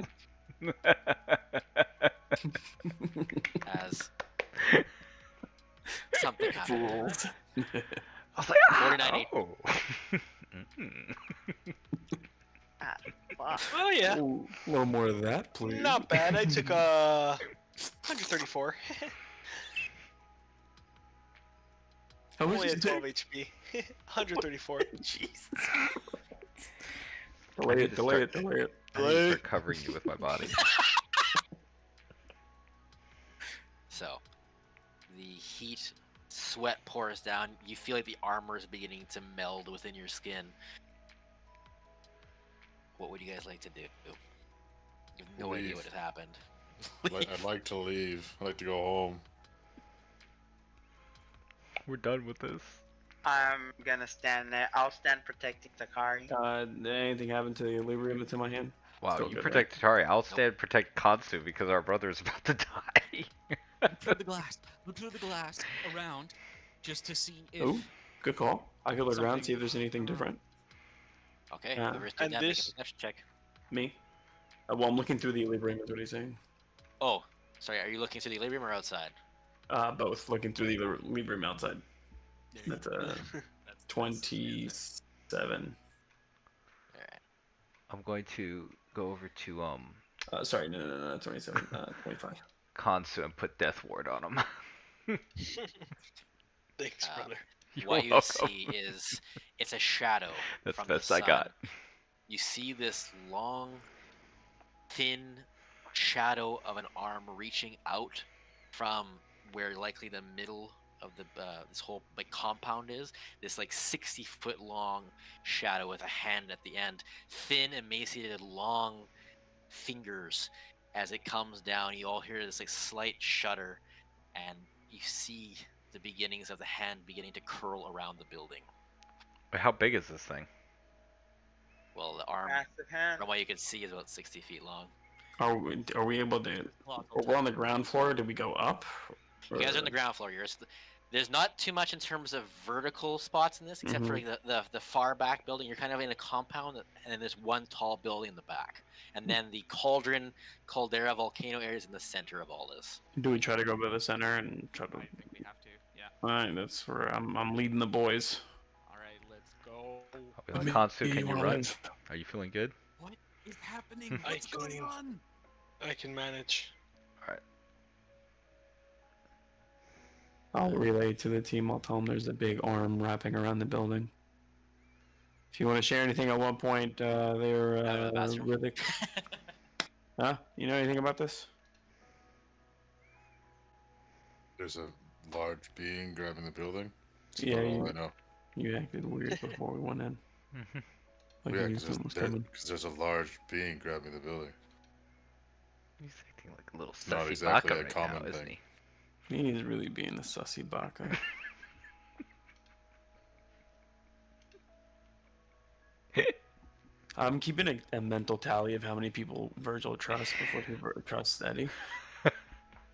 As something happened. Fools. I was like, 49 oh. Fuck. Oh yeah. Ooh, a little more of that, please. Not bad. I took 134. How much Only is at 12 HP. 134. Jesus. I Delay need it, to delay start- it, delay it. I need to start covering you with my body. So, the heat, sweat pours down. You feel like the armor is beginning to meld within your skin. What would you guys like to do? You have no idea Leave. what has happened. I'd like to leave. I'd like to go home. We're done with this. I'm gonna stand there. I'll stand protecting Takari. Anything happened to the Equilibrium that's in my hand? Wow, Still you good, protect Tatari. I'll stand protect Kansu because our brother is about to die. Look through the glass. Look through the glass around, just to see if. Oh, good call. I could look around, Something- see if there's anything different. Okay, Yeah. whoever's doing And that, make a this- perception check. Me? Well, I'm looking through the Equilibrium, is what he's saying. Oh, sorry, are you looking through the equilibrium or outside? Both. Looking through the Equilibrium outside. There you That's go. a That's 27. Alright. I'm going to go over to Sorry, no, 27. 25. Kansu and put Death Ward on him. Thanks, Uh, brother. You're What you welcome. see is it's a shadow. That's from the best the I got. sun. You see this long, thin shadow of an arm reaching out from where likely the middle of the this whole compound is. This 60-foot long shadow with a hand at the end, thin, emaciated, long fingers. As it comes down, you all hear this slight shudder, and you see the beginnings of the hand beginning to curl around the building. Wait, how big is this thing? Well, the arm, Massive hand. from what you can see, is about 60 feet long. Are we able to? We're on the ground floor. Did we go up? You guys are on the ground floor. There's not too much in terms of vertical spots in this, except for the far back building. You're kind of in a compound, and then there's one tall building in the back, and then the cauldron, caldera, volcano areas in the center of all this. Do we try to go to the center and try to? I think we have to. Yeah. All right, that's where I'm leading the boys. All right, let's go. I'll be like, Kansu, can you run? Are you feeling good? What is happening? What's going on? I can manage. I'll relay to the team. I'll tell them there's a big arm wrapping around the building. If you want to share anything at one point, they're the bathroom. Riddick. Huh? You know anything about this? There's a large being grabbing the building. That's Yeah, about all you- I know. You acted weird before we went in. Like Yeah, he knew because something was coming. there's a large being grabbing the building. He's acting like a little Not sussy exactly baka a right now, common isn't thing. he? He's really being a sussy baka. I'm keeping a mental tally of how many people Virgil trusts before he trusts Eddie.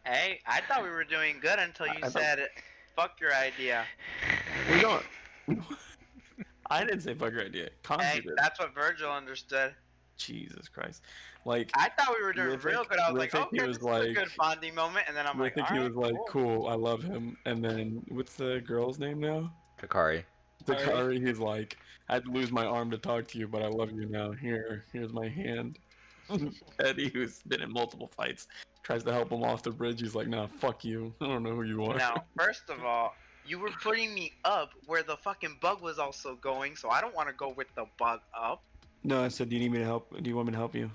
Hey, I thought we were doing good until you I thought- said, "Fuck your idea." We don't. I didn't say fuck your idea. Conzi Hey, did. that's what Virgil understood. Jesus Christ. Like, I thought we were doing real good. I was like, Rithik, he okay, was this is a good like- bonding moment, and then I'm I like, think all he right, was like, cool. cool, I love him. And then, what's the girl's name now? Takari. Dakari, he's like, I had to lose my arm to talk to you, but I love you now. Here's my hand. Eddie, who's been in multiple fights, tries to help him off the bridge. He's like, nah, fuck you. I don't know who you are. Now, first of all, you were putting me up where the fucking bug was also going, so I don't want to go with the bug up. No, I said, do you need me to help? Do you want me to help you?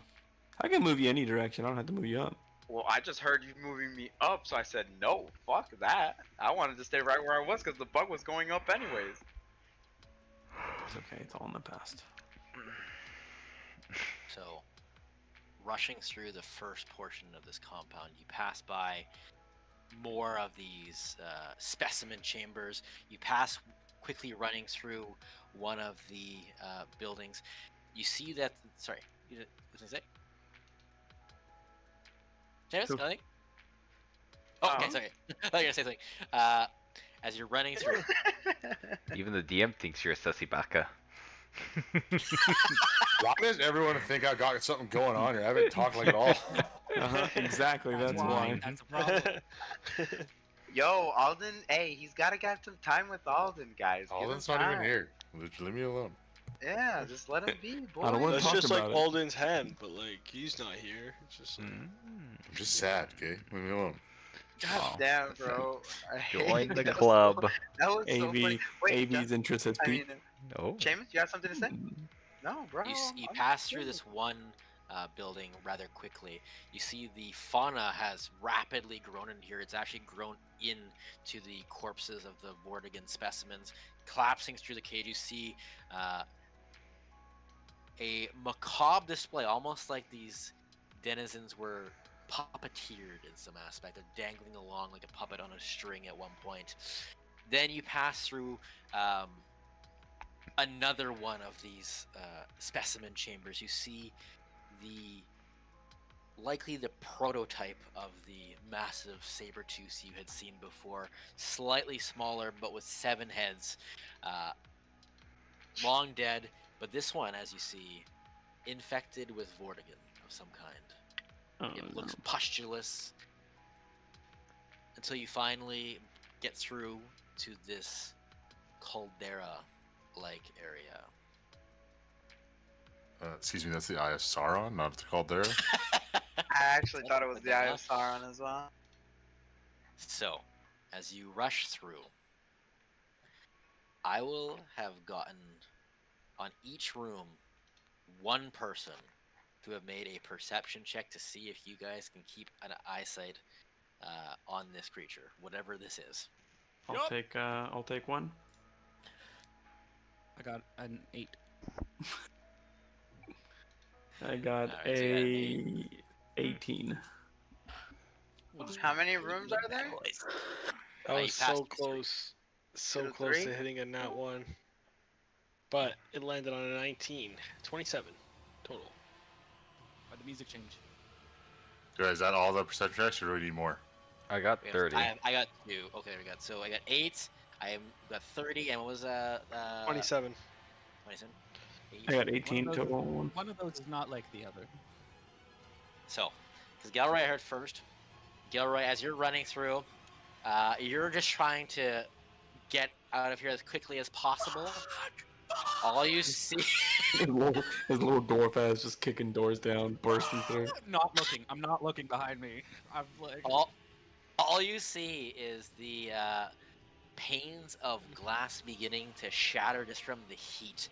I can move you any direction. I don't have to move you up. Well, I just heard you moving me up, so I said, no, fuck that. I wanted to stay right where I was because the bug was going up anyways. It's okay. It's all in the past. So, rushing through the first portion of this compound, you pass by more of these specimen chambers. You pass quickly running through one of the buildings. You see that. Sorry, what did I say? James, Cool. nothing? Oh, okay, sorry. I thought you were gonna say something. As you're running through, Even the DM thinks you're a sussy baka. Why does everyone think I got something going on here? I haven't talked like at all. Exactly. That's why. That's a problem. Yo, Alden, hey, he's gotta get some time with Alden, guys. Give him Alden's not even time. here. Leave me alone. Yeah, just let him be, boy. I don't wanna That's talk just like about it. Alden's hand, but like he's not here. It's just like, I'm just sad, okay? Leave me alone. God Wow. damn, bro. I hate Join the that. club. That was so funny. AV, Wait, AV's interest has I mean, peaked. No. Seamus, you got something to say? No, bro. you I'm pass through good. this one building rather quickly. You see the fauna has rapidly grown in here. It's actually grown into the corpses of the Vortigern specimens. Collapsing through the cage, you see a macabre display, almost like these denizens were puppeteered in some aspect. They're dangling along like a puppet on a string at one point. Then you pass through another one of these specimen chambers. You see likely the prototype of the massive saber tooth you had seen before, slightly smaller but with 7 heads, long dead, but this one, as you see, infected with Vortigern of some kind. It looks pustulous until you finally get through to this caldera-like area. Excuse me, that's the Eye of Sauron, not the Caldera. I actually thought it was the Eye of Sauron as well. So, as you rush through, I will have gotten on each room one person who have made a perception check to see if you guys can keep an eyesight on this creature, whatever this is. I'll take one. I got an 8. I got Alright, so you got an 18. How many rooms are there? I you was passed so these three. close, so To the close to 3? hitting a nat 1. But it landed on a 19. 27 total. Why'd the music change? Guys, is that all the perception checks, or do we need more? I got We have- 30. I got 2. Okay, we got. So I got 8. I got 30, and what was 27. 27? I got 18 One of those- total. One of those is not like the other. So, because Gilroy heard first. Gilroy, as you're running through, you're just trying to get out of here as quickly as possible. All you see, His little dwarf ass just kicking doors down, bursting through. Not looking. I'm not looking behind me. I'm like. all you see is the panes of glass beginning to shatter just from the heat,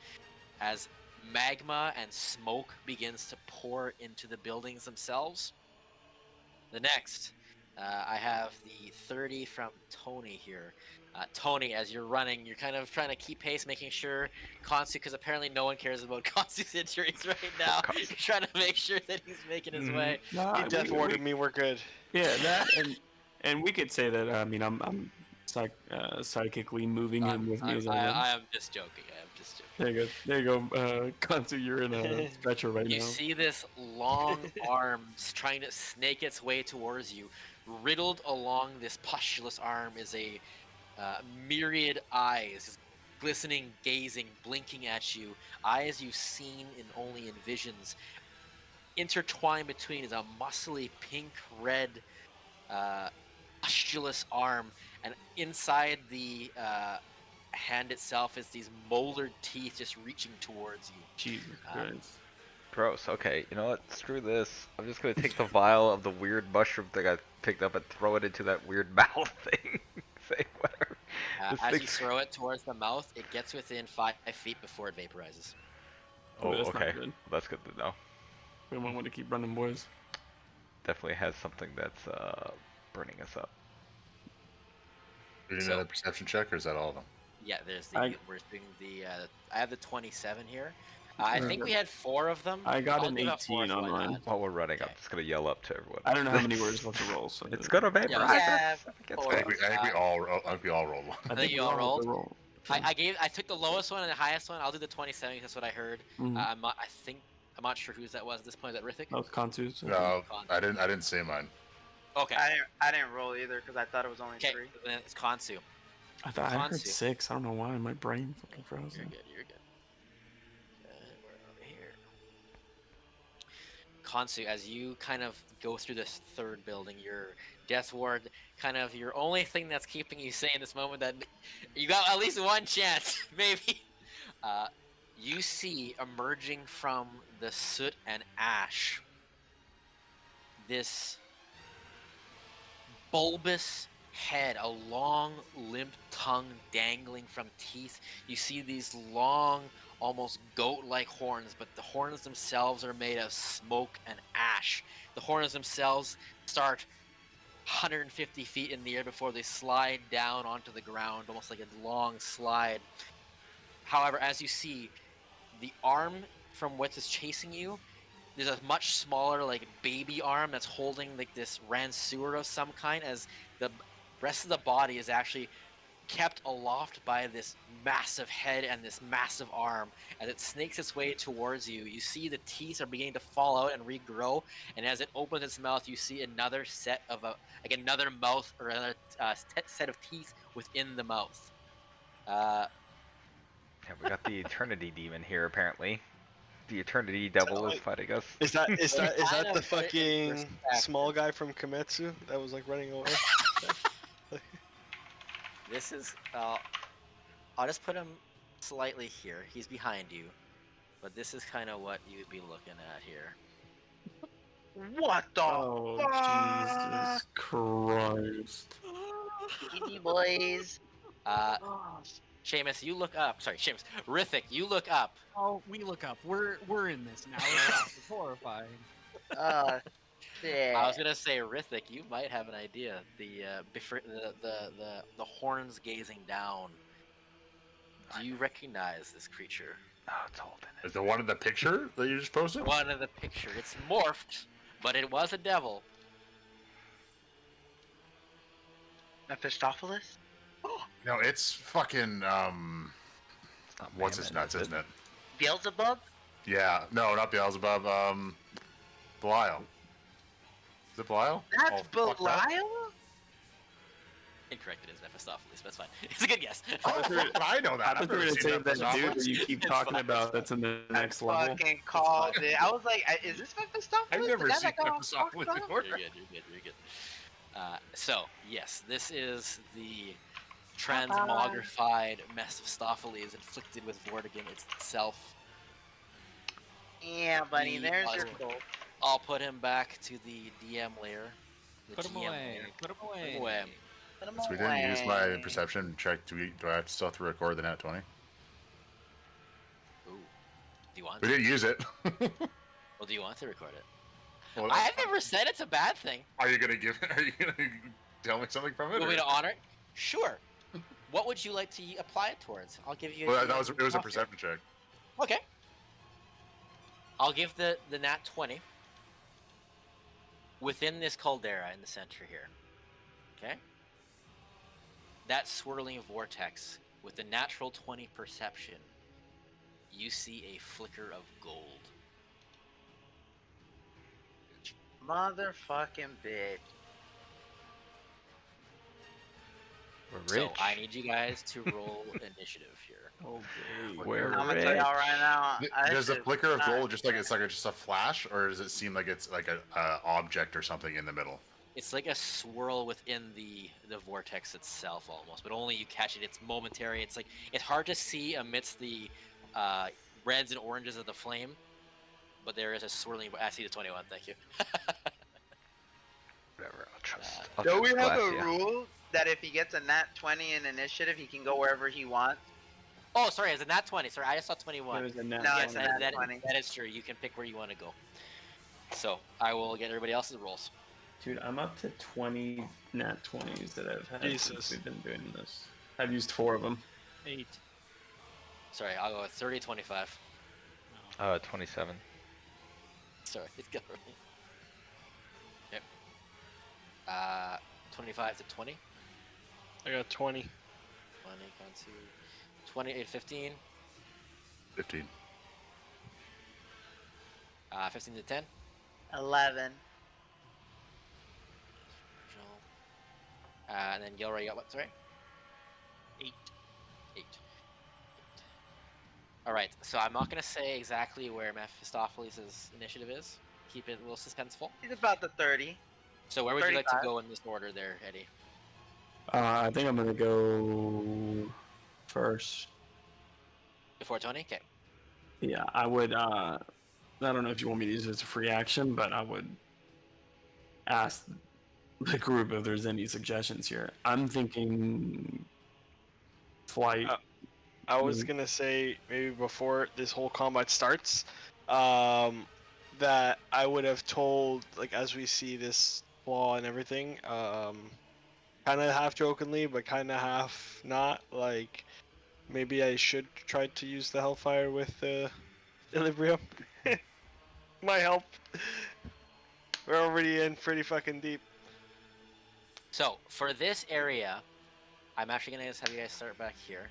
as magma and smoke begins to pour into the buildings themselves. The next, I have the 30 from Tony here. Tony, as you're running, you're kind of trying to keep pace, making sure Konsu, because apparently no one cares about Konsu's injuries right now. You're trying to make sure that he's making his way. Nah, He death warded me. We're good. Yeah, that and we could say that. I mean, I'm psychically moving him with me as I run. I am just joking. I am just joking. There you go. Kansu, you're in a stretcher right You now. see this long arm trying to snake its way towards you. Riddled along this pustulous arm is a myriad eyes, glistening, gazing, blinking at you. Eyes you've seen only in visions. Intertwined between is a muscly pink-red pustulous arm, and inside the hand itself is these moldered teeth just reaching towards you. Jesus Christ. Gross. Okay, you know what? Screw this. I'm just gonna take the vial of the weird mushroom thing I picked up and throw it into that weird mouth thing. Say whatever. As you throw it towards the mouth, it gets within 5 feet before it vaporizes. Oh, That's not okay. good. That's good to know. We don't want to keep running, boys. Definitely has something that's burning us up. Do you need another perception check, or is that all of them? Yeah, there's the. We're doing the. I have the 27 here. I think we had 4 of them. I got I'll an do a 18 fourth, on why mine. not? While we're running, I'm Okay. just gonna yell up to everyone. I don't know how many words left to roll, so It's gonna vaporize. Yeah, I think it's four. I think we all rolled one. I think you all rolled? roll. I took the lowest one and the highest one. I'll do the 27 because that's what I heard. Mhm. I'm not sure whose that was at this point. Is that Rithik? That was Kansu's. No, I didn't say mine. Okay. I didn't roll either because I thought it was only Okay. 3. Then it's Konsu. I thought I heard Kansu. 6. I don't know why. My brain fucking froze. You're good. You're good. We're over here. Konsu, as you kind of go through this third building, your death ward, kind of your only thing that's keeping you sane in this moment, that you got at least one chance, maybe. You see emerging from the soot and ash this bulbous head, a long limp tongue dangling from teeth. You see these long, almost goat-like horns, but the horns themselves are made of smoke and ash. The horns themselves start 150 feet in the air before they slide down onto the ground, almost like a long slide. However, as you see, the arm from what is chasing you, there's a much smaller, like, baby arm that's holding like this ranseur of some kind, as the rest of the body is actually kept aloft by this massive head and this massive arm. As it snakes its way towards you, you see the teeth are beginning to fall out and regrow, and as it opens its mouth, you see another set of another mouth, or another set of teeth within the mouth. Yeah, we got the Eternity Demon here, apparently. The Eternity Devil is fighting us. Is that kind the of put it in fucking perspective. small guy from Kimetsu that was like running away? This is, I'll just put him slightly here. He's behind you, but this is kind of what you'd be looking at here. What the Oh, fuck? Jesus Christ. Easy boys. Seamus, you look up. Sorry, Seamus. Rithik, you look up. Oh, we look up. We're in this now. It's horrifying. Shit. I was gonna say, Rithik, you might have an idea. The horns gazing down. Do you recognize this creature? Oh, it's holding it. Is the one in the picture that you just posted? One of the picture. It's morphed, but it was a devil. Mephistopheles? No, it's fucking It's not what's his Mammon, nuts, is isn't it? Beelzebub? Yeah, no, not Beelzebub. Belial. Is it Belial? That's Oh, fuck that. Belial? Incorrect, it is Mephistopheles. But that's fine. It's a good guess. Oh, fuck, I know that. I I've thought you were never gonna seen say that dude Mephistopheles. that you keep It's talking fine. about that's in the next I level. fucking called it. I was like, is this Mephistopheles? I've never Is that seen like a Mephistopheles fucked up? before. You're good. You're good. So yes, this is the transmogrified Mephistopheles inflicted with Vortigern itself. Yeah, buddy, The there's your puzzle. goal. I'll put him back to the DM layer. The Put him GM away. layer. Put him away. Put him away. Put 'em So we didn't use my away. perception check. Do I have to still have to record the nat 20? Ooh. Do you want We to? didn't use it. Well, do you want to record it? Well, I've never said it's a bad thing. Are you gonna tell me something from it? You want me or- to honor it? Sure. What would you like to apply it towards? I'll give you. Well, it was a perception check. Okay. I'll give the nat 20 within this caldera in the center here. Okay. That swirling vortex with the natural 20 perception, you see a flicker of gold. Motherfucking bitch. We're So rich. I need you guys to roll initiative here. Oh, baby. We're I'm gonna tell y'all right now. Does the this flicker of is not- gold just a flash, or does it seem like it's like a object or something in the middle? It's like a swirl within the vortex itself almost, but only you catch it. It's momentary. It's hard to see amidst the reds and oranges of the flame, but there is a swirling. I see the 21. Thank you. Whatever. I'll trust. Don't we have a Glacia. rule that if he gets a nat 20 in initiative, he can go wherever he wants? Oh, sorry, it's a nat 20. Sorry, I just saw 21. There's a nat No, Yes, it's a 20. nat that 20. is true. You can pick where you want to go. So I will get everybody else's rolls. Dude, I'm up to 20 nat 20s that I've had Jesus. since we've been doing this. I've used 4 of them. 8. Sorry, I'll go with 30, 25. 27. Sorry, it's got Yep. 25 to 20. I got 20. 20 gone to 28, 15. 15. 15 to 10. 11. And then Gilroy got what? Sorry? 8. 8. Alright, so I'm not going to say exactly where Mephistopheles' initiative is. Keep it a little suspenseful. He's about the 30. So where would you like to 35. go in this order there, Eddie? I think I'm gonna go first. Before Tony? Okay. Yeah, I would. I don't know if you want me to use it as a free action, but I would ask the group if there's any suggestions here. I'm thinking flight. I was gonna say maybe before this whole combat starts, that I would have told, like, as we see this flaw and everything, kind of half jokingly, but kind of half not, like, maybe I should try to use the Hellfire with Equilibrium. Might help. We're already in pretty fucking deep. So for this area, I'm actually going to have you guys start back here.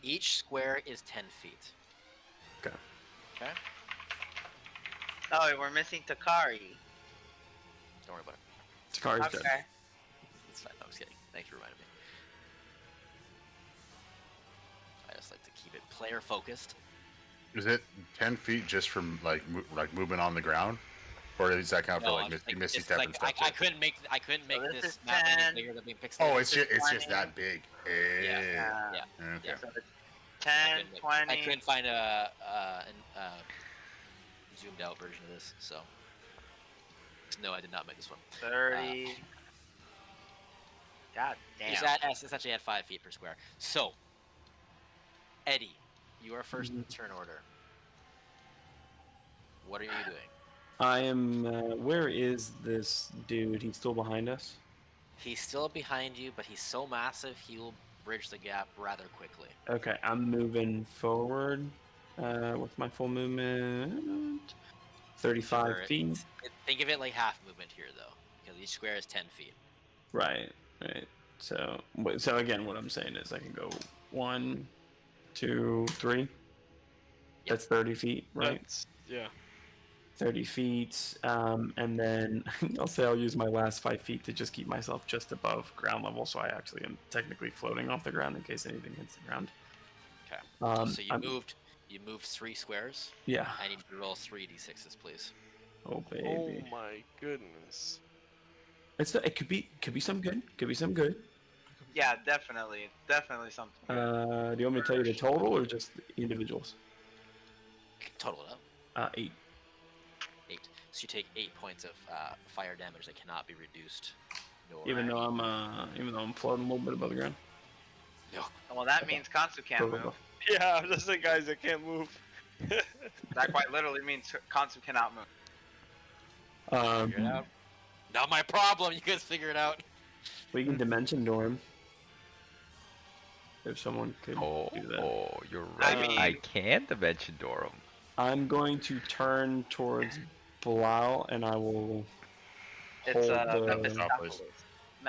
Each square is 10 feet. Okay. Okay? Oh, we're missing Takari. Don't worry about it. Takari's Okay. dead. It's fine. I was kidding. Thanks for reminding me. I just like to keep it player focused. Is it 10 feet just from like movement on the ground, or does that count for No, like I'm just like- Misty it's Step like, and stuff? I couldn't make this this is map any 10. bigger than being pixelated. Oh, This it's is just 20. that big. Yeah. Eh. Yeah. Okay. Yeah. So it's I 10, couldn't- 20. I couldn't find a zoomed out version of this, so no, I did not make this one. 30. God damn. It's actually at 5 feet per square. So, Eddie, you are first in the turn order. What are you doing? I am. Where is this dude? He's still behind us. He's still behind you, but he's so massive he will bridge the gap rather quickly. Okay, I'm moving forward. What's my full movement? 35 Sure, feet. Think of it like half movement here, though, because each square is 10 feet. Right. Right. So again, what I'm saying is I can go 1, 2, 3. That's 30 feet, right? Yeah. 30 feet, and then I'll say I'll use my last 5 feet to just keep myself just above ground level, so I actually am technically floating off the ground in case anything hits the ground. Okay. So I'm- you moved 3 squares. Yeah. I need you to roll 3d6s, please. Oh baby. Oh my goodness. It could be some good. Could be some good. Yeah, definitely. Definitely something. Do you want me to tell you the total or just individuals? Total it up. 8. 8. So you take 8 points of fire damage that cannot be reduced. Nor Even though any- I'm floating a little bit above the ground. No. Well, that means Kansu can't Go, go, move. go. Yeah, I'm just the guys that can't move. That quite literally means Kansu cannot move. Figure it out. Not my problem. You guys figure it out. We can dimension door him. If someone could Oh, do that. oh, you're I right. I mean- can dimension door him. I'm going to turn towards Blau and I will It's hold the... Mephistopheles.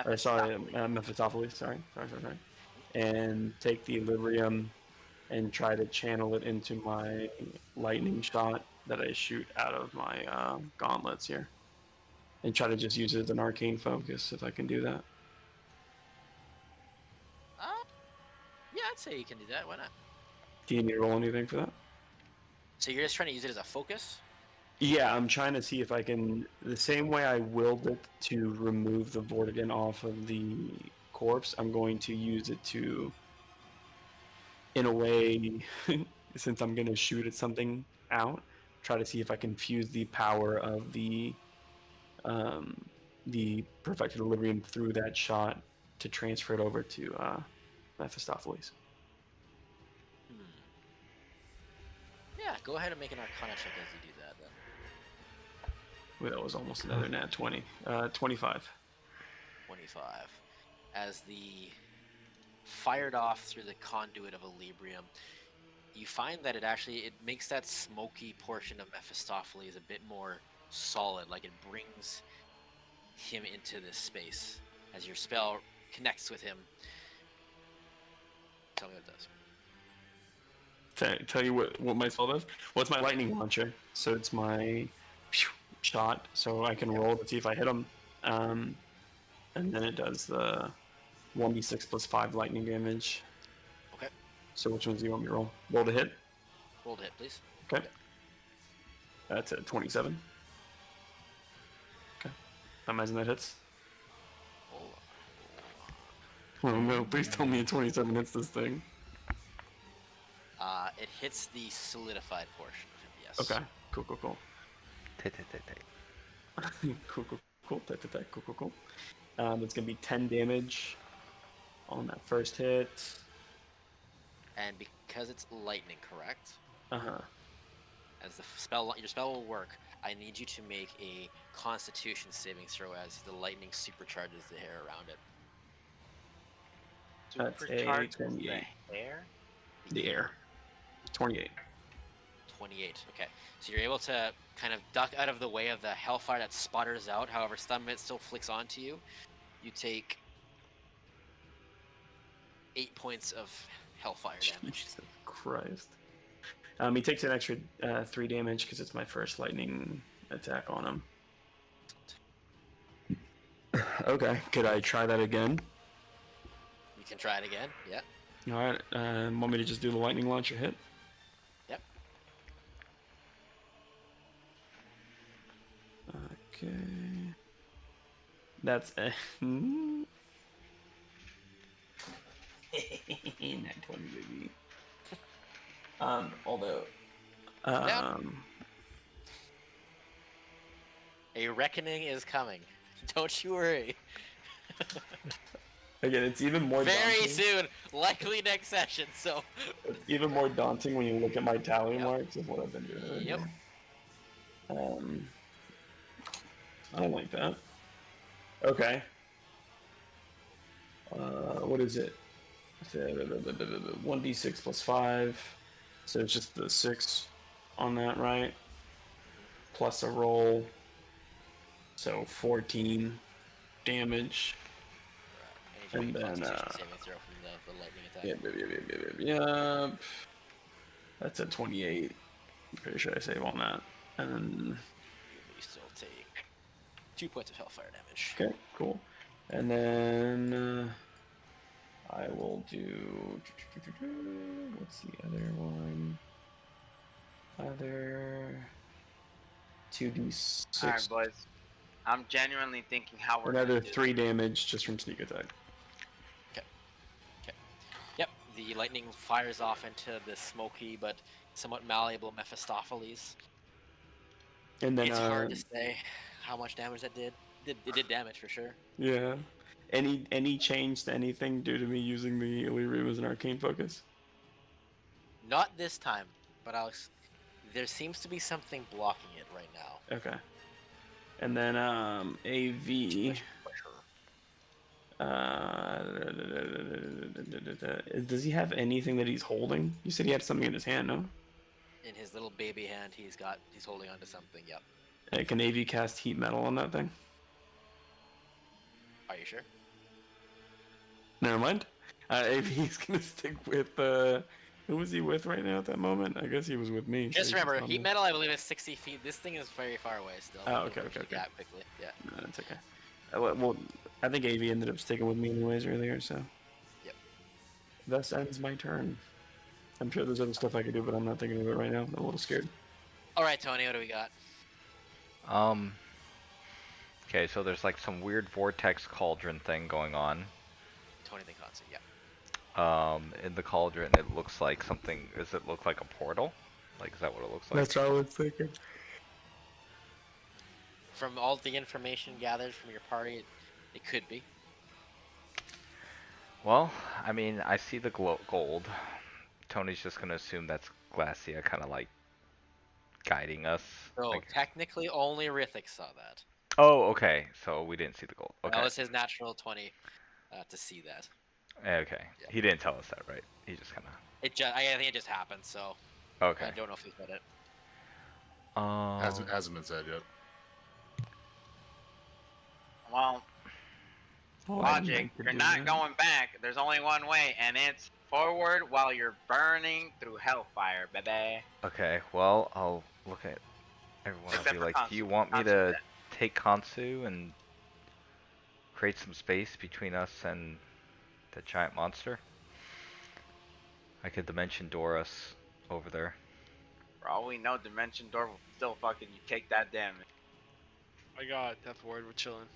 Or sorry, Mephistopheles. Mephistopheles. Sorry. And take the Equilibrium and try to channel it into my lightning shot that I shoot out of my gauntlets here. And try to just use it as an arcane focus if I can do that. Yeah, I'd say you can do that. Why not? Do you need to roll anything for that? So you're just trying to use it as a focus? Yeah, I'm trying to see if I can. The same way I willed it to remove the Vortigern off of the corpse, I'm going to use it to, in a way, since I'm going to shoot at something out, try to see if I can fuse the power of the perfected equilibrium through that shot to transfer it over to Mephistopheles. Yeah, go ahead and make an Arcana check as you do that then. Wait, that was almost another nat 20. 25. 25. As the fired off through the conduit of Equilibrium, you find that it makes that smoky portion of Mephistopheles a bit more solid, like it brings him into this space. As your spell connects with him, tell me what it does. Tell you what my spell does? What's my lightning launcher? So it's my shot, so I can roll to see if I hit him. And then it does the 1d6 plus 5 lightning damage. Okay. So which ones do you want me to roll? Roll to hit? Roll to hit, please. Okay. That's a 27. Okay. I imagine that hits. Roll. Oh no, please tell me a 27 hits this thing. It hits the solidified portion of him, yes. Okay. Cool. Tay-tay-tay-tay. Cool. Cool. It's gonna be 10 damage on that first hit. And because it's lightning, correct? Uh-huh. As your spell will work, I need you to make a Constitution saving throw as the lightning supercharges the hair around it. That's a Supercharges 28. the hair? The air. 28. 28. Okay, so you're able to kind of duck out of the way of the hellfire that sputters out. However, stun mitt still flicks onto you. You take 8 points of hellfire damage. Jesus Christ. He takes an extra 3 damage because it's my first lightning attack on him. Okay, could I try that again? You can try it again. Yeah. Alright, want me to just do the lightning launcher hit? Yep. Okay. That's a... Nat 20, baby. Although... A reckoning is coming. Don't you worry. Again, it's even more Very daunting. soon, likely next session. So. It's even more daunting when you look at my tally Yep. marks of what I've been doing. Yep. I don't like that. Okay. What is it? 1d6 plus 5. So it's just the 6 on that, right? Plus a roll. So 14 damage. And then, Constitution saving throw from the lightning attack. Yep. That's a 28. I'm pretty sure I save on that. And then, You still take 2 points of hellfire damage. okay, cool. And then I will do. What's the other one? Other 2d6. Alright, boys. I'm genuinely thinking how we're Another gonna do 3 damage just from sneak attack. Yep, the lightning fires off into the smoky but somewhat malleable Mephistopheles. And then It's hard to say how much damage that did. It did damage for sure. yeah. Any change to anything due to me using the Illyrium as an arcane focus? Not this time, but Alex, there seems to be something blocking it right now. Okay. And then AV. Does he have anything that he's holding? You said he had something in his hand, no? In his little baby hand, he's holding onto something. Yep. Can AV cast heat metal on that thing? Are you sure? Never mind. AV's gonna stick with who was he with right now at that moment? I guess he was with me. Just so remember, he's heat on metal, I believe, is 60 feet. This thing is very far away still. Oh, We'll okay, bridge okay, the okay. gap quickly. Yeah. No, that's okay. Well, I think AV ended up sticking with me anyways earlier, so. Yep. Thus ends my turn. I'm sure there's other stuff I could do, but I'm not thinking of it right now. I'm a little scared. All right, Tony, what do we got? Okay, so there's like some weird vortex cauldron thing going on. Tony the Consul, yeah. In the cauldron, it looks like something. Does it look like a portal? Like, is that what it looks like? That's what I was thinking. From all the information gathered from your party, it could be. Well, I mean, I see the gold. Tony's just gonna assume that's Glacia kind of like guiding us. So like... technically, only Rithik saw that. Oh, okay. So we didn't see the gold. Okay. That was his natural 20 to see that. Okay. Yeah. He didn't tell us that, right? He just kind of. I think it just happened. So. Okay. I don't know if he said it. Hasn't been said yet. Well, logic. You're not going back. There's only one way, and it's forward while you're burning through hellfire, baby. Okay. Well, I'll look at everyone. I'll be like, do you want me to take Kansu and create some space between us and the giant monster? I could dimension door us over there. For all we know, Dimension Door will still fucking you take that damage. I got Death Ward. We're chilling.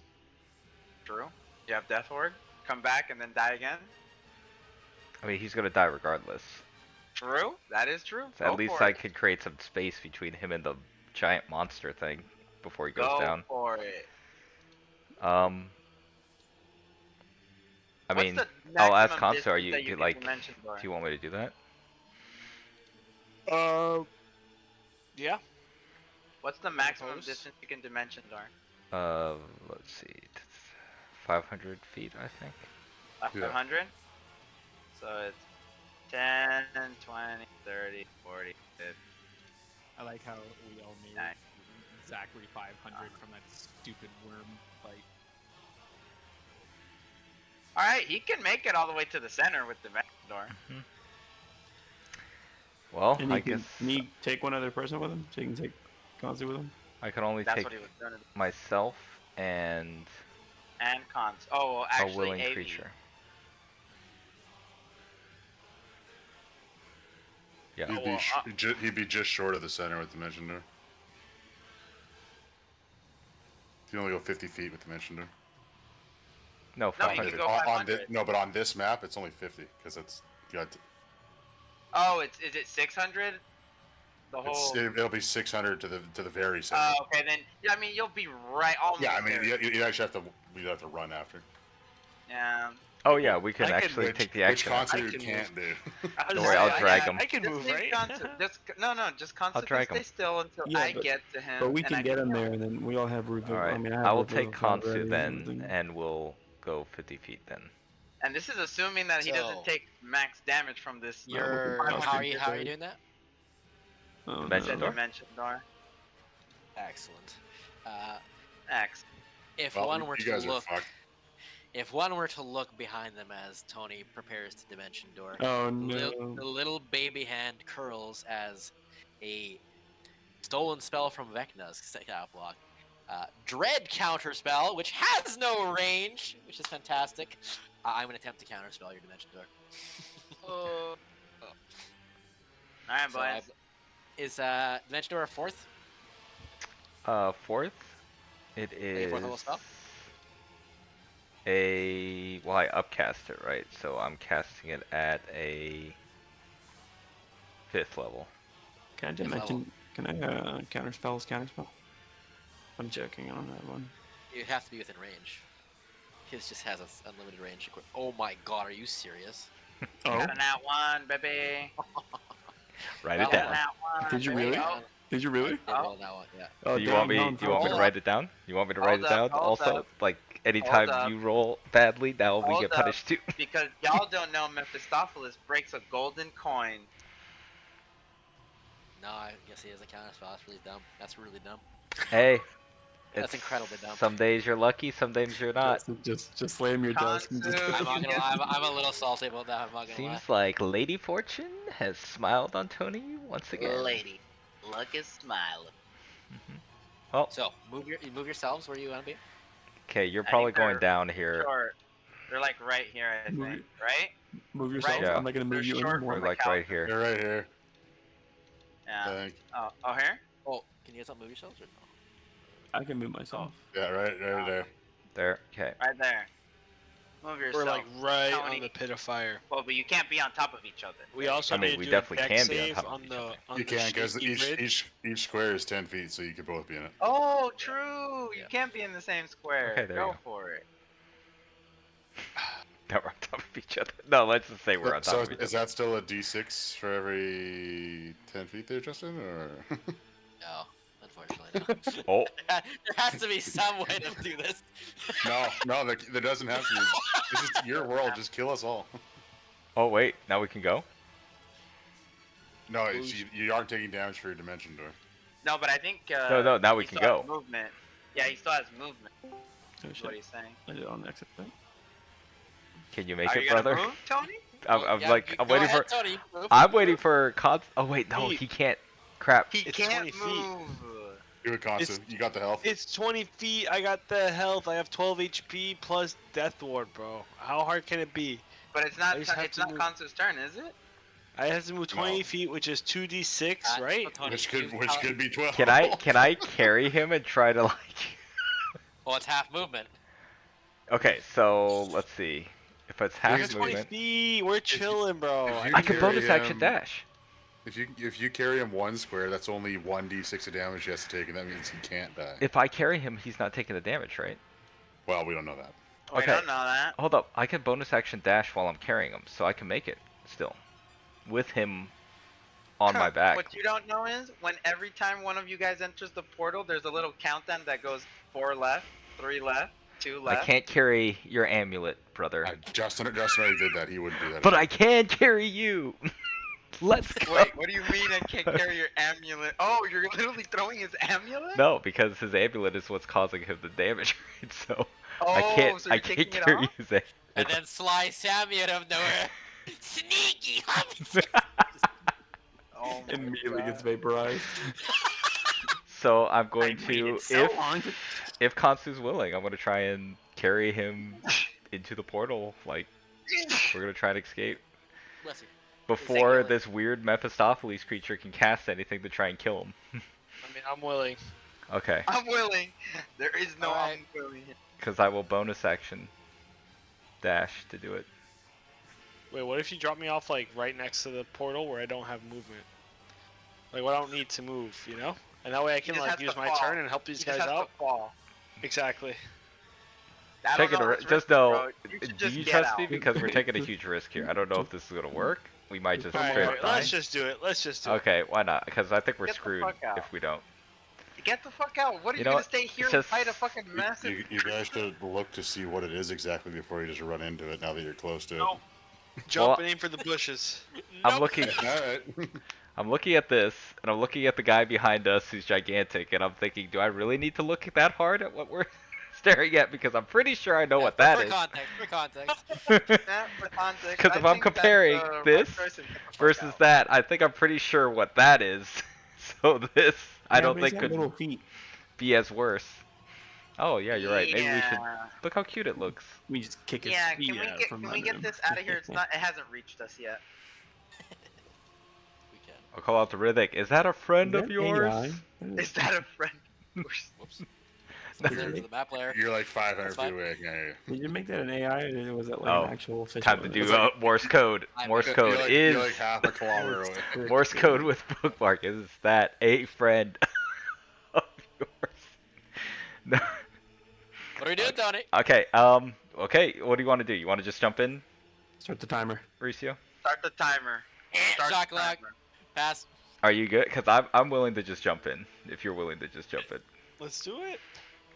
True. You have Death Ward. Come back and then die again. I mean, he's gonna die regardless. True. That is true. So at least I could create some space between him and the giant monster thing before he goes down. Go for it. I mean, I'll ask Kansu. Are you do you want me to do that? Yeah. What's the maximum distance you can Dimension Door? Let's see, 500 feet, I think. 500? So it's 10, 20, 30, 40, 50. I like how we all knew exactly 500 from that stupid worm fight. Alright, he can make it all the way to the center with the Door. Well, And I guess Can he take one other person with him? So he can take Kansu with him? I can only That's take what he was doing. myself and And Cons. Oh, well, actually, a willing AV. creature. Yeah. He'd be just short of the center with Dimension Door. You only go 50 feet with Dimension Door. No, No, you 500. can go 500. But on this map, it's only 50 because it's got. Oh, is it 600? The whole. It'll be 600 to the very center. Oh, okay, then. Yeah, I mean, you'll be right almost. Yeah, I mean, there. you actually have to run after. Yeah. Oh yeah, we can I can actually Which- take the Which action. Kansu I you can can't do. Don't worry, I'll drag him. I can Just move, leave right? Kansu. Just I'll drag stay him. still until Yeah, I but- get to him. But we and can I get him there, and then we all have Ruvu. All right, I mean, I will Ruvu take already Kansu and then, everything. and we'll go 50 feet then. And this is assuming that he So- doesn't take max damage from this. How are you doing that? Oh, Dimension no. Door? Dimension Door. Excellent. X. If Well, one were you to guys are look, fucked. if one were to look behind them as Tony prepares to Dimension Door, Oh the no. little baby hand curls as a stolen spell from Vecna's second block. Dread counterspell, which has no range, which is fantastic. I'm going to attempt to counterspell your Dimension Door. Alright, So boys. is Dimension Door a fourth? Fourth, it A is fourth level spell? well, I upcast it, right? So I'm casting it at a 5th level. Can I dimension? Can I counterspell? I'm joking. I don't have one. You have to be within range. His just has unlimited range. Oh my god, are you serious? Oh, Got an out one, baby. Write Well, it Got an down. out one. Did you There we really? go. Did you really? I did roll that one, yeah. Oh, Do you want dang, me? no, Do you want me to hold write it down? You want me to write Hold it down? up, hold Also, up. like anytime up. you roll badly, now we Hold get up. punished too. Because y'all don't know Mephistopheles breaks a golden coin. No, I guess he has a counter spell. That's really dumb. That's really dumb. Hey, That's it's- incredibly dumb. Some days you're lucky, some days you're not. Just slam your desk. And just Kansu. I'm not gonna lie. I'm a little salty about that. I'm not gonna lie. Seems like Lady Fortune has smiled on Tony once again. Lady, look at smile. Well, So move yourselves where you want to be. okay, you're I probably think going they're down here. Short. They're like right here, I Move think. Right? Move yourself. Yeah. I'm not gonna move They're you short anymore. We're from like the right couch. here. They're right here. Yeah. I think. Oh, here? Oh, can you guys not move yourselves or no? I can move myself. Yeah, right there. There. Okay. Right there. Move yourself. We're like right Tony. on the pit of fire. Well, but you can't be on top of each other. We also I mean, need we to do a definitely deck can be on save top of on each the other. on You the can, because shaky bridge. each square is 10 feet, so you could both be in it. Oh, true. You Yeah. can't be in the same square. Okay, there you Go go. for it. Now we're on top of each other. No, let's just say we're on top So of each is other. that still a d6 for every 10 feet there, Justin? Or No, unfortunately. No. Oh, there has to be some way to do this. no, there doesn't have to be. This is your world. Just kill us all. oh wait, now we can go? No, you aren't taking damage for your dimension door. No, but I think. No, now we he can still has go. Movement. Yeah, he still has movement. Oh That's shit. what he's saying. I did it on the exit thing. Can you make Are it, you gonna brother? move, Tony? I'm Yeah, like, you- I'm go waiting ahead, for. Tony, move, I'm move. waiting for Cons. Oh wait, no, He- he can't. Crap. He It's can't 20 feet. move. Do it, Consu. You got the health. It's 20 feet. I got the health. I have 12 HP plus Death Ward, bro. How hard can it be? But it's not. I just have It's to not move. Consu's turn, is it? I have to move 20 No. feet, which is 2d6, That's right? what Tony Which used. could be 12. Can I carry him and try to like? Well, it's half movement. Okay, so let's see. If it's I half got 20 movement, feet. We're chilling, bro. if you I can carry bonus action him- dash. If you carry him one square, that's only 1d6 of damage he has to take, and that means he can't die. If I carry him, he's not taking the damage, right? Well, we don't know that. We Okay. don't know that. Hold up, I can bonus action dash while I'm carrying him, so I can make it still, with him on my back. What you don't know is when every time one of you guys enters the portal, there's a little countdown that goes 4 left, 3 left, 2 I left. can't carry your amulet, brother. Justin already did that. He wouldn't do that. But I can carry you. Let's go. Wait, what do you mean I can't carry your amulet? Oh, you're literally throwing his amulet? No, because his amulet is what's causing him the damage, right? So Oh, I can't. so I you're can't taking it carry off? his amulet. And then Sly Sammy out of nowhere. Sneaky! Oh my Immediately God. gets vaporized. So I'm going I to, waited so if long. if Kansu's willing, I'm going to try and carry him into the portal. Like we're going to try and escape Bless you. before Exactly. this weird Mephistopheles creature can cast anything to try and kill him. I mean, I'm willing. Okay, I'm willing. There is no Alright. I'm willing. because I will bonus action dash to do it. Wait, what if you drop me off like right next to the portal where I don't have movement? Like, I don't need to move, you know? And that way I can just like have to use my fall. turn and help these He guys just has out. to fall. Exactly. I don't Take it, know, or it's just risky, know. bro. You should Do just you get trust out. me? Because we're taking a huge risk here. I don't know if this is gonna work. We might just Alright, straight alright, up die. let's just do it. Let's just do it. Okay, why not? Because I think we're Get the screwed fuck out. if we don't. Get the fuck out. What are You you, know gonna what? stay here It's and just- fight a fucking massive? You guys should look to see what it is exactly before you just run into it. Now that you're close to it. No. Jump Well- and aim for the bushes. I'm looking. All right. I'm looking at this, and I'm looking at the guy behind us who's gigantic, and I'm thinking, do I really need to look that hard at what we're staring at? Because I'm pretty sure I know what that for is. Context, for context. Yeah, for context, 'Cause I if I'm think that, comparing right this choice is get the fuck Versus out. that, I think I'm pretty sure what that is. So this, I Yeah, don't but he's think got could little feet. be as worse. Oh yeah, you're right. Maybe we should Yeah. look how cute it looks. We just kick his Yeah, feet can we out get from can we under get him. this out of here? It's not. It hasn't reached us yet. We can. I'll call out to Riddick. Is that a friend Is of that yours? AI? Is that a friend? Whoops. There's the map player. You're like 500 That's feet fine. away. I can hear you. Did you make that an AI or was that like Oh, an actual official? Time to one? do It's like- Morse code. I'm Morse good. code is You're like half a kilometer away. Morse code with bookmark. Is that a friend of yours? No. What are we doing, Tony? Okay. Okay. What do you want to do? You want to just jump in, Start the timer. Mauricio? Start the timer. Start Shot the clock. timer. Pass. Are you good? Because I'm willing to just jump in. If you're willing to just jump in. Let's do it.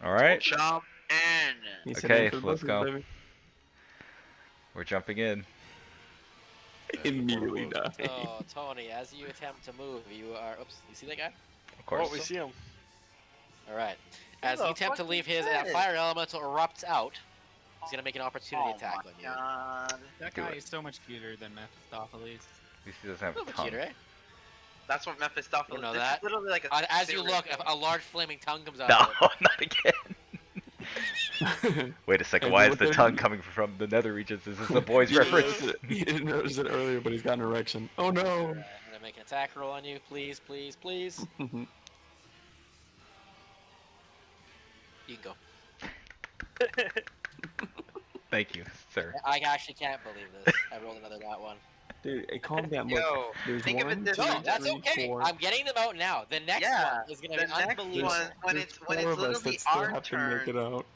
All right. Jump in. He's Okay, hitting for let's the go. buzzers, We're jumping in. baby. Immediately die. So, Tony, as you attempt to move, you are. Oops, you see that guy? Of course. Oh, we see him. Alright. As the you attempt to fuck leave is his this? fire elemental erupts out, he's gonna make an opportunity Oh attack my on you. god. That Do guy it. is so much cuter than Mephistopheles. At least he doesn't have A a little bit tongue. cuter, eh? That's what Mephistopheles. You know this that? Is literally like a. As you serious look, killer. a large flaming tongue comes out No, of it. not again. Wait a second. And Why is look the at tongue him. coming from the nether regions? Is this a boys He didn't reference? notice it- He didn't notice it earlier, but he's got an erection. Oh no! Alright, I'm gonna make an attack roll on you, please, please, please. You can go. Thank you, sir. I actually can't believe this. I rolled another that one. Dude, hey, calm down. Look, Yo, there's think of it one, this two, way. No, that's three, okay. four. I'm getting them out now. The next Yeah, one is gonna the be next unbelievable. one when There's it's four of us literally that still our have to make it turn. out.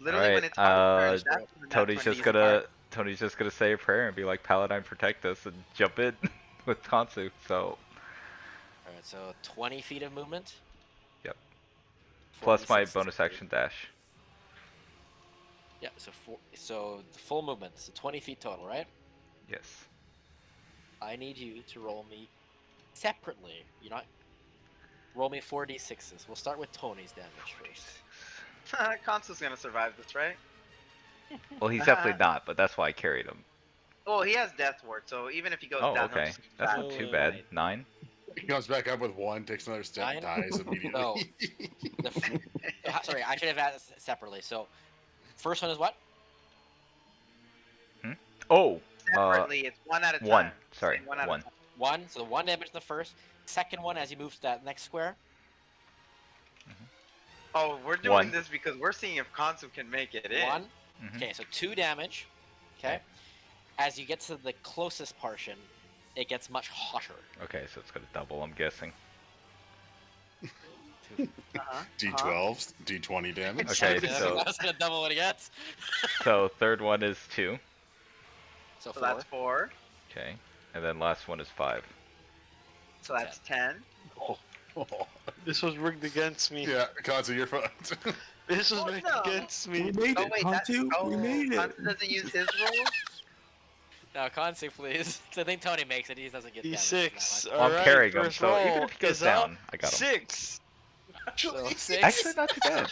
Literally when Alright, it's our turn. That's when Tony's just these gonna are- Tony's just gonna say a prayer and be like, Paladine, protect us, and jump in with Kansu. So Alright, so 20 feet of movement. Yep. plus my 46 is bonus good. action dash. Yeah, so the full movement, so 20 feet total, right? Yes. I need you to roll me separately. You're not. Roll me 4d6s. We'll start with Tony's damage first. Consu's gonna survive this, right? Well, he's definitely not, but that's why I carried him. Well, he has Death Ward, so even if he goes Oh, down, he'll okay. just That's die. not too Oh, bad. right. 9. He comes back up with one, takes another step, Nine? dies immediately. No. Sorry, I should have added separately. So, first one is what? Oh, Separately, it's one at a time. 1. Sorry, One at a 1. time. 1. So the 1 damage in the first. Second one, as you move to that next square. Oh, we're doing One. this because we're seeing if Consu can make it in. 1. Mhm. Okay, so 2 damage. Okay. As you get to the closest portion, it gets much hotter. Okay, so it's gonna double, I'm guessing. Uh-huh. D12s, D20 damage. Okay, Yeah, so that's gonna double what it gets. so third one is 2. So So 4. that's 4. Okay, and then last one is 5. So that's 10. This was rigged against me. Yeah, Kanzu, you're fucked. This was Oh, rigged no. against We me. made Oh it, wait, Hantu. We made it. Consu doesn't use his rolls. Now, Kansu, please. Because I think Tony makes it. He doesn't get damage D6. from Well, I'm Alright, carrying him, first so even roll if he goes is up. down, I got him. 6. that one. So 6. Actually, not too bad.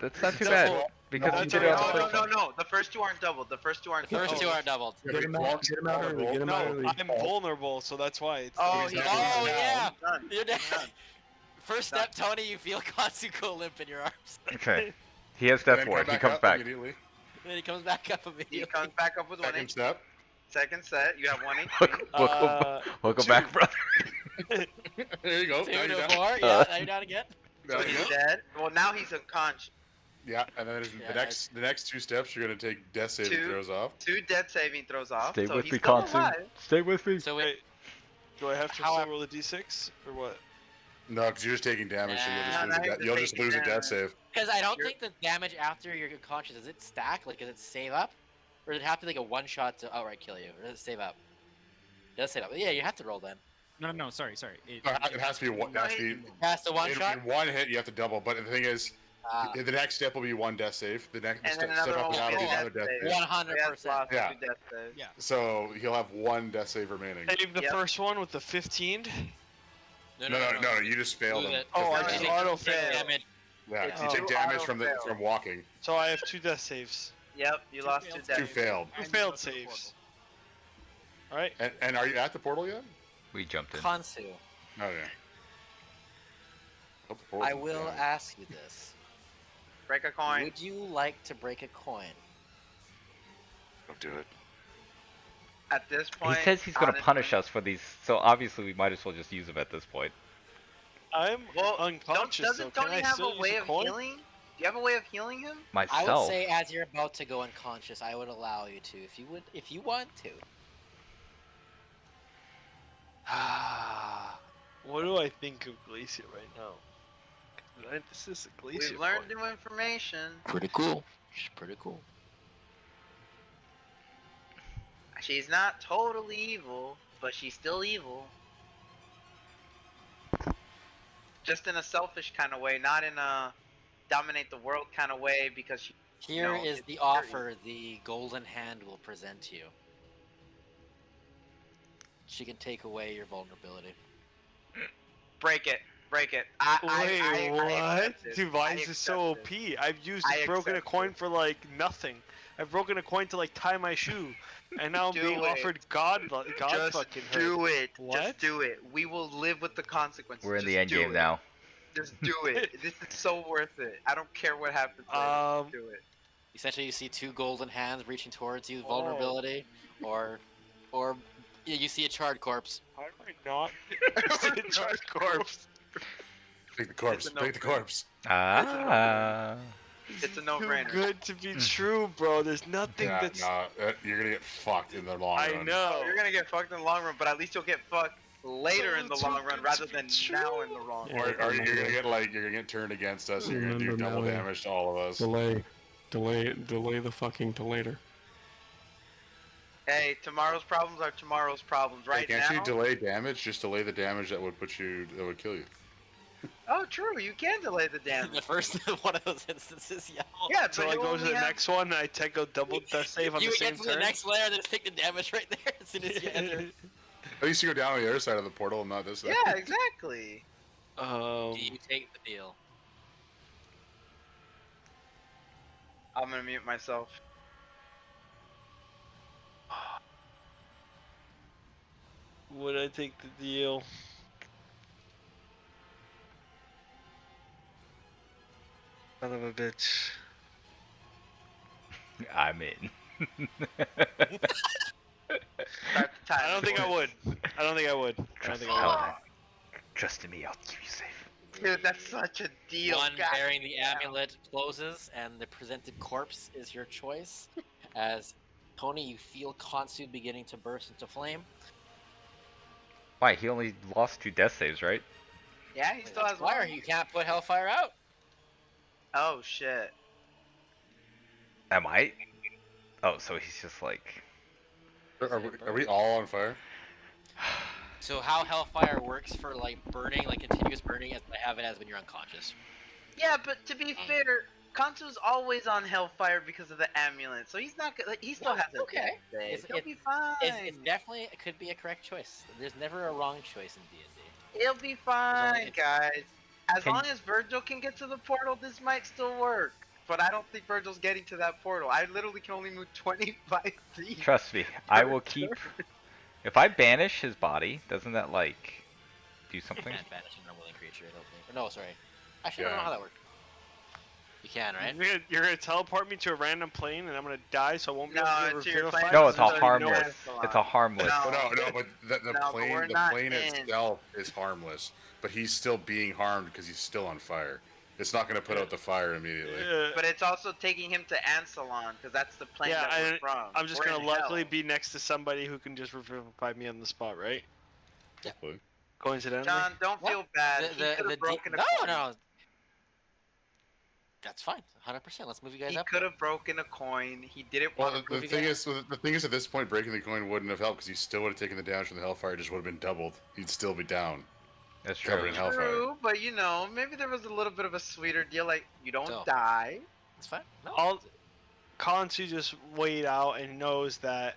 That's not too So- bad because No, you that's did it on alright. the No, first no, one. no. The first two aren't doubled. The first two aren't The first doubled. two are doubled. Get him out. Get him out early. Get him out No, early. I'm vulnerable, so that's why it's. Oh, He's he's not Oh, down. yeah. done. You're dead. Done. First step, Tony, you feel Kansu go limp in your arms. Okay, he has And death then ward. He back comes up back. immediately. Then he comes back up He immediately. comes back up with 1 Second HP. step. Second set, you have 1 HP. Welcome Two. back, brother. There you go. 2 Now you're to down. 4. Yeah, now you're down again. Now So you he's go. dead. Well, now he's unconscious. Yeah, and then Yeah, the next 2 steps, you're gonna take death saving Two. throws off. 2 dead saving throws off. Stay so with he's me, still Kansu. alive. Stay with me. So wait, Wait, do I have to How- still roll a d6 or what? No, because you're just taking damage, so Nah, now you're you'll just just lose a taking death damage. save. because I don't You're- think the damage after you're conscious, does it stack? Like, does it save up? Or does it have to be like a one shot to outright kill you? Or does it save up? It does save up. Yeah, you have to roll then. No, sorry. It has to be one. It has to be That's the one in, shot? in one hit. You have to double. But the thing is, the next step will be 1 death save. The next And then step another up one and down will will be be death another death save. save. 100%. Lost Yeah. 2 death saves. Yeah. So he'll have 1 death save remaining. Save the Yep. first one with the 15. No, you just failed Lose him. it. Oh, I No, just you auto Take fail. damage. Yeah, It's you take two damage auto from fails. from walking. So I have 2 death saves. Yep, you lost 2 death 2 failed. 2 failed saves. Alright. And are you at the portal yet? We jumped in. Kansu, Oh yeah. Hope the portal's I will down. ask you this. Break a coin. Would you like to break a coin? Don't do it. At this He point, says he's gonna honestly- punish us for these, so obviously we might as well just use him at this point. I'm Well, unconscious, doesn't so can Tony I have still a use way a of coin? healing? Do you have a way of healing him? I would Myself. say as you're about to go unconscious, I would allow you to, if you want to. What do I think of Glacia right now? 'Cause this is a Glacia We've learned coin. new information. Pretty cool. She's pretty cool. She's not totally evil, but she's still evil. just in a selfish kind of way, not in a dominate the world kind of way because she, Here is it's the dirty. offer the Golden Hand will present to you. She can take away your vulnerability. Break it. Break it. Wait, I what? accept it. Dude, I why is this so accept OP? it. I've used I broken a accept coin it. for like nothing. I've broken a coin to like tie my shoe, and now I'm Do being it. offered God Just fucking hurt. do it. What? Just do it. We will live with the consequences. We're in Just the end do game it. now. Just do it. This is so worth it. I don't care what happens. Later. Just do it. Essentially, you see two golden hands reaching towards you, Oh. vulnerability, or you see a charred corpse. How do I not see a charred corpse? Take the corpse. It's a Take the no-brainer. corpse. Ah. It's a Too no-brainer. good to be true, bro. There's nothing Yeah, that's. you're gonna get fucked in the long I run. know. You're gonna get fucked in the long run, but at least you'll get fucked later in the Too long run good rather to than be now true. in the long Yeah. run. Or you're gonna get turned against us. And you're gonna do Remember double melee. damage to all of us. Delay the fucking to later. Hey, tomorrow's problems are tomorrow's problems. Right Hey, can't now. you delay damage? Just delay the damage that would kill you. Oh, true. You can delay the The damage. first one of those instances, yeah. Yeah, So but I you go to only the have- next one and I take a double death save on you the get same to turn. the next layer, then just take the damage right there as soon as you enter. At least you go down on the other side of the portal and not this side. Yeah, exactly. Do you take the deal? I'm gonna mute myself. Would I take the deal? Son of a bitch. I'm in. Start the time. I don't think I would. I don't think I would. I don't Trust think me, I would. Paladin. Trust in me, I'll keep you safe. Dude, that's such a deal. One God bearing the damn. amulet closes, and the presented corpse is your choice. As Tony, you feel Konsu beginning to burst into flame. Why? He only lost 2 death saves, right? Yeah, he still has fire. one. You can't put Hellfire out. Oh shit. Am I? Oh, so he's just like. Are we all on fire? So how Hellfire works for like burning, like continuous burning, as I have it as when you're unconscious. Yeah, but to be fair, Kansu's always on Hellfire because of the amulet, so he's not. Like, he still Yeah, has a okay. death save. It's- He'll it- be fine. It's definitely it could be a correct choice. There's never a wrong choice in D&D. He'll be fine, it's- guys. As Can- long as Virgil can get to the portal, this might still work. But I don't think Virgil's getting to that portal. I literally can only move 25 feet. Trust me, I will keep. If I banish his body, doesn't that like do You something? can't banish an unwilling creature, I don't think. Or no, sorry. Actually, I don't know Yeah. how that works. You can, right? You're gonna teleport me to a random plane and I'm gonna die, so I won't be No, able to it's your revivify? plane. No, it's a So you know harmless. it's a It's a lot. harmless. No. No, but the No, but plane, we're the not plane in. itself is harmless, but he's still being harmed because he's still on fire. It's not going to put out the fire immediately. Yeah. But it's also taking him to Ansalon, because that's the plane Yeah, that we're and from. I'm just We're gonna in luckily hell. be next to somebody who can just revivify me on the spot, right? Hopefully. Coincidentally. John, don't What? feel bad. He could have broken a no, coin. no. That's fine. 100%. Let's move you guys He up. could have broken a coin. He didn't Well, want to. the thing is, at this point, breaking the coin wouldn't have helped because he still would have taken the damage from the Hellfire. It just would have been doubled. He'd still be down. That's Covered true. in Hellfire. True, but you know, maybe there was a little bit of a sweeter deal, like you don't No. die. It's fine. No. All Kansu just weighed out and knows that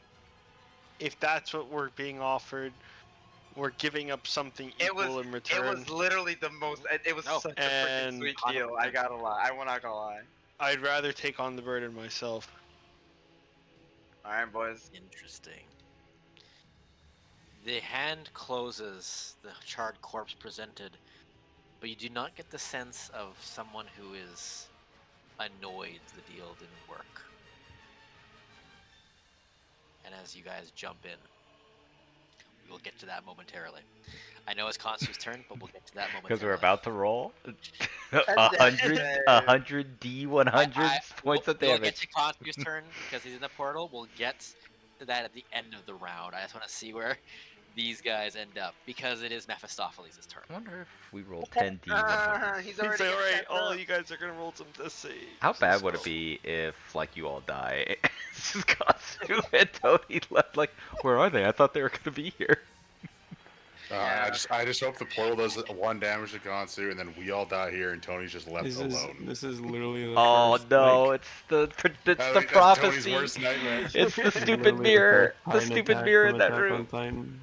if that's what we're being offered, we're giving up something It equal was. in It return. was literally the most. It was No. such a freaking And- sweet deal. I gotta lie. I'm not gonna lie. I'd rather take on the burden myself. All right, boys. Interesting. The hand closes, the charred corpse presented, but you do not get the sense of someone who is annoyed the deal didn't work. And as you guys jump in, we'll get to that momentarily. I know it's Konsu's turn, but we'll get to that momentarily. Because we're about to roll That's 100, it. 100 D100 points of We'll get damage. to Konsu's turn because he's in the portal. We'll get to that at the end of the round. I just want to see where these guys end up because it is Mephistopheles' turn. I wonder if we roll 10 D100. He's He's already. like, alright, set all up. you guys are gonna roll some death saves. How bad would it be if, like, you all die? It's just Katsu and Tony left. Like, where are they? I thought they were gonna be here. Yeah. I just hope the portal does 1 damage to Gonsu, and then we all die here, and Tony's just left alone. This is literally the Oh first, no, like, it's the I the think that's Tony's prophecy. worst nightmare. It's the this is stupid literally mirror. The first Titan stupid attack mirror from in that Attack on room. Titan.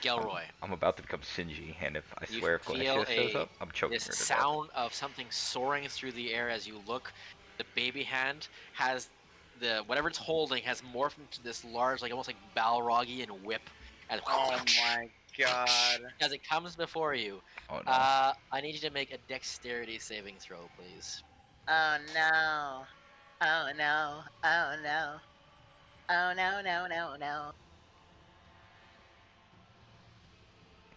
Gelroy, I'm about to become Shinji, and if I you swear if feel Glacia shows up, I'm choking this her to death. sound of something soaring through the air as you look. The baby hand has whatever it's holding has morphed into this large, like almost like Balrogian whip. And Oh my god. as it comes before you, Oh no. I need you to make a dexterity saving throw, please. Oh no. Oh no. Oh no. Oh no, no, no, no.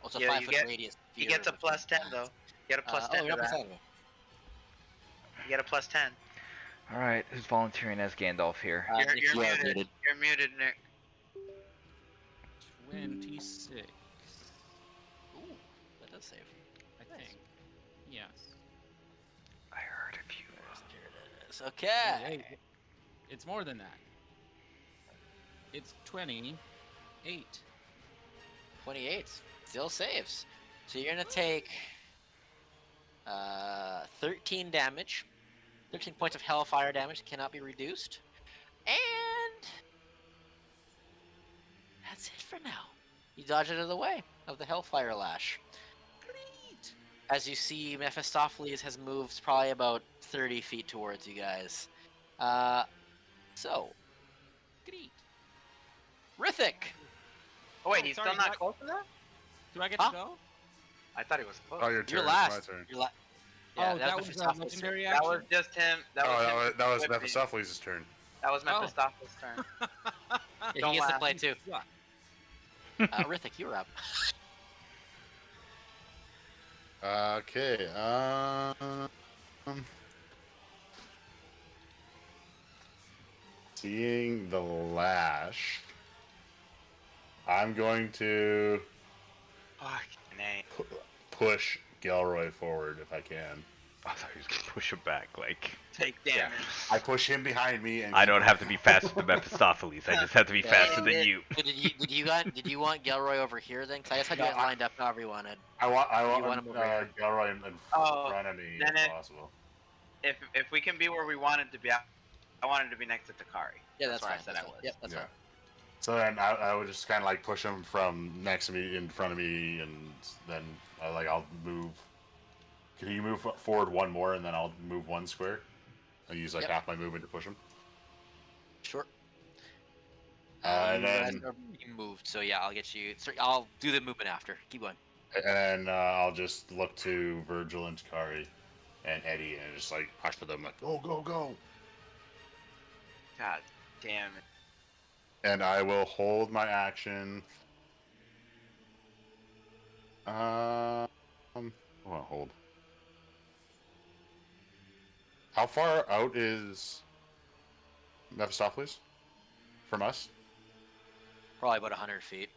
Well, it's a Yeah, 5 you foot get- radius. He gets a sphere plus 10 within though. that. You get a plus 10 Oh, to you're that. plus 10. You get a plus 10. Alright, who's volunteering as Gandalf here? Nick, You're you are muted. muted. You're muted, Nick. 26. Ooh, that does save. I think. Yes. I heard of you. Here it is. Okay. Hey, it's more than that. It's 28. 28 still saves. So you're gonna take 13 damage, 13 points of hellfire damage cannot be reduced, and that's it for now. You dodge out of the way of the hellfire lash. Great. As you see, Mephistopheles has moved probably about 30 feet towards you guys. So, Great. Rithik. Oh wait, Oh, he's sorry, still not what? close to that? Do I get Huh? to go? I thought he was close. Oh, your turn. You're It's last. my turn. You're Oh, that that's was a Mephistopheles' turn. legendary That action. was just him. That was him that was whipping. Mephistopheles' turn. That was Oh. Mephistopheles' turn. Yeah, Don't he gets to laugh. play too. Yeah. Rithik, you're up. Okay. Seeing the lash, I'm going to Fucking A. push Gelroy forward if I can. I thought he was gonna push him back. Like, Take Yeah. damage. I push him behind me, and I don't have to be faster than Mephistopheles. I just have to be Yeah, faster than yeah. you. So did you want Gelroy over here then? Cause I just had you No, guys lined up however you wanted. I want want him over here. Gelroy in Oh, front of me then if it- possible. If we can be where we wanted to be, I wanted to be next to Takari. Yeah, that's where fine. I said that's I fine. was. Yep, that's Yeah. fine. So then I would just kind of like push him from next to me, in front of me, and then I'll move. Can you move forward one more, and then I'll move one square? I use like Yep. half my movement to push him. Sure. And you guys then- are being moved, so yeah, I'll get you. Sorry, I'll do the movement after. Keep going. And then I'll just look to Virgil and Takari and Eddie, and just like push for them, like go, go, go. God damn it. And I will hold my action. Hold on, hold. How far out is Mephistopheles from us? Probably about 100 feet.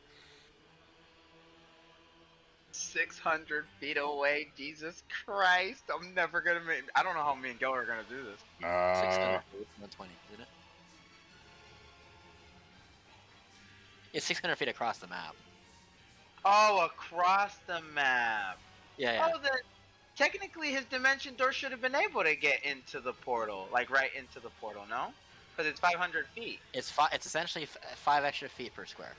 600 feet away. Jesus Christ. I'm never gonna make. I don't know how me and Gil are gonna do this. 600 feet, 120, isn't it? It's 600 feet across the map. Oh, across the map. Yeah, Oh, then technically his dimension door should have been able to get into the portal, like right into the portal, no? Because it's 500 feet. It's it's essentially 5 extra feet per square.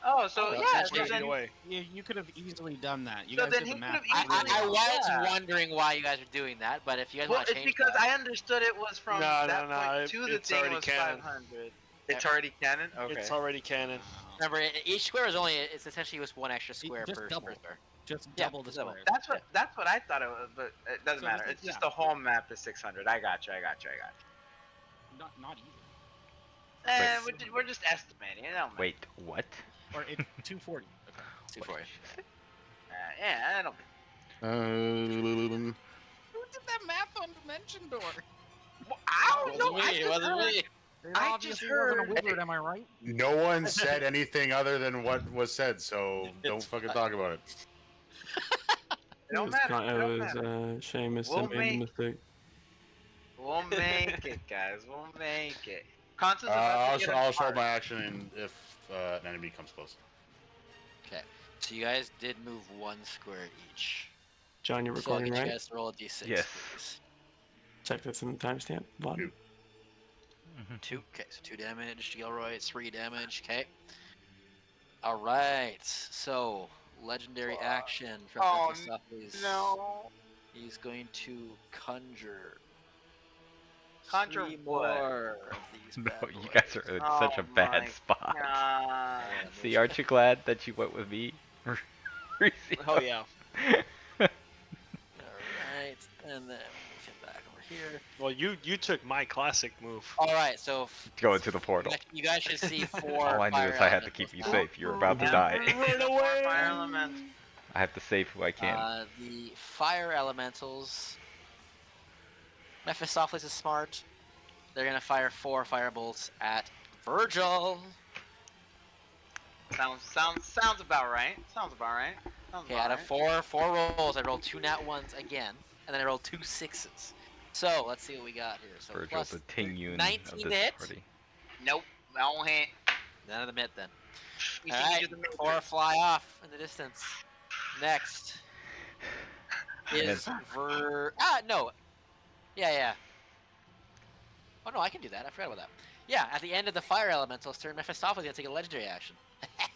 Oh, so Oh, yeah. essentially So Easy then, away. You could have easily done that. You So guys then did he the math. could've easily- I really was Yeah. wondering why you guys are doing that, but if you guys well, want to it's change because that, I understood it was from No, that no, point to the it's thing already was canon. 500. It's already canon. Okay. It's already canon. remember each square is only it's essentially just one extra square just per double. square. Just Yeah, double the double. squares. That's what I thought it was, but it doesn't So matter. this It's is- just yeah. the whole map is 600. I got you. Not even. We're just estimating. It don't matter. Wait, what? Or it's 240. Okay. It's 240. Yeah, I don't. Who did that math on Dimension Door? I don't know. Wasn't me, it wasn't me. It I obviously just wasn't a heard- wizard, am I right? No one said anything other than what was said, so don't It's fucking fine. talk about it. It don't matter. It It don't was matter. Seamus We'll that made the mistake. We'll make it, guys. We'll make it. Constance I'll about to get I'll a show card. my action if an enemy comes close. Okay. So you guys did move 1 square each. John, you're So I'll recording, get you right? guys to roll a d6, Yes. please. Check this in the timestamp. Bottom. 2. Okay, so 2 damage to Gilroy, 3 damage. Okay. All right. So legendary action from Oh, Mephistopheles. No. He's going to conjure. Conjure 3 what? more of these No, bad you guys boys. are in Oh such a bad my spot. God. Yeah, See, aren't you glad that you went with me? Oh yeah. Alright, and then move him back over here. Well, you took my classic move. Alright, so Go into the portal. you guys should see 4 All I knew is fire I had to keep you elementals safe. You're about to Yeah. die. Run More away! fire element. I have to save who I can. The fire elementals. Mephistopheles is smart. They're gonna fire 4 fire bolts at Virgil. Sounds about right. Sounds about right. Sounds Okay, about out of right. four rolls, I rolled 2 nat 1s again, and then I rolled 2 6s. So let's see what we got here. So Virgil, plus the Ting-Yun 19 of this hit. party. Nope. Don't hit. None of them hit then. We see Alright, you do the 4 matrix. fly off in the distance. Next is no. Yeah. Oh no, I can do that. I forgot about that. Yeah, at the end of the fire elemental's turn, Mephistopheles gonna take a legendary action.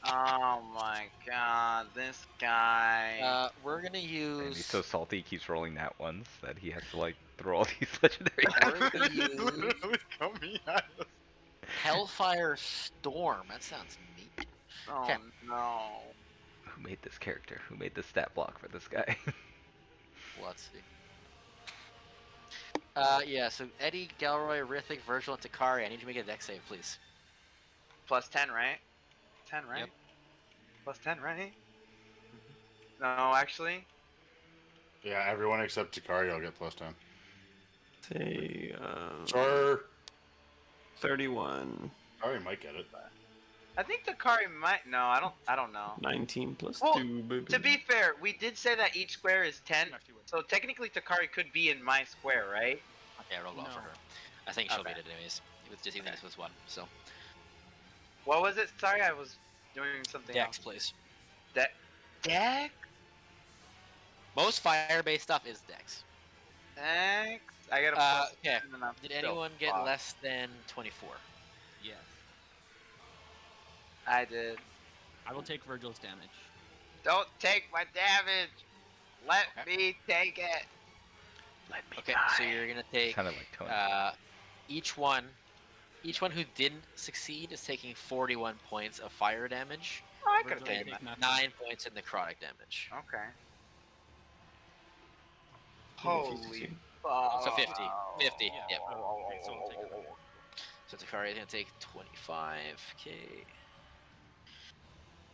Oh my God, this guy. We're gonna And use. he's so salty, he keeps rolling nat ones that he has to like throw all these legendary. We're gonna use Literally coming at us. Hellfire Storm. That sounds neat. Oh Okay. no. Who made this character? Who made the stat block for this guy? Let's see. Yeah. So Eddie, Galroy, Rithik, Virgil, and Takari. I need you to make a dex save, please. Plus 10, right? 10, right? Yep. Plus 10, right? No, actually. Yeah, everyone except Takari will get plus 10. Say, Sure. 31. Takari might get it. I think Takari might. No, I don't know. 19 plus Well, 2, baby. To be fair, we did say that each square is 10. So technically, Takari could be in my square, right? Okay, I rolled well for No. her. I think she'll Okay. beat it anyways. With just even Okay. this was 1. So What was it? Sorry, I was doing something dex, else. please. Dex? Most fire-based stuff is dex. Dex? I got a plus Okay. 10 and I'm Did still anyone get fucked. less than 24? Yes. I did. I will take Virgil's damage. Don't take my damage. Let Okay. me take it. Let me Okay, die. so you're gonna take Kind of like Tony. each one who didn't succeed is taking 41 points of fire damage Oh, I could have Virgil, taken take that. nothing. 9 points in necrotic damage. Okay. If you Holy succeed. fuck. So 50. 50, Yeah. yep. Okay, so we'll take it. So Takari is gonna take 25. Okay.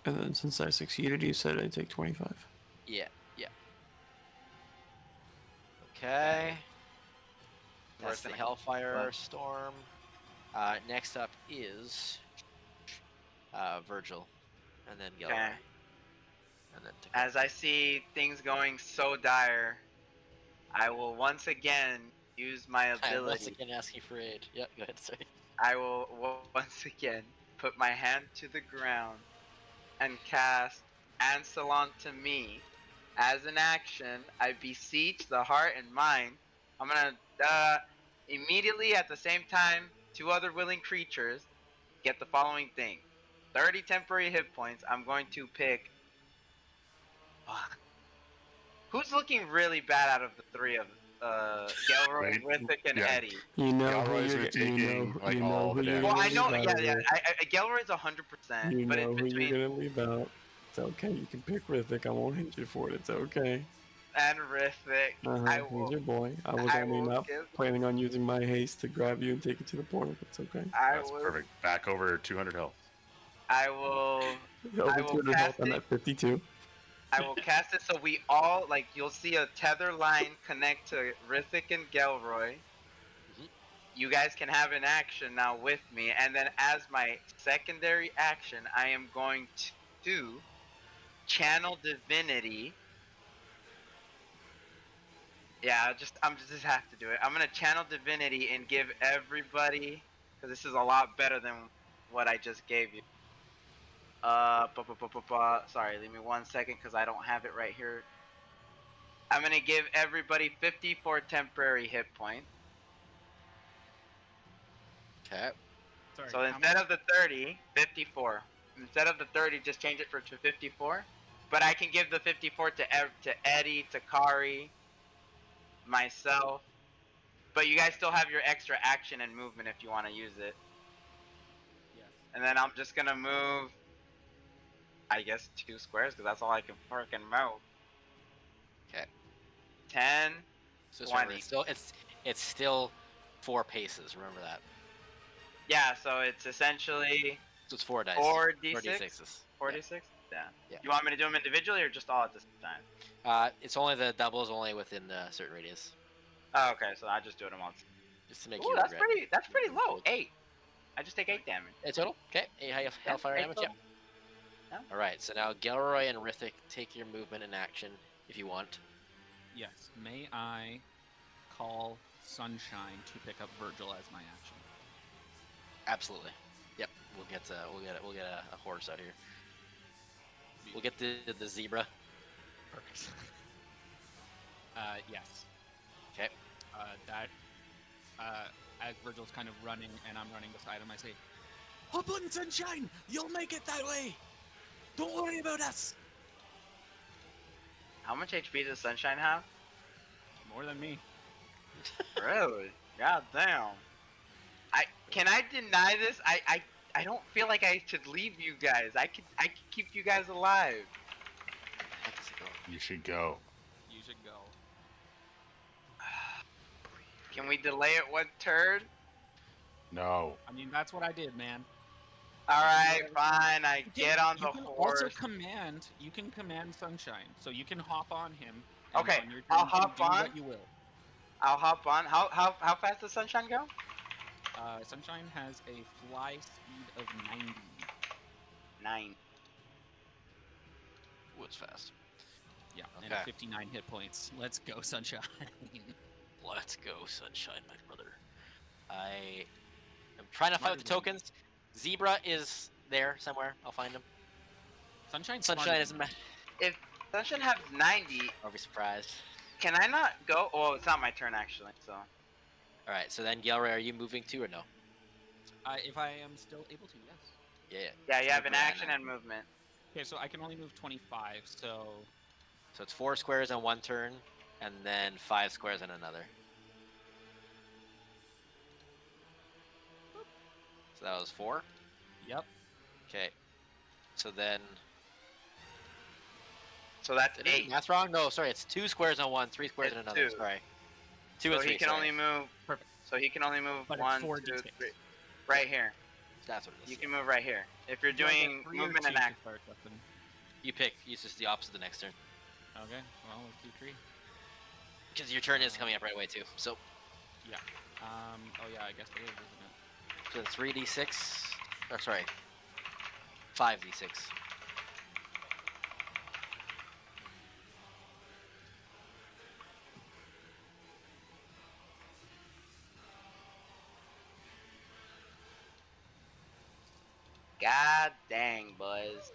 And then since I succeeded, you said I'd take 25. Yeah. Okay. That's Worth the it. Hellfire Well. Storm. Next up is Virgil, and then Gilroy, Okay. and then Takari. As I see things going so dire, I will once again use my I'm once ability. again asking for aid. Yep, go ahead, sorry. I will once again put my hand to the ground and cast Ansalon to me. As an action, I beseech the heart and mind. I'm gonna immediately at the same time, 2 other willing creatures get the following thing: 30 temporary hit points. I'm going to pick. Fuck. Who's looking really bad out of the 3 of Gelroy, Wait, Rithik, and yeah. Eddie? You know Galroy's who you're, been taking, like, you know all who the you're damage. Well, I gonna know, leave yeah, out yeah. of it. Gelroy's 100%, You but know it's who between you're gonna leave out. It's okay. You can pick Rithik. I won't hit you for it. It's okay. and Rithik. I He's will. your boy. I was I only will not give. planning on using my haste to grab you and take you to the portal. It's okay. I That's will. perfect. Back over 200 health. I will. Over will 200 health. cast I'm it. at 52. I will cast it so we all like. You'll see a tether line connect to Rithik and Gelroy. Mhm. You guys can have an action now with me, and then as my secondary action, I am going to channel divinity. Yeah, I'm just have to do it. I'm gonna channel divinity and give everybody, because this is a lot better than what I just gave you. Sorry, leave me 1 second because I don't have it right here. I'm gonna give everybody 54 temporary hit points. Okay. Sorry. So how instead many? of the 30, 54. Instead of the 30, just change it to 54. But I can give the 54 to Eddie, to Kari, myself. But you guys still have your extra action and movement if you want to use it. Yes. And then I'm just gonna move, I guess, 2 squares because that's all I can freaking move. Okay. 10. So just remember, 20. it's still 4 paces. Remember that. Yeah, so it's essentially So it's 4 dice. 4d6. 4d6s. 4d6? Yeah. Yeah. You want me to do them individually or just all at the same time? It's only the doubles only within the certain radius. Oh, okay, so I just do them all. Just to make Ooh, you that's regret. pretty low. 8. I just take 8 damage. Total? Okay. 8 hellfire 8 damage, yeah. total. Yeah. Alright, so now Gilroy and Rithik, take your movement and action if you want. Yes. May I call Sunshine to pick up Virgil as my action? Absolutely. Yep. We'll get a horse out here. We'll get the zebra. Perfect. Yes. Okay. As Virgil's kind of running and I'm running beside him, I say, Hop on, Sunshine! You'll make it that way! Don't worry about us! How much HP does Sunshine have? more than me. Really? God damn. Can I deny this? I don't feel like I should leave you guys. I could keep you guys alive. Heck is it going? You should go. You should go. Can we delay it 1 turn? No. I mean, that's what I did, man. Alright, fine. I get on the You can horse. also command. You can command Sunshine, so you can hop on him. and Okay, on your turn, I'll you can hop do on. What you will. I'll hop on. How fast does Sunshine go? Sunshine has a fly speed of 90. 9. Ooh, it's fast. Yeah, and Okay. 59 hit points. Let's go, Sunshine. Let's go, Sunshine, my brother. I am trying to find the tokens. Zebra is there somewhere. I'll find him. Sunshine isn't mad. If Sunshine has 90, I'll be surprised. can I not go? Oh, it's not my turn actually. So Alright, so then Gilroy, are you moving too or no? If I am still able to, yes. Yeah. yeah, you have an Zebra action and movement. Okay, so I can only move 25, so So it's 4 squares on 1 turn, and then 5 squares on another. So that was 4. yep. Okay. So then. So that's Did I do 8. math wrong? No, sorry. It's 2 squares on 1, 3 squares It's on another. 2. Sorry. 2 So and 3. he can sorry. only move. Perfect. So he can only move But it's 1, 4 2, d6. 3. Right here. That's what it is. You can move right here. If you're Do I get doing 3 or movement 2 and to action. start, Justin? You pick. Use just the opposite the next turn. Okay, well, let's do 3. Because your turn is coming up right away too. So, Yeah. Oh yeah, I guess it is, isn't it? so 3d6. Or sorry. 5d6. God dang, Buzz.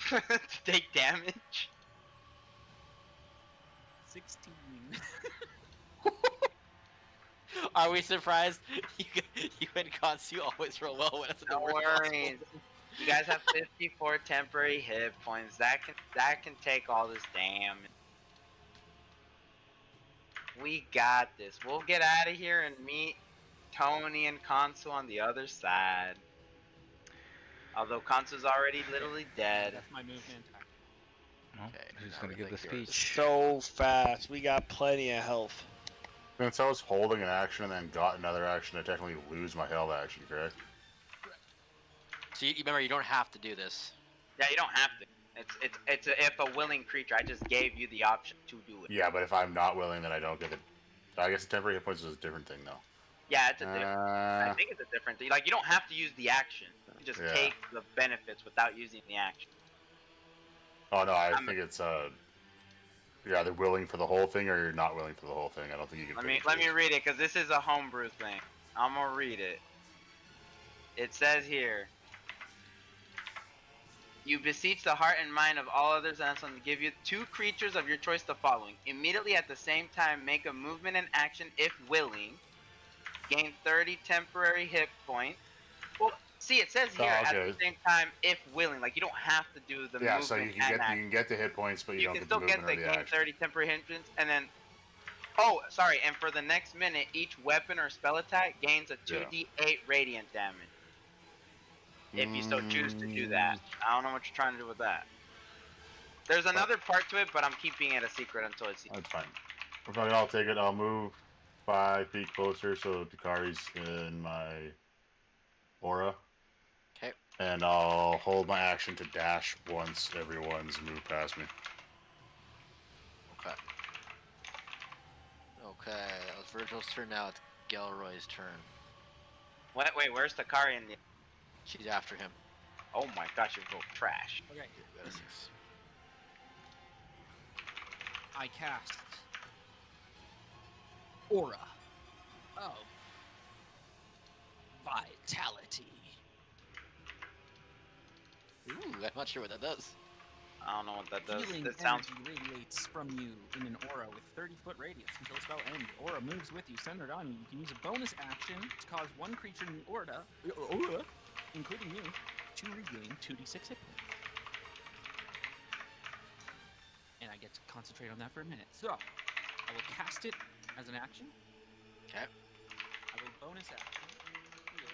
To take damage? 16. Are we surprised? You and Kansu always roll well when it's in the No worst worries. You guys have 54 temporary hit points. That can take all this damage. We got this. We'll get out of here and meet Tony and Kansu on the other side. Although Kansu's already literally dead. That's my movement. Well, Okay, who's now gonna we give the think yours. speech? So fast. We got plenty of health. Since I was holding an action and then got another action, I technically lose my held action, correct? So you remember, you don't have to do this. Yeah, you don't have to. It's if a willing creature. I just gave you the option to do it. Yeah, but if I'm not willing, then I don't get it. I guess temporary hit points is a different thing, though. Yeah, it's a different. I Uh, think it's a different thing. Like you don't have to use the action. You just Yeah. take the benefits without using the action. oh no, I think it's you're either willing for the whole thing or you're not willing for the whole thing. I don't think you can. Let pick me and let me choose. read it because this is a homebrew thing. I'm gonna read it. It says here. You beseech the heart and mind of all others and to give you 2 creatures of your choice the following. Immediately at the same time, make a movement and action if willing. Gain 30 temporary hit points. Well, see, it says here at the same time if willing. Like, you don't have to do the movement so you can get the hit points, but you don't can get the still get movement the or the gain action. 30 temporary hit points, and then... Oh, sorry, and for the next minute, each weapon or spell attack gains a 2d8 radiant damage. If you so choose to do that. I don't know what you're trying to do with that. There's another part to it, but I'm keeping it a secret until it's secret. That's fine. If I'll take it, I'll move 5 feet closer so Takari's in my aura. Okay. And I'll hold my action to dash once everyone's moved past me. Okay. Okay, that was Virgil's turn now. It's Gelroy's turn. Wait, where's Takari in the... She's after him. Oh my gosh, you're both trash. Okay. Yes. I cast Aura of Vitality. Ooh, I'm not sure what that does. I don't know what that does. Healing That sounds... energy radiates from you in an aura with 30-foot radius until the spell ends. The aura moves with you, centered on you. You can use a bonus action to cause one creature in the aura, including you, to regain 2d6 hit points. And I get to concentrate on that for a minute. So, I will cast it as an action. Okay. I will bonus action. Heal.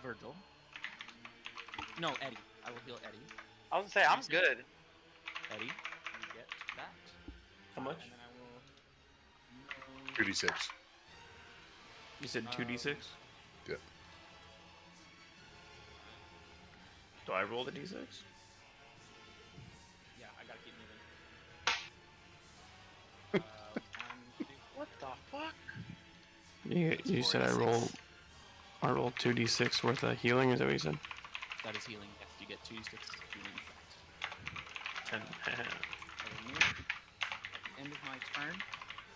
Virgil. No, Eddie. I will heal Eddie. I was gonna say, I'm good. Eddie, you get that. How much? And then I will... 2d6. You said 2d6? Yeah. Do I roll the d6? Yeah, I gotta keep moving. 1, 2, What the fuck? You said I roll 2d6 worth of healing, is that what you said? that is healing. Yes, you get 2d6 healing effect. 10. I will move. At the end of my turn,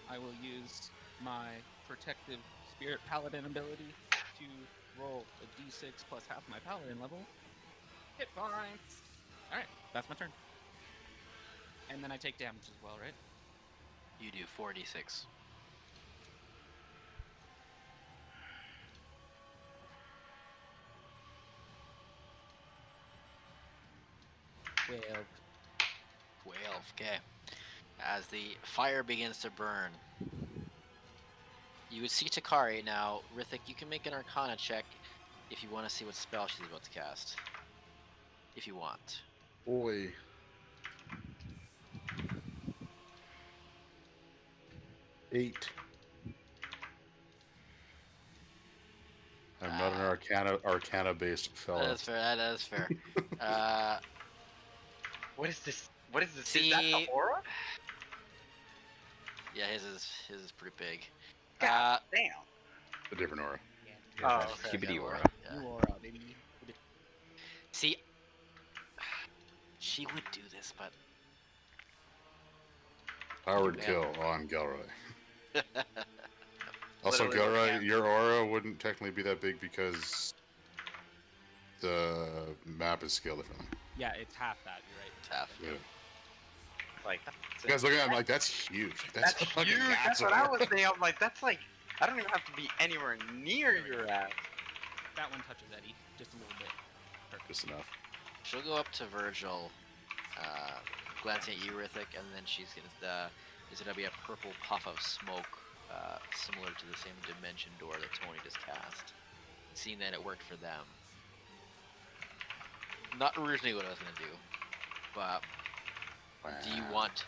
I will use my protective spirit paladin ability to roll a d6 plus half my paladin level. Hit points! Alright, that's my turn. And then I take damage as well, right? You do 4d6. Well, 12, okay. As the fire begins to burn, you would see Takari now. Rithik, you can make an Arcana check if you want to see what spell she's about to cast. If you want. Boy. Eight. I'm not an Arcana based fella. That is fair. That is fair. What is this? What is this? See- Is that the aura? Yeah, his is pretty big. God damn. A different aura. Oh, that's okay. TBD aura. Yeah. you aura, baby. See, she would do this, but Powered kill on Gelroy. Also, Literally, Gelroy, yeah. your aura wouldn't technically be that big because the map is scaled differently. Yeah, it's half that, you're right. tough. Yeah. Like, You guys look at it, I'm like, that's huge. that's fucking huge. That's massive. what I was thinking. I'm like, that's like, I don't even have to be anywhere near your ass. That one touches Eddie, just a little bit. Just enough. She'll go up to Virgil, glancing at you, Rithik, and then she's gonna. Is gonna be a purple puff of smoke, similar to the same dimension door that Tony just cast. Seeing that it worked for them. Not originally what I was gonna do, but do you want?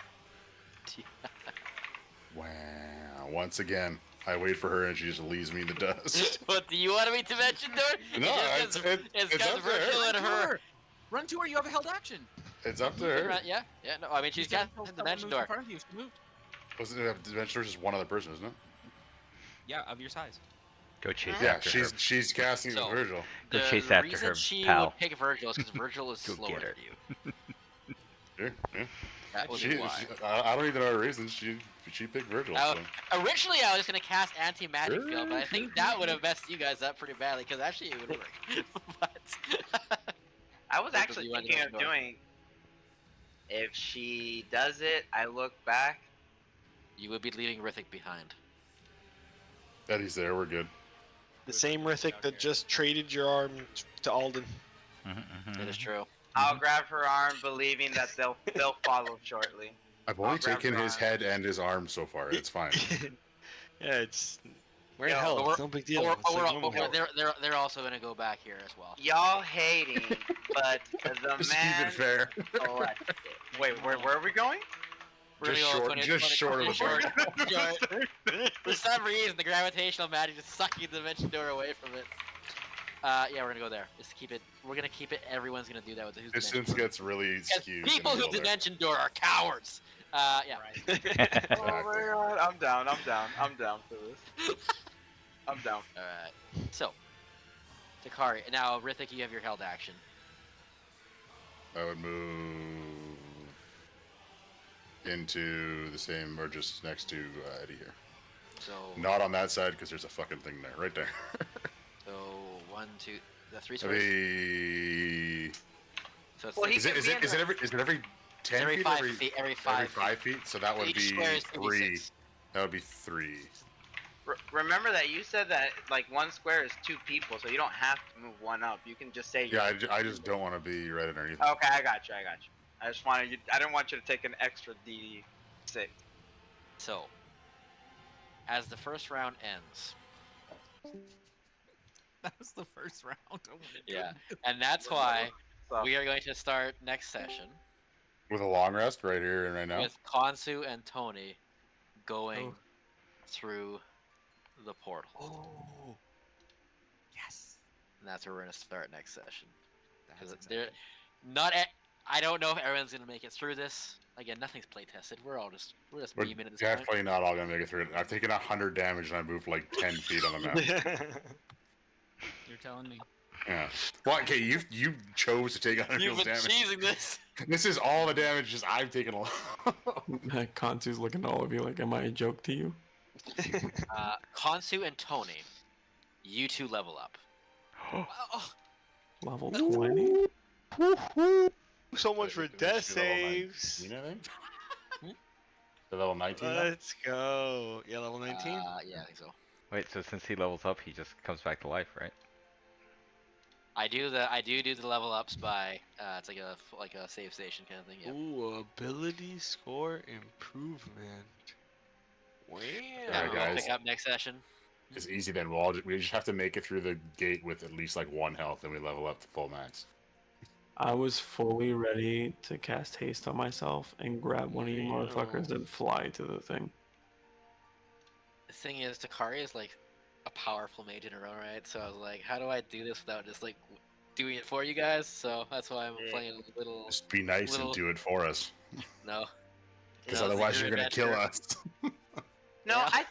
Wow. Once again, I wait for her and she just leaves me in the dust. What do you want me to mention, door? No, it's it's up to Virgil her. and her. Run to her, you have a held action! It's up to her. Yeah. No, I mean she's You said got until the someone dimension moves in door. front of you, she moved. Wasn't it Dimension just one other person, isn't it? Yeah, of your size. Go chase Yeah, after her. she's casting So- with Virgil. Go chase the after reason her, she pal. would pick Virgil is because Virgil is Go slower get her. than you. Yeah, yeah. That would She, be why. I don't even know her reasons. She picked Virgil. Oh, So. Originally, I was just gonna cast anti-magic field, but I think that would have messed you guys up pretty badly because actually it would work. But I was Both of actually you thinking ended of up north. doing. If she does it, I look back. you would be leaving Rithik behind. Eddie's there. We're good. The same Rithik that just traded your arm to Alden. That is true. I'll grab her arm, believing that they'll follow shortly. I've I'll only grab taken her his arm. head and his arm so far. It's fine. Yeah, it's. We're in Yo, hell. but It's no big deal. But It's like normal. they're also gonna go back here as well. Y'all hating, but the Just keep man. it fair. elected. Wait, where are we going? We're Just gonna go short, just short of the short. point. Short. For some reason, the gravitational magic is sucking the dimension door away from it. Yeah, we're gonna go there. Just keep it. We're gonna keep it. Everyone's gonna do that with who's Distance dimension door. gets really Because skewed. people in the who middle there. dimension door are cowards. Yeah. Oh my god, I'm down for this. I'm down. All right. So, Takari. Now, Rithik, you have your held action. I would move into the same, or just next to Eddie here. So, Not on that side because there's a fucking thing there, right there. so 1, 2, the 3 That'd squares. be. So it's Well, he Is it every 10 every feet? 5 feet. Every 5 every 5 feet? So that would Each be square is 3. 2d6. That would be 3. Remember that you said that like one square is 2 people, so you don't have to move one up. You can just say. Yeah, I just don't want to be right underneath. Okay, I got you. I just wanted you. I didn't want you to take an extra D6. So, as the first round ends, That was the first round. Oh my yeah, goodness. and that's why So, we are going to start next session With a long rest right here and right now. with Konsu and Tony going Oh. through the portal. Oh. Yes. And that's where we're going to start next session. That's Because they're exciting. not. I don't know if everyone's going to make it through this. Again, nothing's play tested. We're just We're beaming at this point. definitely not all gonna make it through it. I've taken 100 damage and I moved like 10 feet on the map. You're telling me. Yeah. Well, okay, you chose to take 100 You've been damage. cheesing this. This is all the damage just I've taken alone. Kansu's looking at all of you like, am I a joke to you? Konsu and Tony, you two level up. Oh, Level 20? So much for It should death be level saves. 19, I think? The level 19 now? Let's go. Yeah, level 19? Yeah, I think so. Wait, so since he levels up, he just comes back to life, right? I do the level ups by it's like a save station kind of thing. Yep. Ooh, ability score improvement. Wow. That Alright, we'll guys. pick up next session. It's easy then. We just have to make it through the gate with at least like 1 health and we level up to full max. I was fully ready to cast haste on myself and grab one of you motherfuckers and fly to the thing. The thing is, Takari is like a powerful mage in her own right. So I was like, how do I do this without just like doing it for you guys? So that's why I'm playing a little. Just be nice Little- and do it for us. No. Because You know, otherwise it's a you're good gonna kill adventure. us. no, Yeah.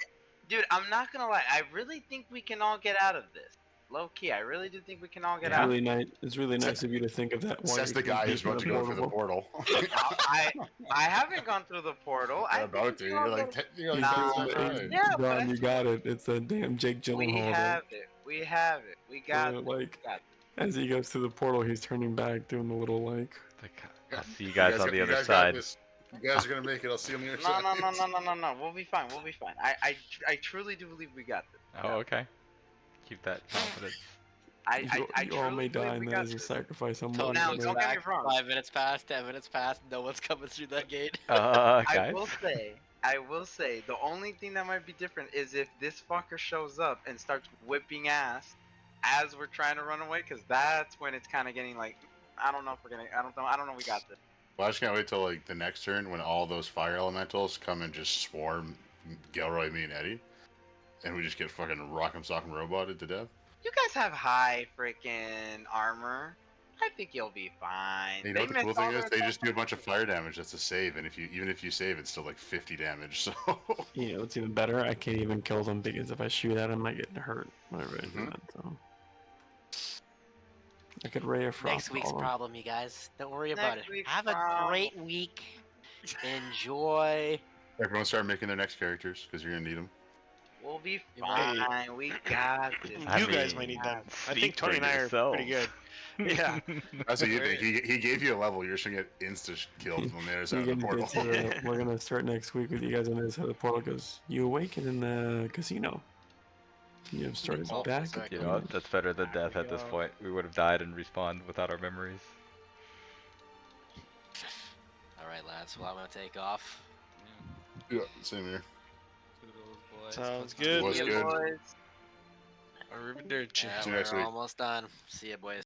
dude, I'm not gonna lie. I really think we can all get out of this. Low key, I really do think we can all get It's out. really nice. It's really nice of you to think of that. while Says you're the guy who's taking about to go through the portal. I haven't gone through the portal. I You're about to. think we all You're like, get- you're like Nah. 10 steps away. Yeah, but John, you got it. It's that damn Jake we Gyllenhaal. have it. We have it. We got it. Like, got it. as he goes through the portal, he's turning back, doing the little like. I'll see you guys on the other got side. this. You guys are gonna make it. I'll see you on the other No, side. no. We'll be fine. We'll be fine. I truly do believe we got this. Oh, okay. Keep that confidence. I you all truly may die, believe and we that got is a this. sacrifice on Tony my Now, looks don't get me back, wrong. 5 minutes pass, 10 minutes pass, no one's coming through that gate. I Guys. will say, the only thing that might be different is if this fucker shows up and starts whipping ass as we're trying to run away, because that's when it's kind of getting like, I don't know if we're gonna, I don't know, we got this. Well, I just can't wait till like the next turn when all those fire elementals come and just swarm Gelroy, me, and Eddie, and we just get fucking rock'em sock'em roboted to death. You guys have high freaking armor. I think you'll be fine. You know what the cool missed thing all is? their They just do a attacks. bunch of fire damage. That's a save, and even if you save, it's still like 50 damage. So You know, it's even better. I can't even kill them because if I shoot at them, I get hurt whenever I do Mhm. that. So I could Ray of Frost. Next week's all of them. problem, you guys. Don't worry about it. Next week's Have a problem. great week. Enjoy. Everyone start making their next characters because you're gonna need them. We'll be You might- fine. We got this. I You guys mean, might need them. I speak think Tony for and I are pretty good. Yeah. That's what you think. He gave you a level. You're just gonna get insta killed when there's out We're of the gonna, portal. go to, we're gonna start next week with you guys on this. How the portal goes. You awaken in the casino. You have started Full back. circle. You know what? That's better than death at this point. We would have died and respawned without our memories. Alright, lads. Well, I'm gonna take off. Yeah, same here. Toodles, boys. Sounds Put good. Was Yeah, good. boys. Arrivederci. Yeah, See you next we're week. almost done. See ya, boys.